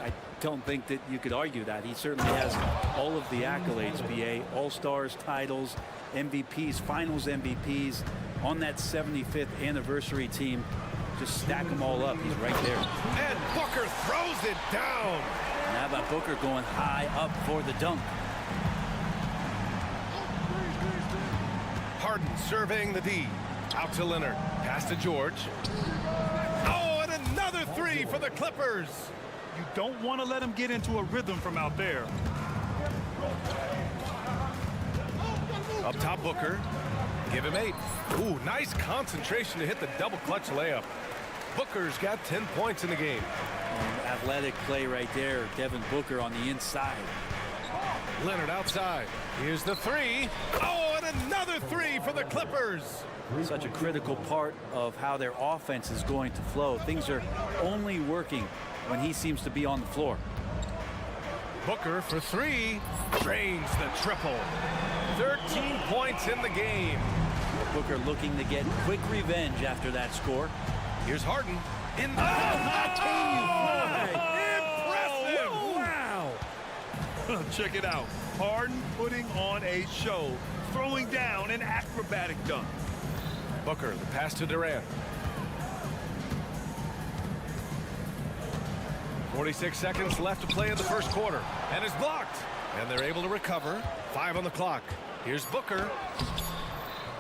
I don't think that you could argue that. He certainly has all of the accolades, BA. All-Stars, titles, MVPs, Finals MVPs. On that 75th anniversary team, just stack them all up. He's right there. And Booker throws it down. And how about Booker going high up for the dunk? Harden surveying the D. Out to Leonard. Pass to George. Oh, and another 3 for the Clippers. You don't want to let him get into a rhythm from out there. Up top, Booker. Give him 8. Ooh, nice concentration to hit the double clutch layup. Booker's got 10 points in the game. And athletic play right there. Devin Booker on the inside. Leonard outside. Here's the 3. Oh, and another 3 for the Clippers. Such a critical part of how their offense is going to flow. Things are only working when he seems to be on the floor. Booker for 3. Drains the triple. 13 points in the game. Booker looking to get quick revenge after that score. Here's Harden. In the Impressive! Wow! Check it out. Harden putting on a show, throwing down an acrobatic dunk. Booker, the pass to Durant. 46 seconds left to play in the first quarter. And is blocked. And they're able to recover. 5 on the clock. Here's Booker.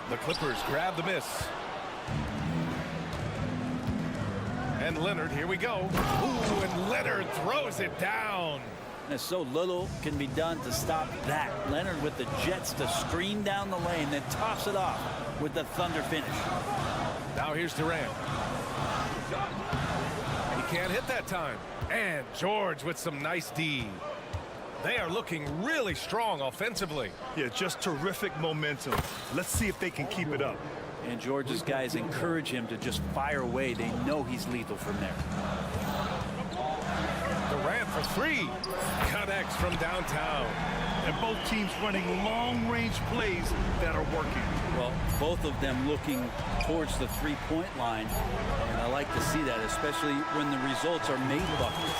The Clippers grab the miss. And Leonard, here we go. Ooh, and Leonard throws it down. And so little can be done to stop that. Leonard with the jets to stream down the lane, then tops it off with the thunder finish. Now here's Durant. He can't hit that time. And George with some nice D. They are looking really strong offensively. Yeah, just terrific momentum. Let's see if they can keep it up. And George's guys encourage him to just fire away. They know he's lethal from there. Durant for 3. Connects from downtown. And both teams running long-range plays that are working. Well, both of them looking towards the three-point line. And I like to see that, especially when the results are made buckets.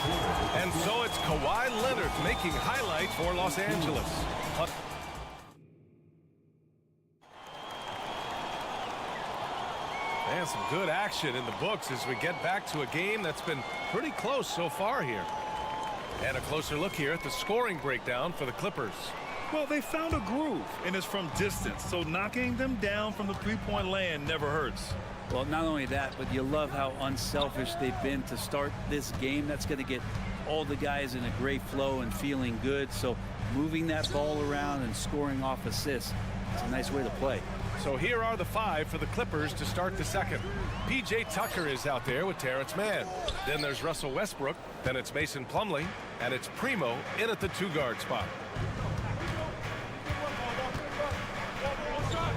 And so it's Kawhi Leonard making highlights for Los Angeles. And some good action in the books as we get back to a game that's been pretty close so far here. And a closer look here at the scoring breakdown for the Clippers. Well, they found a groove, and it's from distance, so knocking them down from the three-point land never hurts. Well, not only that, but you love how unselfish they've been to start this game. That's going to get all the guys in a great flow and feeling good. So moving that ball around and scoring off assists, it's a nice way to play. So here are the 5 for the Clippers to start the second. P.J. Tucker is out there with Terrence Mann. Then there's Russell Westbrook. Then it's Mason Plumlee. And it's Primo in at the 2-guard spot.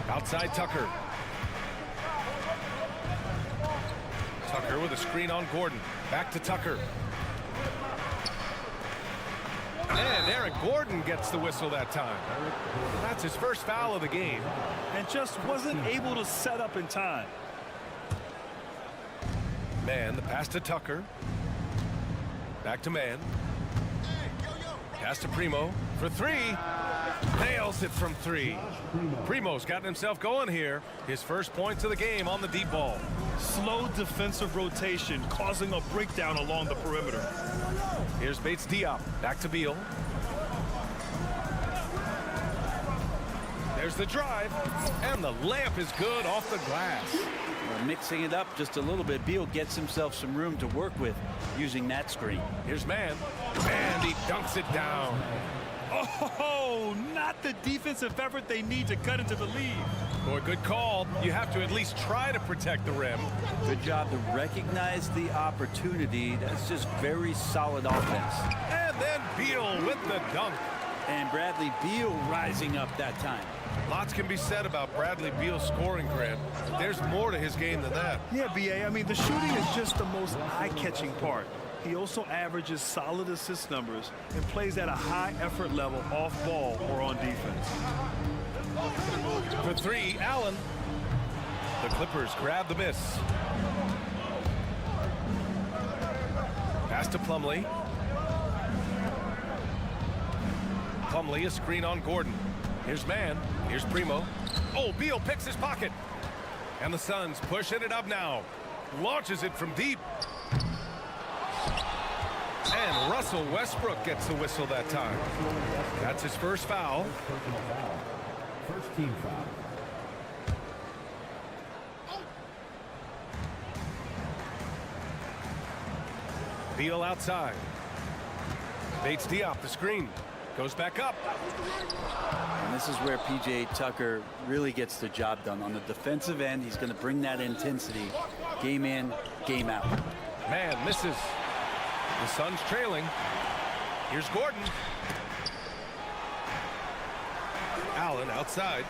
Outside Tucker. Tucker with a screen on Gordon. Back to Tucker. And Eric Gordon gets the whistle that time. That's his first foul of the game. And just wasn't able to set up in time. Mann, the pass to Tucker. Back to Mann. Pass to Primo for 3. Nails it from 3. Primo's gotten himself going here. His first points of the game on the deep ball. Slow defensive rotation causing a breakdown along the perimeter. Here's Bates Diop. Back to Beal. There's the drive. And the layup is good off the glass. Well, mixing it up just a little bit, Beal gets himself some room to work with using that screen. Here's Mann. And he dunks it down. Oh, not the defensive effort they need to cut into the lead. Boy, good call. You have to at least try to protect the rim. Good job to recognize the opportunity. That's just very solid offense. And then Beal with the dunk. And Bradley Beal rising up that time. Lots can be said about Bradley Beal's scoring, Grant. There's more to his game than that. Yeah, B.A. I mean, the shooting is just the most eye-catching part. He also averages solid assist numbers and plays at a high effort level off ball or on defense. For 3, Allen. The Clippers grab the miss. Pass to Plumlee. Plumlee, a screen on Gordon. Here's Mann. Here's Primo. Oh, Beal picks his pocket. And the Suns pushing it up now. Launches it from deep. And Russell Westbrook gets the whistle that time. That's his first foul. First team foul. Beal outside. Bates Diop, the screen. Goes back up. And this is where P.J. Tucker really gets the job done. On the defensive end, he's going to bring that intensity. Game in, game out. Man misses. The Suns trailing. Here's Gordon. Allen outside.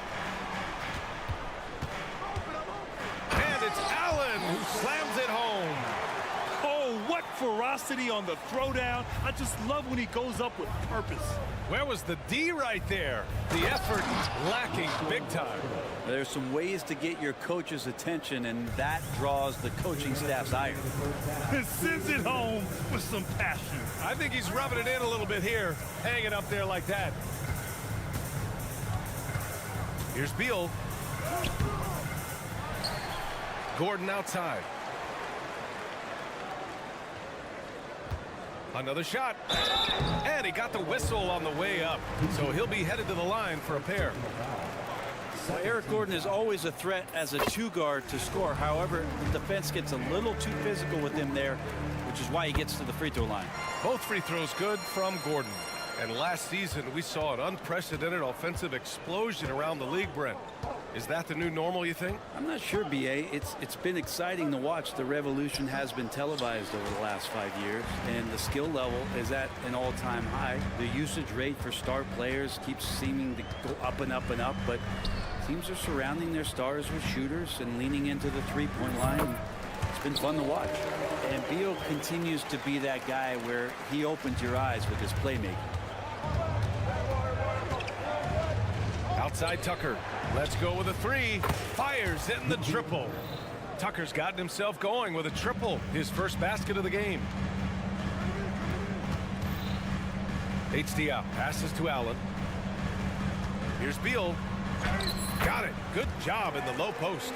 And it's Allen who slams it home. Oh, what ferocity on the throwdown. I just love when he goes up with purpose. Where was the D right there? The effort lacking big time. There's some ways to get your coach's attention, and that draws the coaching staff's ire. It sends it home with some passion. I think he's rubbing it in a little bit here, hanging up there like that. Here's Beal. Gordon outside. Another shot. And he got the whistle on the way up. So he'll be headed to the line for a pair. Well, Eric Gordon is always a threat as a two-guard to score. However, the defense gets a little too physical with him there, which is why he gets to the free throw line. Both free throws good from Gordon. And last season, we saw an unprecedented offensive explosion around the league, Brent. Is that the new normal, you think? I'm not sure, B.A. It's been exciting to watch. The revolution has been televised over the last 5 years, and the skill level is at an all-time high. The usage rate for star players keeps seeming to go up and up and up, but teams are surrounding their stars with shooters and leaning into the three-point line. It's been fun to watch. And Beal continues to be that guy where he opens your eyes with his playmaking. Outside Tucker. Let's go with a three. Fires in the triple. Tucker's gotten himself going with a triple. His first basket of the game. HDL passes to Allen. Here's Beal. Got it. Good job in the low post.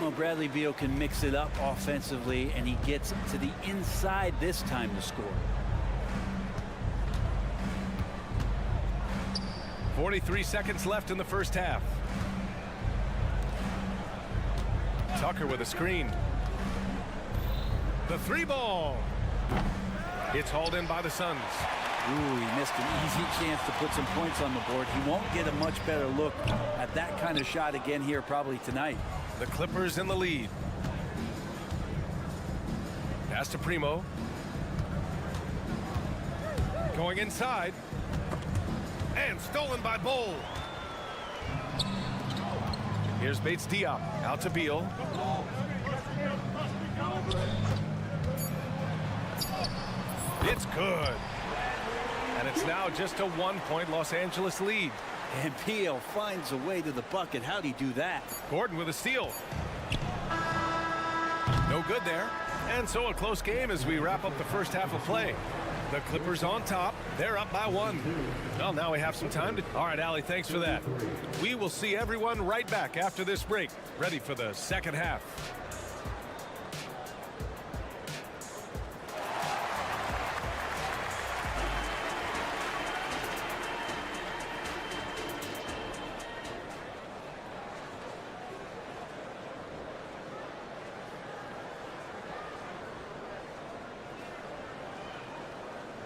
Well, Bradley Beal can mix it up offensively, and he gets to the inside this time to score. 43 seconds left in the first half. Tucker with a screen. The three ball. It's hauled in by the Suns. Ooh, he missed an easy chance to put some points on the board. He won't get a much better look at that kind of shot again here probably tonight. The Clippers in the lead. Pass to Primo. Going inside. And stolen by Bull. Here's Bates Diop. Out to Beal. It's good. And it's now just a 1-point Los Angeles lead. And Beal finds a way to the bucket. How'd he do that? Gordon with a steal. No good there. And so a close game as we wrap up the first half of play. The Clippers on top. They're up by 1. Well, now we have some time to... All right, Allie, thanks for that. We will see everyone right back after this break. Ready for the second half.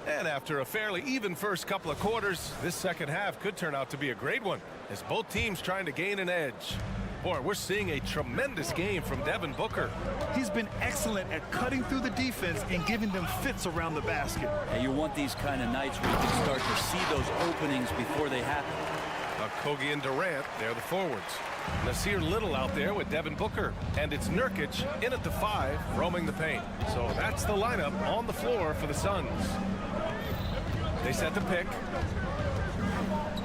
And after a fairly even first couple of quarters, this second half could turn out to be a great one as both teams trying to gain an edge. Boy, we're seeing a tremendous game from Devin Booker. He's been excellent at cutting through the defense and giving them fits around the basket. And you want these kind of nights where you can start to see those openings before they happen. Kogi and Durant, they're the forwards. Nasir Little out there with Devin Booker. And it's Nurkic in at the 5, roaming the paint. So that's the lineup on the floor for the Suns. They set the pick.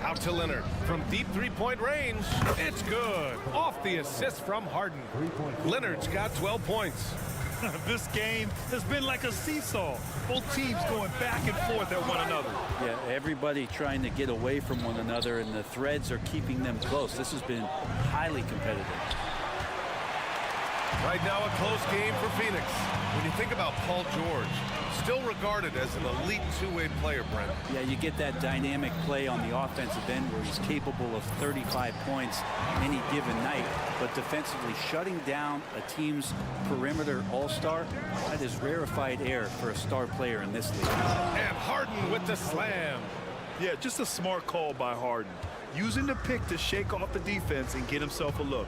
Out to Leonard from deep three-point range. It's good. Off the assist from Harden. Leonard's got 12 points. This game has been like a seesaw. Both teams going back and forth at one another. Yeah, everybody trying to get away from one another, and the threads are keeping them close. This has been highly competitive. Right now, a close game for Phoenix. When you think about Paul George, still regarded as an elite two-way player, Brent. Yeah, you get that dynamic play on the offensive end where he's capable of 35 points any given night, but defensively shutting down a team's perimeter all-star, that is rarefied air for a star player in this league. And Harden with the slam. Yeah, just a smart call by Harden. Using the pick to shake off the defense and get himself a look.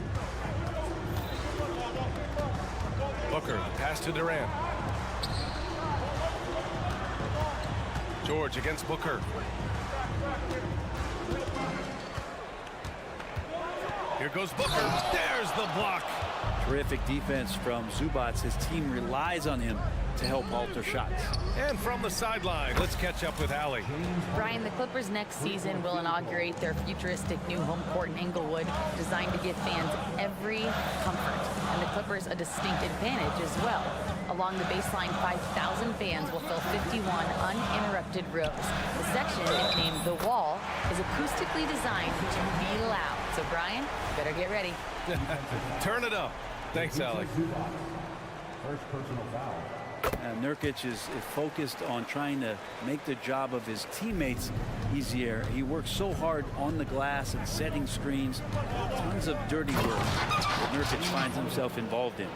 Booker, pass to Durant. George against Booker. Here goes Booker. There's the block. Terrific defense from Zubats. His team relies on him to help alter shots. And from the sideline, let's catch up with Allie. Brian, the Clippers next season will inaugurate their futuristic new home court in Inglewood, designed to give fans every comfort, and the Clippers a distinct advantage as well. Along the baseline, 5,000 fans will fill 51 uninterrupted rows. The section, nicknamed The Wall, is acoustically designed to be loud. So, Brian, better get ready. Turn it up. Thanks, Allie. First personal foul. Nurkic is focused on trying to make the job of his teammates easier. He works so hard on the glass and setting screens. Tons of dirty work that Nurkic finds himself involved in.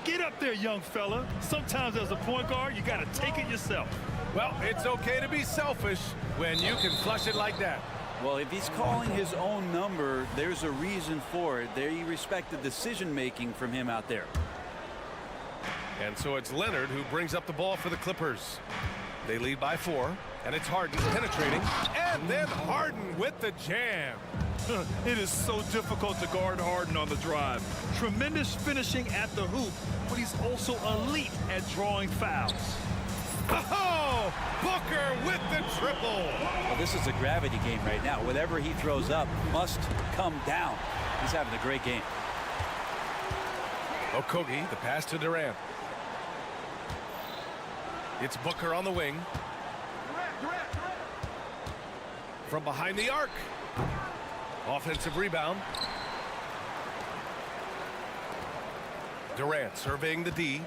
Get up there, young fella. Sometimes as a point guard, you got to take it yourself. Well, it's okay to be selfish when you can flush it like that. Well, if he's calling his own number, there's a reason for it. There you respect the decision-making from him out there. And so it's Leonard who brings up the ball for the Clippers. They lead by 4, and it's Harden penetrating, and then Harden with the jam. It is so difficult to guard Harden on the drive. Tremendous finishing at the hoop, but he's also elite at drawing fouls. Oh, Booker with the triple. Well, this is a gravity game right now. Whatever he throws up must come down. He's having a great game. Okogie, the pass to Durant. It's Booker on the wing. From behind the arc. Offensive rebound. Durant surveying the D.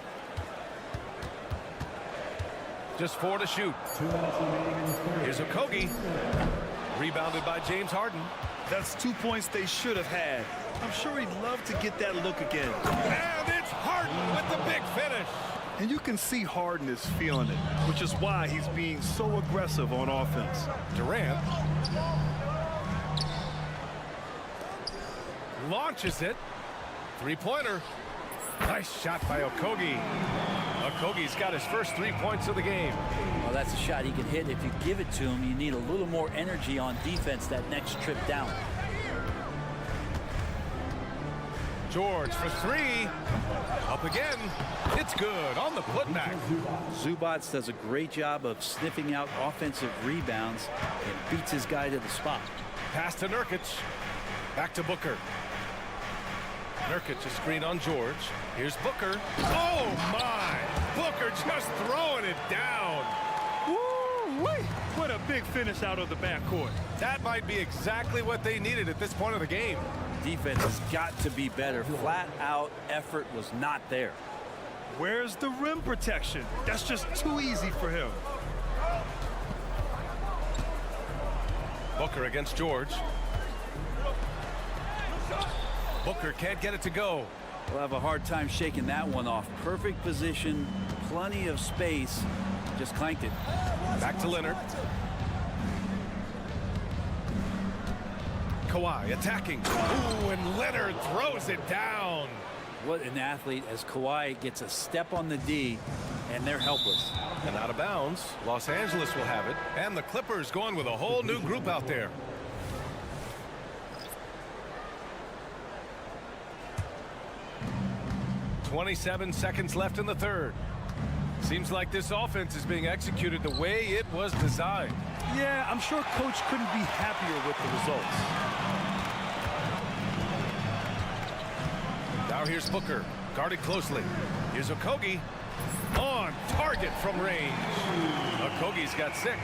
Just 4 to shoot. 2 minutes remaining in the third. Here's Okogie. Rebounded by James Harden. That's 2 points they should have had. I'm sure he'd love to get that look again. And it's Harden with the big finish. And you can see Harden is feeling it, which is why he's being so aggressive on offense. Durant launches it. Three-pointer. Nice shot by Okogie. Okogie's got his first 3 points of the game. Well, that's a shot he can hit. If you give it to him, you need a little more energy on defense that next trip down. George for 3. Up again. It's good on the putback. Zubac does a great job of sniffing out offensive rebounds and beats his guy to the spot. Pass to Nurkic. Back to Booker. Nurkic a screen on George. Here's Booker. Oh my! Booker just throwing it down. Woo-wee! What a big finish out of the backcourt. That might be exactly what they needed at this point of the game. Defense has got to be better. Flat out effort was not there. Where's the rim protection? That's just too easy for him. Booker against George. Booker can't get it to go. We'll have a hard time shaking that one off. Perfect position, plenty of space. Just clanked it. Back to Leonard. Kawhi attacking. Ooh, and Leonard throws it down. What an athlete as Kawhi gets a step on the D, and they're helpless. And out of bounds. Los Angeles will have it. And the Clippers going with a whole new group out there. .27 seconds left in the third. Seems like this offense is being executed the way it was designed. Yeah, I'm sure Coach couldn't be happier with the results. Now here's Booker, guarded closely. Here's Okogie, on target from range. Okogie's got 6.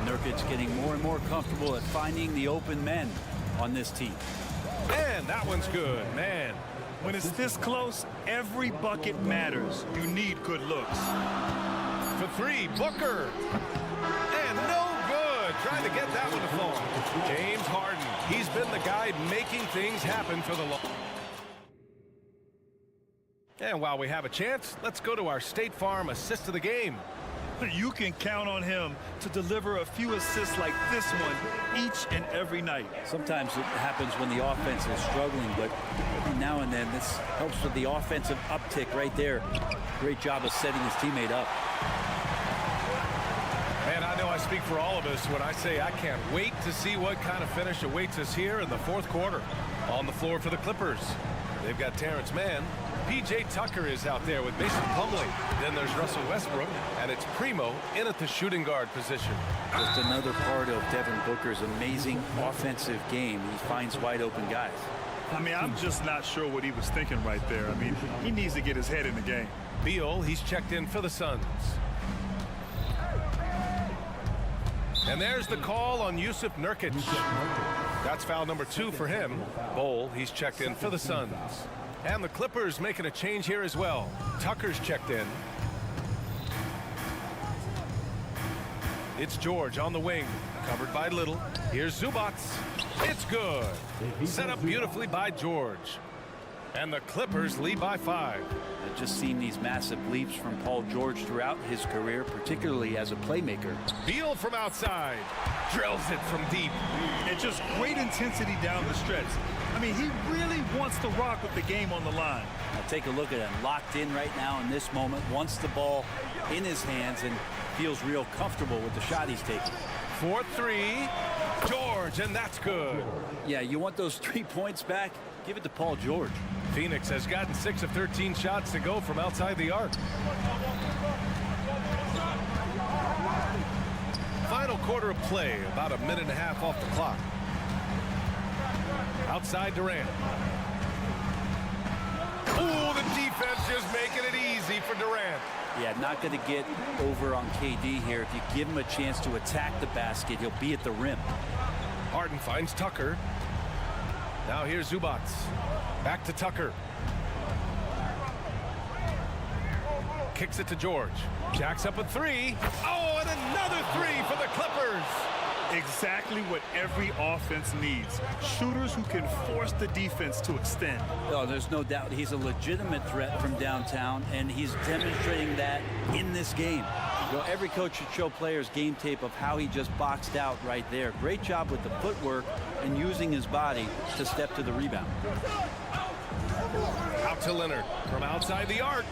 Nurkic getting more and more comfortable at finding the open men on this team. And that one's good, man. When it's this close, every bucket matters. You need good looks. For 3, Booker. And no good. Trying to get that one to fall. James Harden. He's been the guy making things happen for the long. And while we have a chance, let's go to our State Farm assist of the game. You can count on him to deliver a few assists like this one each and every night. Sometimes it happens when the offense is struggling, but every now and then this helps with the offensive uptick right there. Great job of setting his teammate up. Man, I know I speak for all of us when I say I can't wait to see what kind of finish awaits us here in the fourth quarter. On the floor for the Clippers, they've got Terrence Mann. P.J. Tucker is out there with Mason Plumlee. Then there's Russell Westbrook, and it's Primo in at the shooting guard position. Just another part of Devin Booker's amazing offensive game. He finds wide open guys. I mean, I'm just not sure what he was thinking right there. I mean, he needs to get his head in the game. Beal, he's checked in for the Suns. And there's the call on Jusuf Nurkic. That's foul number 2 for him. Bol, he's checked in for the Suns. And the Clippers making a change here as well. Tucker's checked in. It's George on the wing, covered by Little. Here's Zubac. It's good. Set up beautifully by George. And the Clippers lead by 5. I've just seen these massive leaps from Paul George throughout his career, particularly as a playmaker. Beal from outside. Drills it from deep. And just great intensity down the stretch. I mean, he really wants to rock with the game on the line. Now take a look at him, locked in right now in this moment, wants the ball in his hands and feels real comfortable with the shot he's taking. 4-3, George, and that's good. Yeah, you want those 3 points back? Give it to Paul George. Phoenix has gotten 6 of 13 shots to go from outside the arc. Final quarter of play, about a minute and a half off the clock. Outside Durant. Ooh, the defense just making it easy for Durant. Yeah, not going to get over on KD here. If you give him a chance to attack the basket, he'll be at the rim. Harden finds Tucker. Now here's Zubac. Back to Tucker. Kicks it to George. Jacks up a 3. Oh, and another 3 for the Clippers. Exactly what every offense needs. Shooters who can force the defense to extend. Oh, there's no doubt he's a legitimate threat from downtown, and he's demonstrating that in this game. You know, every coach should show players game tape of how he just boxed out right there. Great job with the footwork and using his body to step to the rebound. Out to Leonard from outside the arc.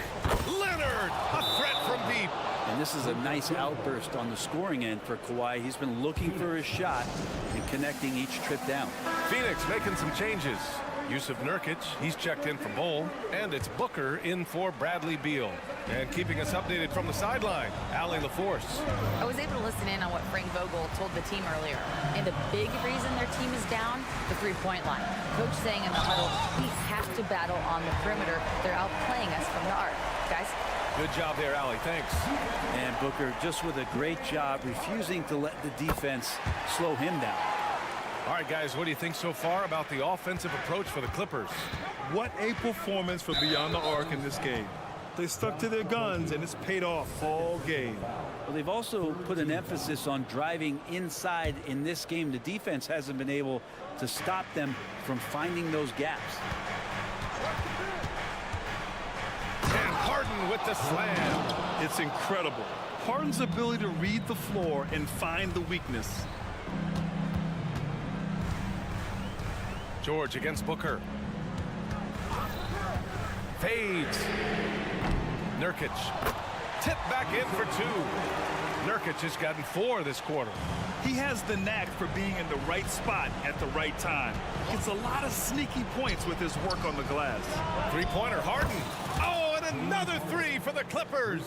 Leonard, a threat from deep. And this is a nice outburst on the scoring end for Kawhi. He's been looking for his shot and connecting each trip down. Phoenix making some changes. Jusuf Nurkic, he's checked in for Bol, and it's Booker in for Bradley Beal. And keeping us updated from the sideline, Allie LaForce. I was able to listen in on what Frank Vogel told the team earlier. And the big reason their team is down, the three-point line. Coach saying in the huddle, we have to battle on the perimeter. They're outplaying us from the arc. Guys? Good job there, Allie. Thanks. And Booker just with a great job refusing to let the defense slow him down. All right, guys, what do you think so far about the offensive approach for the Clippers? What a performance for Beyond the Arc in this game. They stuck to their guns, and it's paid off all game. Well, they've also put an emphasis on driving inside in this game. The defense hasn't been able to stop them from finding those gaps. And Harden with the slam. It's incredible. Harden's ability to read the floor and find the weakness. George against Booker. Fades. Nurkic. Tip back in for 2. Nurkic has gotten 4 this quarter. He has the knack for being in the right spot at the right time. Gets a lot of sneaky points with his work on the glass. Three-pointer, Harden. Oh, and another 3 for the Clippers.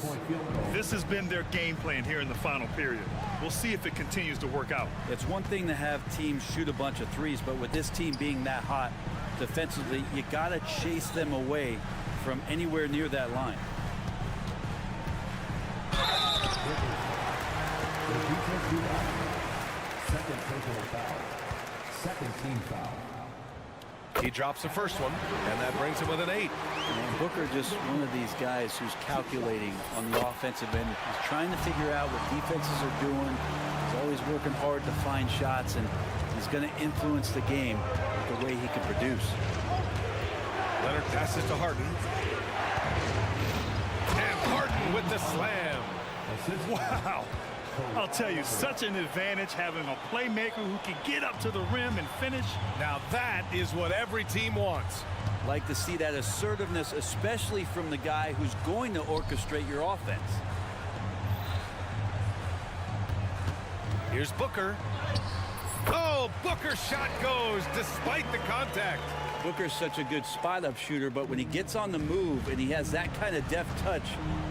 This has been their game plan here in the final period. We'll see if it continues to work out. It's one thing to have teams shoot a bunch of threes, but with this team being that hot defensively, you got to chase them away from anywhere near that line. Second personal foul. Second team foul. He drops the first one, and that brings him with an 8. And Booker just one of these guys who's calculating on the offensive end. He's trying to figure out what defenses are doing. He's always working hard to find shots, and he's going to influence the game the way he can produce. Leonard passes to Harden. And Harden with the slam. Wow. I'll tell you, such an advantage having a playmaker who can get up to the rim and finish. Now that is what every team wants. Like to see that assertiveness, especially from the guy who's going to orchestrate your offense. Here's Booker. Oh, Booker's shot goes despite the contact. Booker's such a good spot-up shooter, but when he gets on the move and he has that kind of deft touch,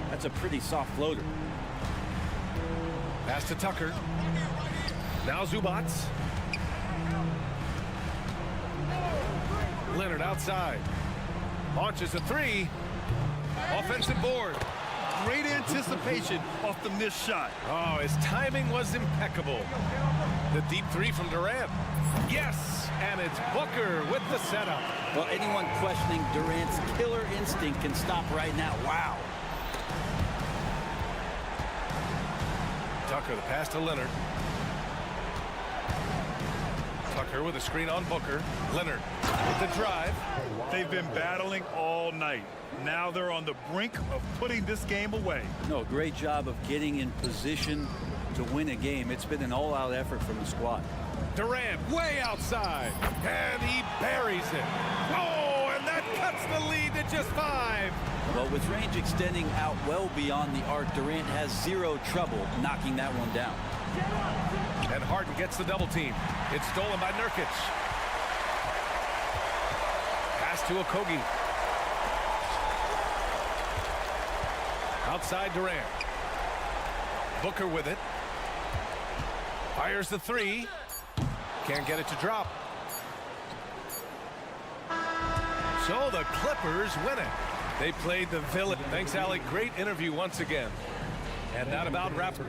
that's a pretty soft floater. Pass to Tucker. Now Zubac. Leonard outside. Launches a three. Offensive board. Great anticipation off the missed shot. Oh, his timing was impeccable. The deep three from Durant. Yes, and it's Booker with the setup. Well, anyone questioning Durant's killer instinct can stop right now. Wow. Tucker, the pass to Leonard. Tucker with a screen on Booker. Leonard with the drive. They've been battling all night. Now they're on the brink of putting this game away. No, great job of getting in position to win a game. It's been an all-out effort from the squad. Durant way outside, and he buries it. Oh, and that cuts the lead to just 5. Well, with range extending out well beyond the arc, Durant has zero trouble knocking that one down. And Harden gets the double team. It's stolen by Nurkic. Pass to Okogie. Outside Durant. Booker with it. Fires the three. Can't get it to drop. So the Clippers win it. They played the villain. Thanks, Alec. Great interview once again. And that about wraps it.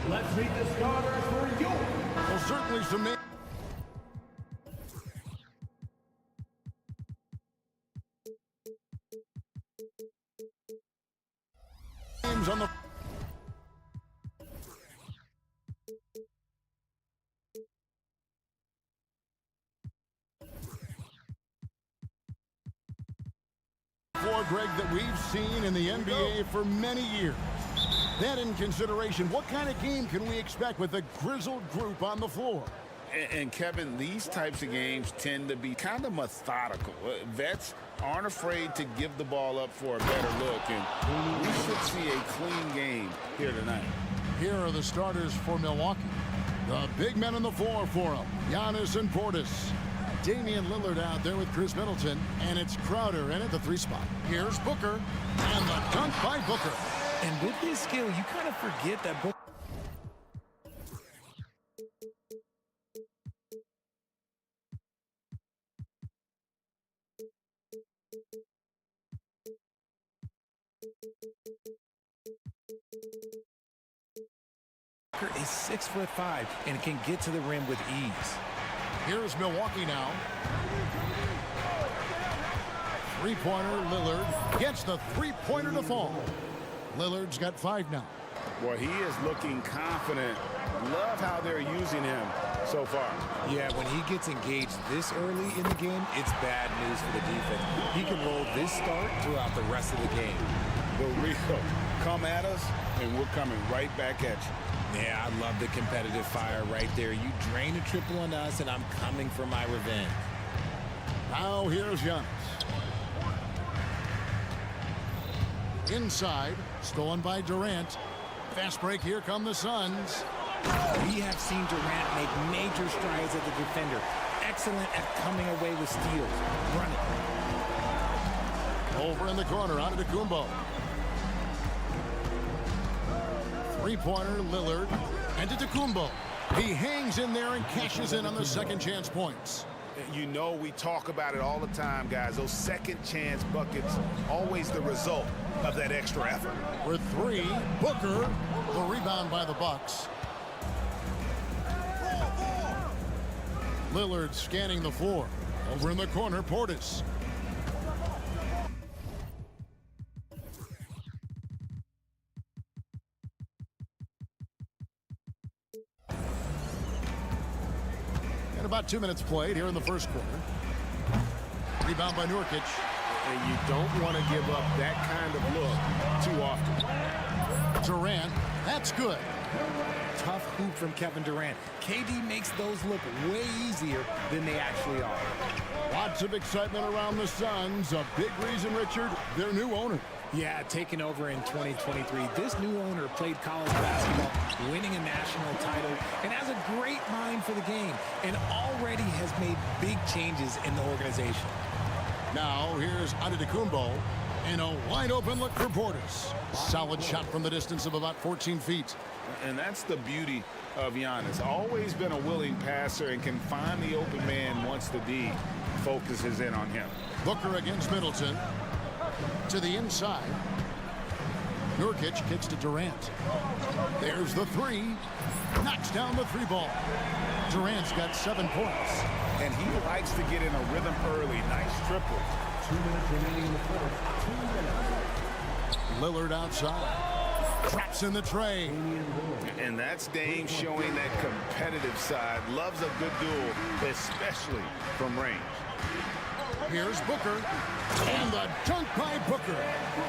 Let's meet the starters for you. Well, certainly some names on the floor, Greg, that we've seen in the NBA for many years. That in consideration, what kind of game can we expect with a grizzled group on the floor? And Kevin, these types of games tend to be kind of methodical. Vets aren't afraid to give the ball up for a better look, and we should see a clean game here tonight. Here are the starters for Milwaukee. The big men on the floor for them, Giannis and Portis. Damian Lillard out there with Chris Middleton, and it's Crowder in at the 3 spot. Here's Booker, and the dunk by Booker. And with his skill, you kind of forget that Booker. Is 6'5" and can get to the rim with ease. Here's Milwaukee now. Three-pointer, Lillard gets the three-pointer to fall. Lillard's got 5 now. Boy, he is looking confident. Love how they're using him so far. Yeah, when he gets engaged this early in the game, it's bad news for the defense. He can roll this start throughout the rest of the game. The real come at us, and we're coming right back at you. Yeah, I love the competitive fire right there. You drain a triple on us, and I'm coming for my revenge. Now here's Giannis. Inside, stolen by Durant. Fast break, here come the Suns. We have seen Durant make major strides as a defender. Excellent at coming away with steals. Run it. Over in the corner, out of Kumbo. Three-pointer, Lillard, and to Kumbo. He hangs in there and cashes in on the second chance points. You know, we talk about it all the time, guys. Those second chance buckets, always the result of that extra effort. For 3, Booker, the Rebound by the Bucks. Lillard scanning the floor. Over in the corner, Portis. And about 2 minutes played here in the first quarter. Rebound by Nurkic. And you don't want to give up that kind of look too often. Durant, that's good. Tough hoop from Kevin Durant. KD makes those look way easier than they actually are. Lots of excitement around the Suns. A big reason, Richard, their new owner. Yeah, taking over in 2023. This new owner played college basketball, winning a national title, and has a great mind for the game, and already has made big changes in the organization. Now, here's Antetokounmpo, and a wide-open look for Portis. Solid shot from the distance of about 14 feet. And that's the beauty of Giannis. Always been a willing passer and can find the open man once the D focuses in on him. Booker against Middleton. To the inside. Nurkic kicks to Durant. There's the three. Knocks down the three ball. Durant's got 7 points. And he likes to get in a rhythm early. Nice triple. 2 minutes remaining in the fourth. 2 minutes. Lillard outside. Traps in the tray. And that's Dame showing that competitive side. Loves a good duel, especially from range. Here's Booker. And the dunk by Booker.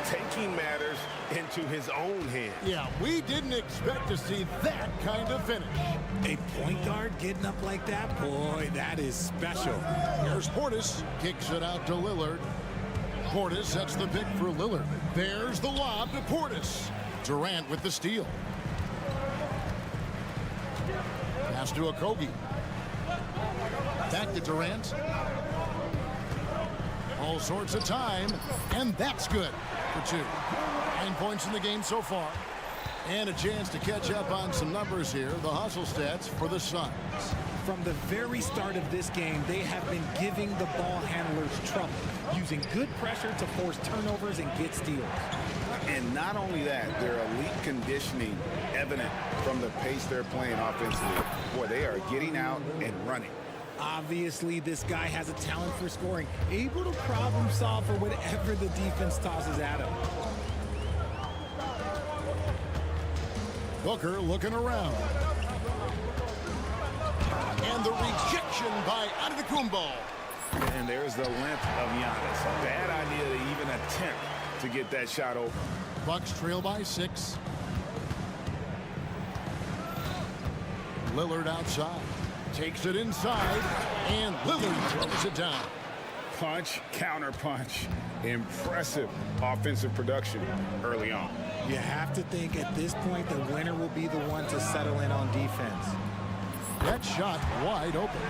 Taking matters into his own hands. Yeah, we didn't expect to see that kind of finish. A point guard getting up like that? Boy, that is special. Here's Portis. Kicks it out to Lillard. Portis sets the pick for Lillard. There's the lob to Portis. Durant with the steal. Pass to Okogie. Back to Durant. All sorts of time, and that's good for 2. 9 points in the game so far. And a chance to catch up on some numbers here. The hustle stats for the Suns. From the very start of this game, they have been giving the ball handlers trouble, using good pressure to force turnovers and get steals. And not only that, their elite conditioning evident from the pace they're playing offensively. Boy, they are getting out and running. Obviously, this guy has a talent for scoring, able to problem solve for whatever the defense tosses at him. Booker looking around. And the rejection by Antetokounmpo. And there's the length of Giannis. Bad idea to even attempt to get that shot open. Bucks trail by 6. Lillard outside. Takes it inside, and Lillard throws it down. Punch, counter punch. Impressive offensive production early on. You have to think at this point the winner will be the one to settle in on defense. That shot wide open.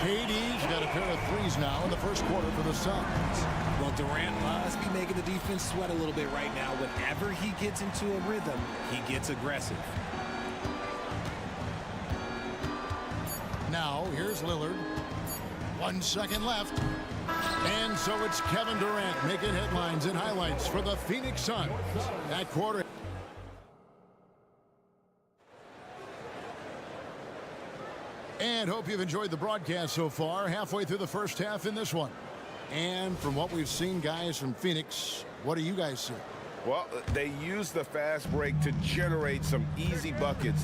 KD's got a pair of threes now in the first quarter for the Suns. Well, Durant must be making the defense sweat a little bit right now. Whenever he gets into a rhythm, he gets aggressive. Now, here's Lillard. 1 second left. And so it's Kevin Durant making headlines and highlights for the Phoenix Suns. That quarter. And hope you've enjoyed the broadcast so far. Halfway through the first half in this one. And from what we've seen, guys, from Phoenix, what do you guys see? Well, they used the fast break to generate some easy buckets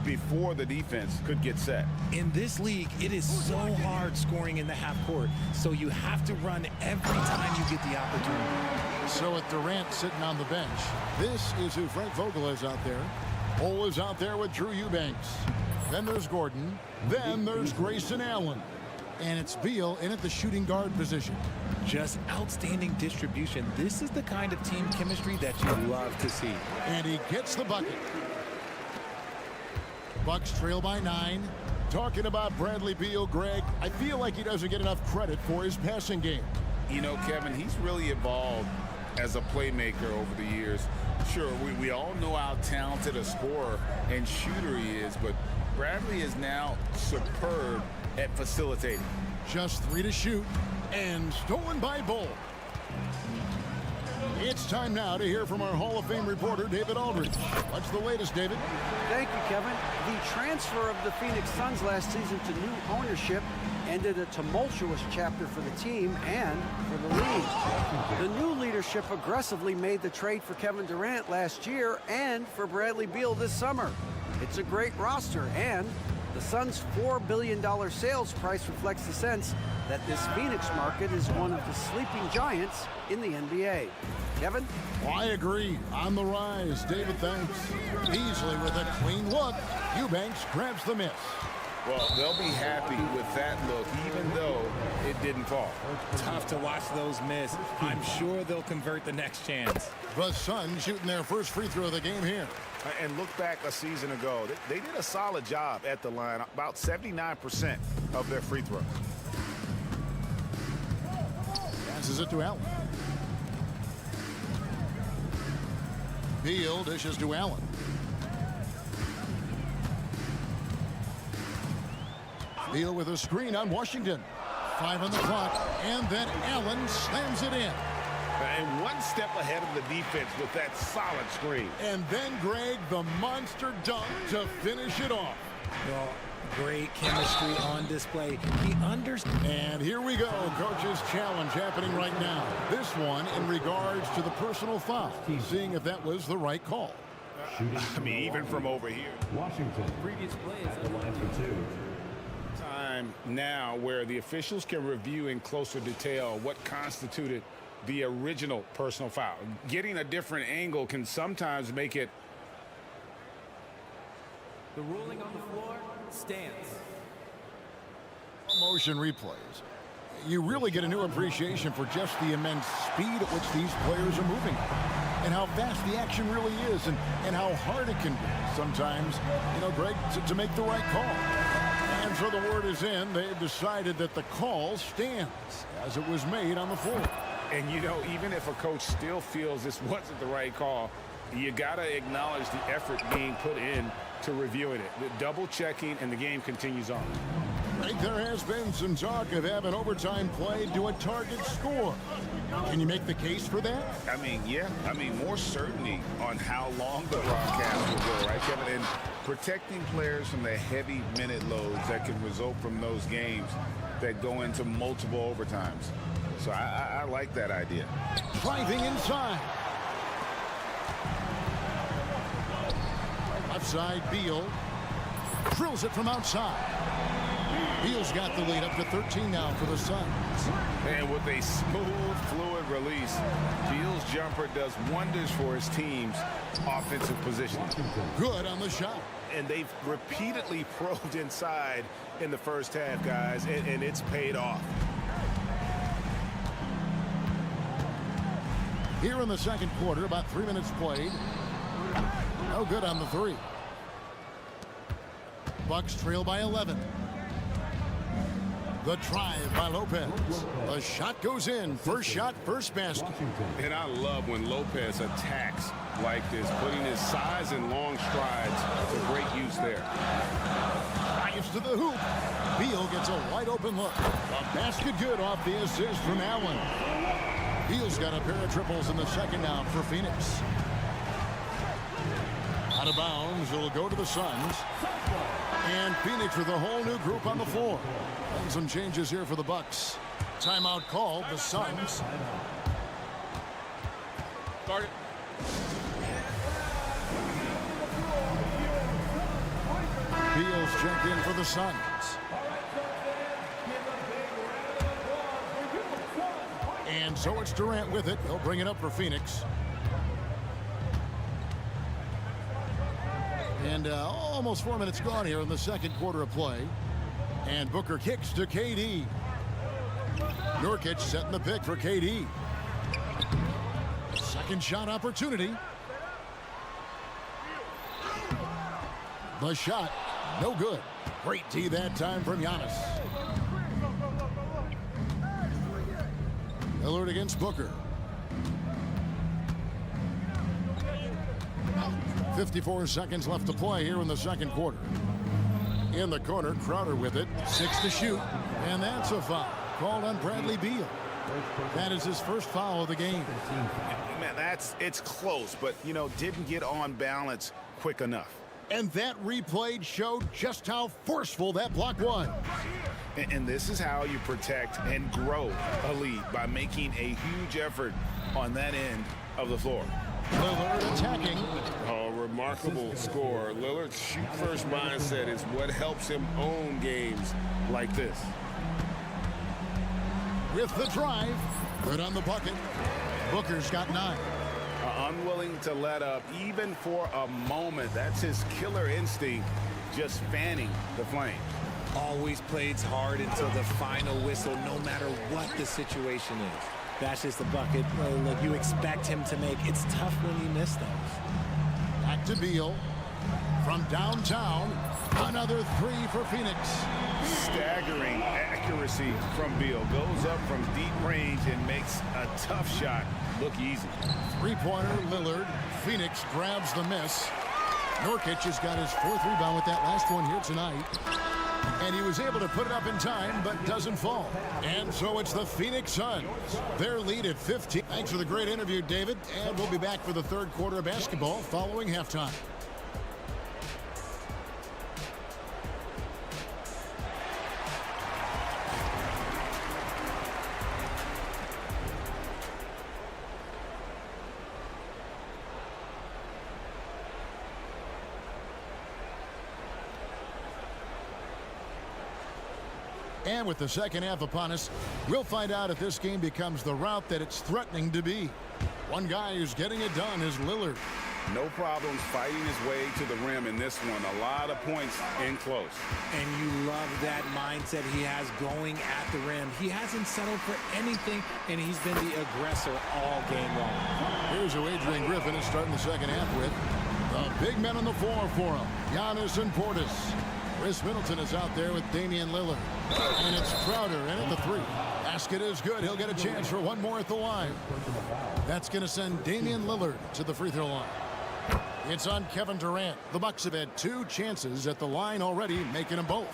before the defense could get set. In this league, it is so hard scoring in the half court, so you have to run every time you get the opportunity. So with Durant sitting on the bench, this is who Frank Vogel is out there. Cole is out there with Drew Eubanks. Then there's Gordon. Then there's Grayson Allen. And it's Beal in at the shooting guard position. Just outstanding distribution. This is the kind of team chemistry that you love to see. And he gets the bucket. Bucks trail by 9. Talking about Bradley Beal, Greg, I feel like he doesn't get enough credit for his passing game. You know, Kevin, he's really evolved as a playmaker over the years. Sure, we all know how talented a scorer and shooter he is, but Bradley is now superb at facilitating. Just 3 to shoot, and stolen by Bull. It's time now to hear from our Hall of Fame reporter, David Aldridge. What's the latest, David? Thank you, Kevin. The transfer of the Phoenix Suns last season to new ownership ended a tumultuous chapter for the team and for the league. The new leadership aggressively made the trade for Kevin Durant last year and for Bradley Beal this summer. It's a great roster, and the Suns' $4 billion sales price reflects the sense that this Phoenix market is one of the sleeping giants in the NBA. Kevin? I agree. On the rise. David, thanks. Beasley with a clean look. Eubanks grabs the miss. Well, they'll be happy with that look, even though it didn't fall. Tough to watch those miss. I'm sure they'll convert the next chance. The Suns shooting their first free throw of the game here. And look back a season ago. They did a solid job at the line, about 79% of their free throws. Passes it to Allen. Beal dishes to Allen. Beal with a screen on Washington. 5 on the clock, and then Allen slams it in. And one step ahead of the defense with that solid screen. And then, Greg, the monster dunk to finish it off. Well, great chemistry on display. And here we go. Coach's challenge happening right now. This one in regards to the personal foul. Seeing if that was the right call. I mean, even from over here. Washington. Previous plays at the line for 2. Time now where the officials can review in closer detail what constituted the original personal foul. Getting a different angle can sometimes make it. The ruling on the floor stands. Motion replays. You really get a new appreciation for just the immense speed at which these players are moving and how fast the action really is and how hard it can be sometimes, you know, Greg, to make the right call. And so the word is in. They've decided that the call stands as it was made on the floor. And, you know, even if a coach still feels this wasn't the right call, you got to acknowledge the effort being put in to reviewing it. The double checking, and the game continues on. I think there has been some talk of having overtime played to a target score. Can you make the case for that? I mean, yeah. I mean, more certainty on how long the broadcast will go, right, Kevin? And protecting players from the heavy minute loads that can result from those games that go into multiple overtimes. So I like that idea. Driving inside. Left side, Beal. Drills it from outside. Beal's got the lead up to 13 now for the Suns. And with a smooth, fluid release, Beal's jumper does wonders for his team's offensive position. Good on the shot. And they've repeatedly probed inside in the first half, guys, and it's paid off. Here in the second quarter, about 3 minutes played. No good on the 3. Bucks trail by 11. The drive by Lopez. The shot goes in. First shot, first basket. And I love when Lopez attacks like this, putting his size and long strides to great use there. Drives to the hoop. Beal gets a wide open look. A basket good off the assist from Allen. Beal's got a pair of triples in the second now for Phoenix. Out of bounds, it'll go to the Suns. And Phoenix with a whole new group on the floor. And some changes here for the Bucks. Timeout called, the Suns. Start it. Beal's checked in for the Suns. And so it's Durant with it. He'll bring it up for Phoenix. And almost 4 minutes gone here in the second quarter of play. And Booker kicks to KD. Nurkic setting the pick for KD. Second shot opportunity. The shot, no good. Great D that time from Giannis. Lillard against Booker. 54 seconds left to play here in the second quarter. In the corner, Crowder with it. 6 to shoot. And that's a foul called on Bradley Beal. That is his first foul of the game. Man, it's close, but, you know, didn't get on balance quick enough. And that replay showed just how forceful that block was. And this is how you protect and grow a lead, by making a huge effort on that end of the floor. Lillard attacking. Oh, remarkable score. Lillard's shoot-first mindset is what helps him own games like this. With the drive, good on the bucket. Booker's got 9. Unwilling to let up even for a moment. That's his killer instinct, just fanning the flame. Always plays hard until the final whistle, no matter what the situation is. That's just the bucket look you expect him to make. It's tough when you miss those. Back to Beal. From downtown, another 3 for Phoenix. Staggering accuracy from Beal. Goes up from deep range and makes a tough shot look easy. 3-pointer, Lillard. Phoenix grabs the miss. Nurkic has got his 4th rebound with that last one here tonight. And he was able to put it up in time, but doesn't fall. And so it's the Phoenix Suns. Their lead at 15. Thanks for the great interview, David. And we'll be back for the 3rd quarter of basketball following halftime. And with the second half upon us, we'll find out if this game becomes the route that it's threatening to be. One guy who's getting it done is Lillard. No problems fighting his way to the rim in this one. A lot of points in close. And you love that mindset he has going at the rim. He hasn't settled for anything, and he's been the aggressor all game long. Here's who Adrian Griffin is starting the second half with. The big men on the floor for him, Giannis and Portis. Chris Middleton is out there with Damian Lillard. And it's Crowder in at the 3. Basket is good. He'll get a chance for one more at the line. That's going to send Damian Lillard to the free throw line. It's on Kevin Durant. The Bucks have had 2 chances at the line already, making them both.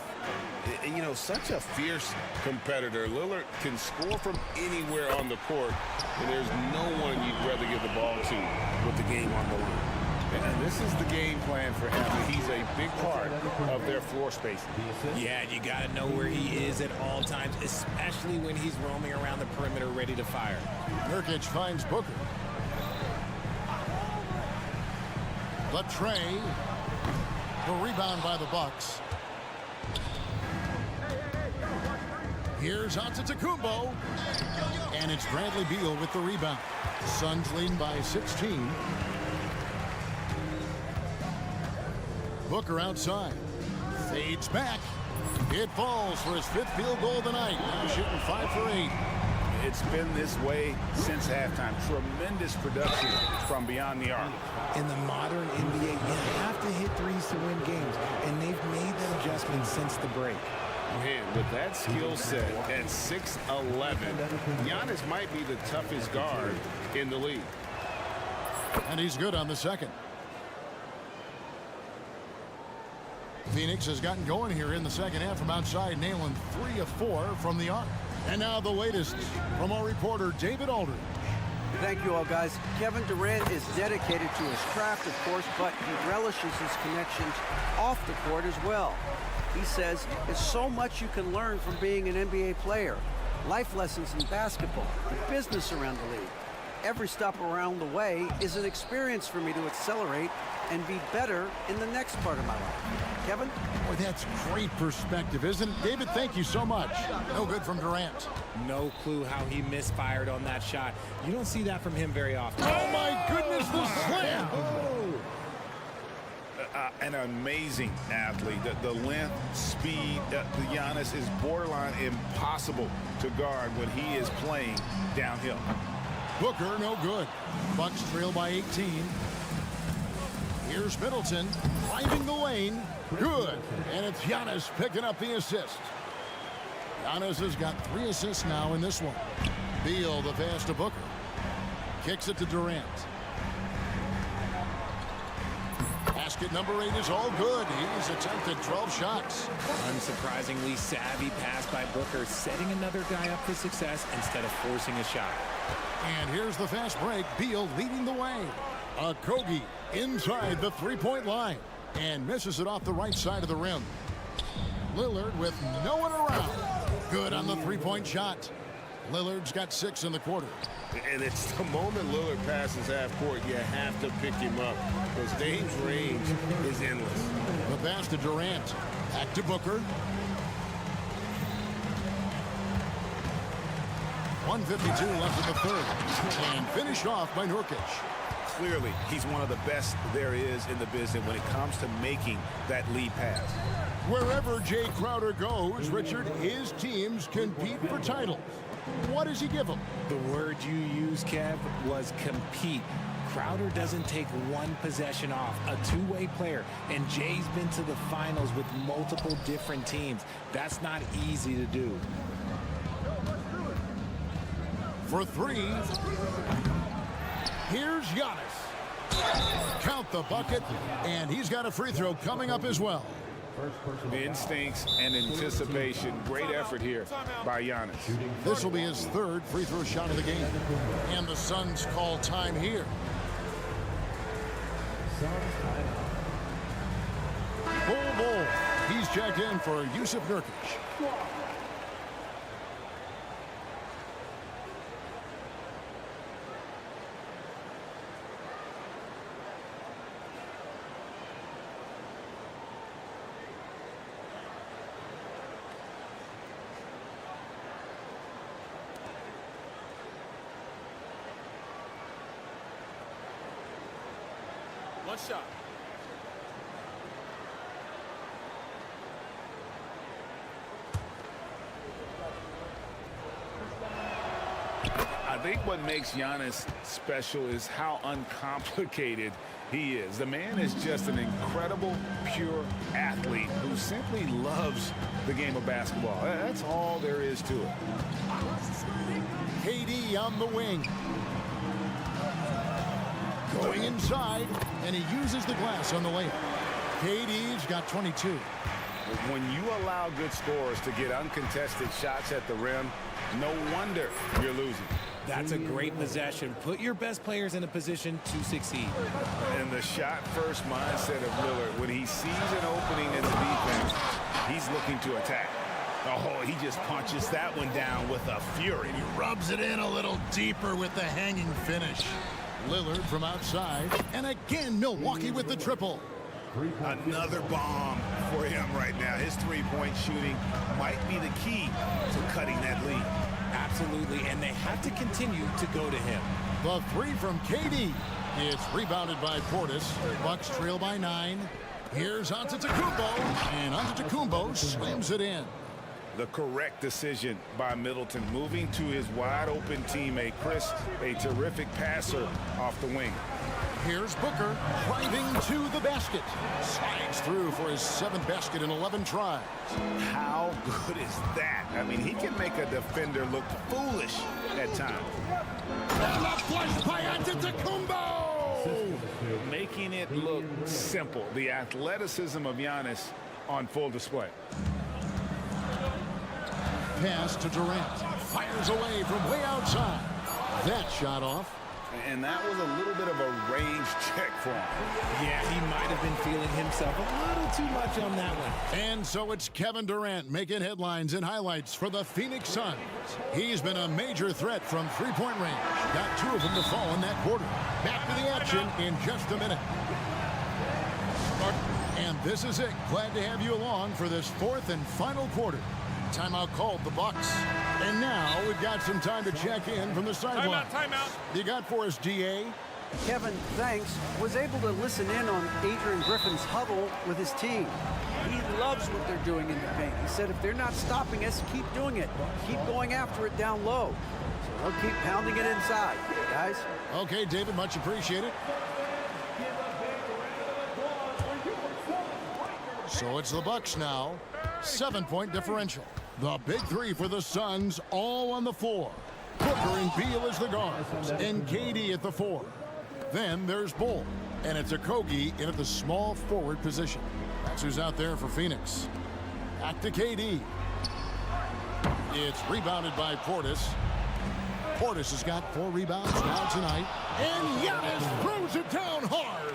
You know, such a fierce competitor. Lillard can score from anywhere on the court, and there's no one you'd rather give the ball to with the game on the line. And this is the game plan for him. He's a big part of their floor spacing. Yeah, you got to know where he is at all times, especially when he's roaming around the perimeter ready to fire. Nurkic finds Booker. The tray. The rebound by the Bucks. Here's Antetokounmpo. And it's Bradley Beal with the rebound. Suns leading by 16. Booker outside. Fades back. It falls for his 5th field goal of the night. Now shooting 5 for 8. It's been this way since halftime. Tremendous production from beyond the arc. In the modern NBA, you have to hit threes to win games, and they've made that adjustment since the break. Man, with that skill set at 6'11", Giannis might be the toughest guard in the league. And he's good on the second. Phoenix has gotten going here in the second half from outside, nailing 3 of 4 from the arc. And now the latest from our reporter, David Aldridge. Thank you all, guys. Kevin Durant is dedicated to his craft, of course, but he relishes his connections off the court as well. He says there's so much you can learn from being an NBA player. Life lessons in basketball, the business around the league. Every stop around the way is an experience for me to accelerate and be better in the next part of my life. Kevin? Boy, that's great perspective, isn't it? David, thank you so much. No good from Durant. No clue how he misfired on that shot. You don't see that from him very often. Oh, my goodness, the slam! An amazing athlete. The length, speed, the Giannis is borderline impossible to guard when he is playing downhill. Booker, no good. Bucks trail by 18. Here's Middleton, driving the lane. Good. And it's Giannis picking up the assist. Giannis has got 3 assists now in this one. Beal, the pass to Booker. Kicks it to Durant. Pass Basket number 8 is all good. He's attempted 12 shots. Unsurprisingly savvy pass by Booker, setting another guy up for success instead of forcing a shot. And here's the fast break. Beal leading the way. Okogie inside the three-point line and misses it off the right side of the rim. Lillard with no one around. Good on the three-point shot. Lillard's got 6 in the quarter. And it's the moment Lillard passes half court, you have to pick him up because Dame's range is endless. The pass to Durant. Back to Booker. 1:52 left in the third. And finished off by Nurkic. Clearly, he's one of the best there is in the business when it comes to making that lead pass. Wherever Jay Crowder goes, Richard, his teams compete for titles. What does he give them? The word you used, Kev, was compete. Crowder doesn't take one possession off, a two-way player, and Jay's been to the finals with multiple different teams. That's not easy to do. For 3, here's Giannis. Count the bucket, and he's got a free throw coming up as well. Instincts and anticipation. Great effort here by Giannis. This will be his 3rd free throw shot of the game. And the Suns call time here. Bull. He's checked in for Yusuf Nurkic. One shot. I think what makes Giannis special is how uncomplicated he is. The man is just an incredible, pure athlete who simply loves the game of basketball. That's all there is to it. KD on the wing. Going inside, and he uses the glass on the layup. KD's got 22. When you allow good scorers to get uncontested shots at the rim, no wonder you're losing. That's a great possession. Put your best players in a position to succeed. And the shot-first mindset of Lillard, when he sees an opening in the defense, he's looking to attack. Oh, he just punches that one down with a fury. He rubs it in a little deeper with the hanging finish. Lillard from outside, and again Milwaukee with the triple. Another bomb for him right now. His three-point shooting might be the key to cutting that lead. Absolutely, and they have to continue to go to him. The 3 from KD. It's rebounded by Portis. Bucks trail by 9. Here's Antetokounmpo, and Antetokounmpo slams it in. The correct decision by Middleton, moving to his wide-open teammate, Chris, a terrific passer off the wing. Here's Booker driving to the basket. Slides through for his 7th basket in 11 tries. How good is that? I mean, he can make a defender look foolish at times. And a flush by Antetokounmpo! Making it look simple. The athleticism of Giannis on full display. Pass to Durant. Fires away from way outside. That shot off. And that was a little bit of a range check for him. Yeah, he might have been feeling himself a little too much on that one. And so it's Kevin Durant making headlines and highlights for the Phoenix Suns. He's been a major threat from three-point range. Got 2 of them to fall in that quarter. Back to the action in just a minute. And this is it. Glad to have you along for this 4th and final quarter. Timeout called the Bucks. And now we've got some time to check in from the sideline. Timeout. You got for us, DA? Kevin, thanks, was able to listen in on Adrian Griffin's huddle with his team. He loves what they're doing in the paint. He said if they're not stopping us, keep doing it. Keep going after it down low. So they'll keep pounding it inside, guys. Okay, David, much appreciated. So it's the Bucks now. 7-point differential. The big 3 for the Suns, all on the floor. Booker and Beal as the guards, and KD at the 4. Then there's Bull, And it's Okogie in at the small forward position. That's who's out there for Phoenix. Back to KD. It's rebounded by Portis. Portis has got 4 rebounds now tonight. And Giannis throws it down hard.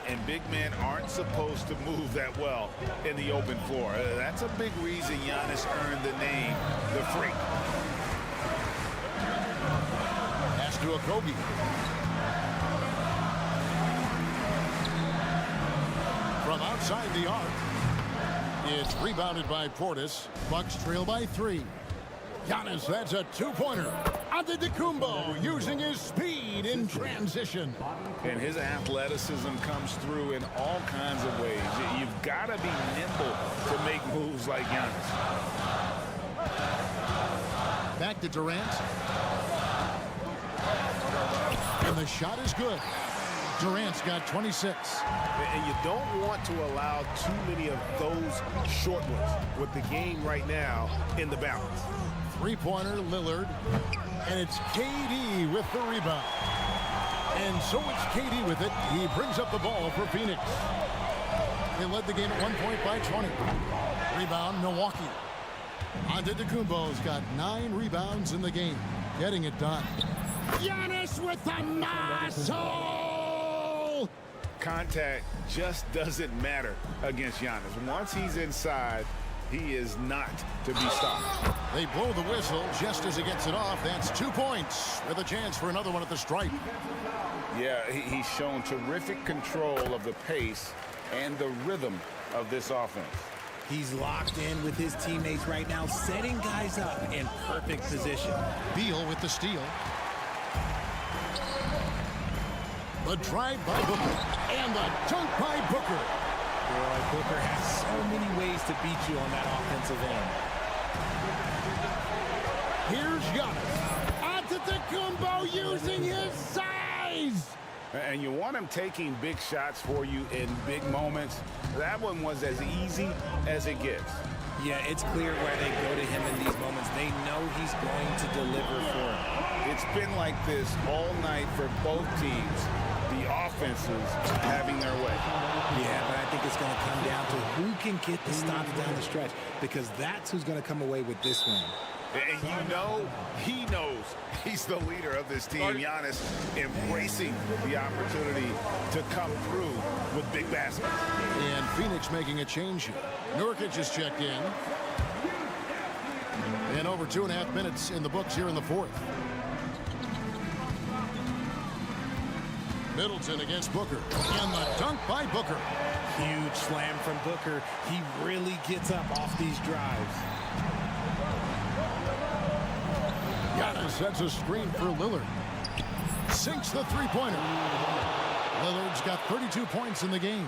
And big men aren't supposed to move that well in the open floor. That's a big reason Giannis earned the name, the Freak. Pass to Okogie. From outside the arc, it's rebounded by Portis. Bucks trail by 3. Giannis, that's a 2-pointer. Antetokounmpo using his speed in transition. And his athleticism comes through in all kinds of ways. You've got to be nimble to make moves like Giannis. Back to Durant. And the shot is good. Durant's got 26. And you don't want to allow too many of those short ones with the game right now in the balance. 3-pointer, Lillard. And it's KD with the rebound. And so it's KD with it. He brings up the ball for Phoenix. They led the game at 1 point by 20. Rebound, Milwaukee. Antetokounmpo's got 9 rebounds in the game. Getting it done. Giannis with the muscle! Contact just doesn't matter against Giannis. Once he's inside, he is not to be stopped. They blow the whistle just as he gets it off. That's 2 points with a chance for another one at the stripe. Yeah, he's shown terrific control of the pace and the rhythm of this offense. He's locked in with his teammates right now, setting guys up in perfect position. Beal with the steal. The drive by Booker. And the dunk by Booker. Boy, Booker has so many ways to beat you on that offensive end. Here's Giannis. Antetokounmpo using his size. And you want him taking big shots for you in big moments. That one was as easy as it gets. Yeah, it's clear where they go to him in these moments. They know he's going to deliver for them. It's been like this all night for both teams. The offenses having their way. Yeah, but I think it's going to come down to who can get the stops down the stretch, because that's who's going to come away with this one. And you know, he knows he's the leader of this team. Giannis embracing the opportunity to come through with big baskets. And Phoenix making a change here. Nurkic has checked in. And over 2.5 minutes in the books here in the fourth. Middleton against Booker. And the dunk by Booker. Huge slam from Booker. He really gets up off these drives. Giannis sets a screen for Lillard. Sinks the 3-pointer. Lillard's got 32 points in the game.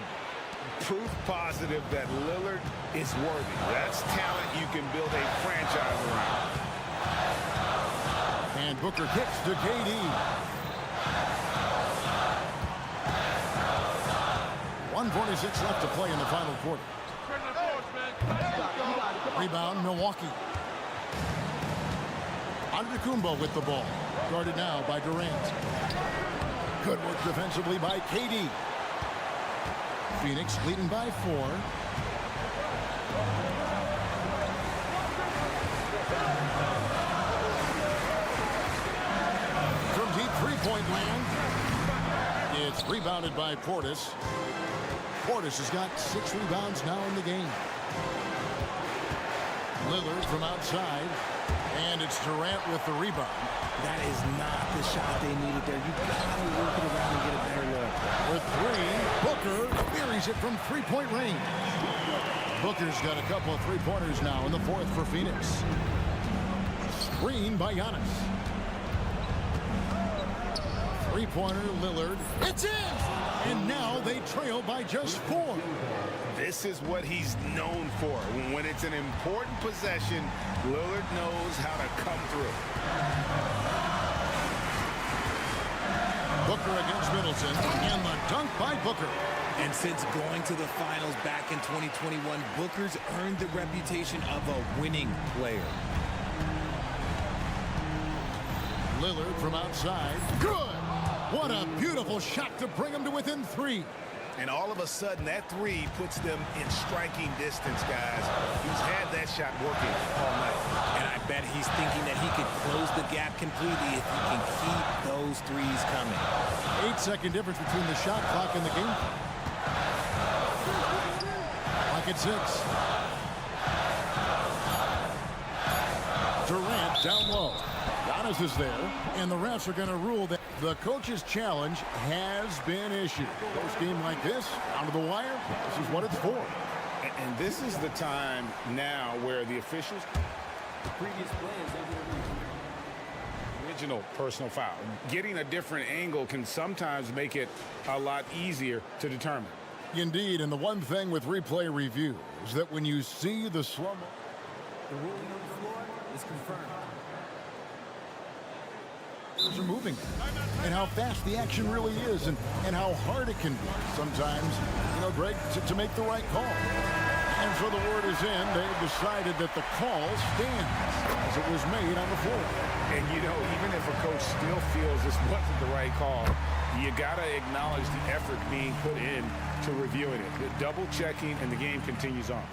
Proof positive that Lillard is worthy. That's talent you can build a franchise around. And Booker kicks to KD. 1:46 left to play in the final quarter. Rebound, Milwaukee. Antetokounmpo with the ball. Guarded now by Durant. Good work defensively by KD. Phoenix leading by 4. From deep 3-point land. It's rebounded by Portis. Portis has got 6 rebounds now in the game. Lillard from outside. And it's Durant with the rebound. That is not the shot they needed there. You've got to work it around and get a better look. For 3, Booker buries it from 3-point range. Booker's got a couple of 3-pointers now in the fourth for Phoenix. Screen by Giannis. 3-pointer, Lillard. It's in! And now they trail by just 4. This is what he's known for. When it's an important possession, Lillard knows how to come through. Booker against Middleton, and the dunk by Booker. And since going to the finals back in 2021, Booker's earned the reputation of a winning player. Lillard from outside. Good! What a beautiful shot to bring them to within 3. And all of a sudden, that 3 puts them in striking distance, guys. He's had that shot working all night. And I bet he's thinking that he could close the gap completely if he can keep those 3s coming. 8-second difference between the shot clock and the game clock. Like at 6. Durant down low. Giannis is there, and the refs are going to rule that the coach's challenge has been issued. Close game like this, down to the wire, this is what it's for. And this is the time now where the officials... The previous play is original personal foul. Getting a different angle can sometimes make it a lot easier to determine. Indeed, and the one thing with replay review is that when you see the slow-mo... the ruling on the floor is confirmed. Are moving and how fast the action really is and how hard it can be sometimes, you know, Greg, to make the right call. And so the word is in. They've decided that the call stands as it was made on the floor. And, you know, even if a coach still feels this wasn't the right call, you got to acknowledge the effort being put in to reviewing it. The double checking, and the game continues on.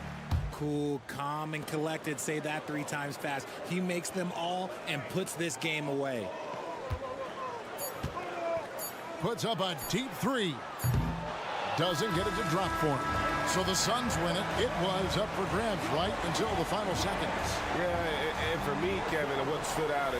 Cool, calm, and collected. Say that 3 times fast. He makes them all and puts this game away. Puts up a deep 3. Doesn't get it to drop for him. So the Suns win it. It was up for grabs right until the final seconds. Yeah, and for me, Kevin, what stood out...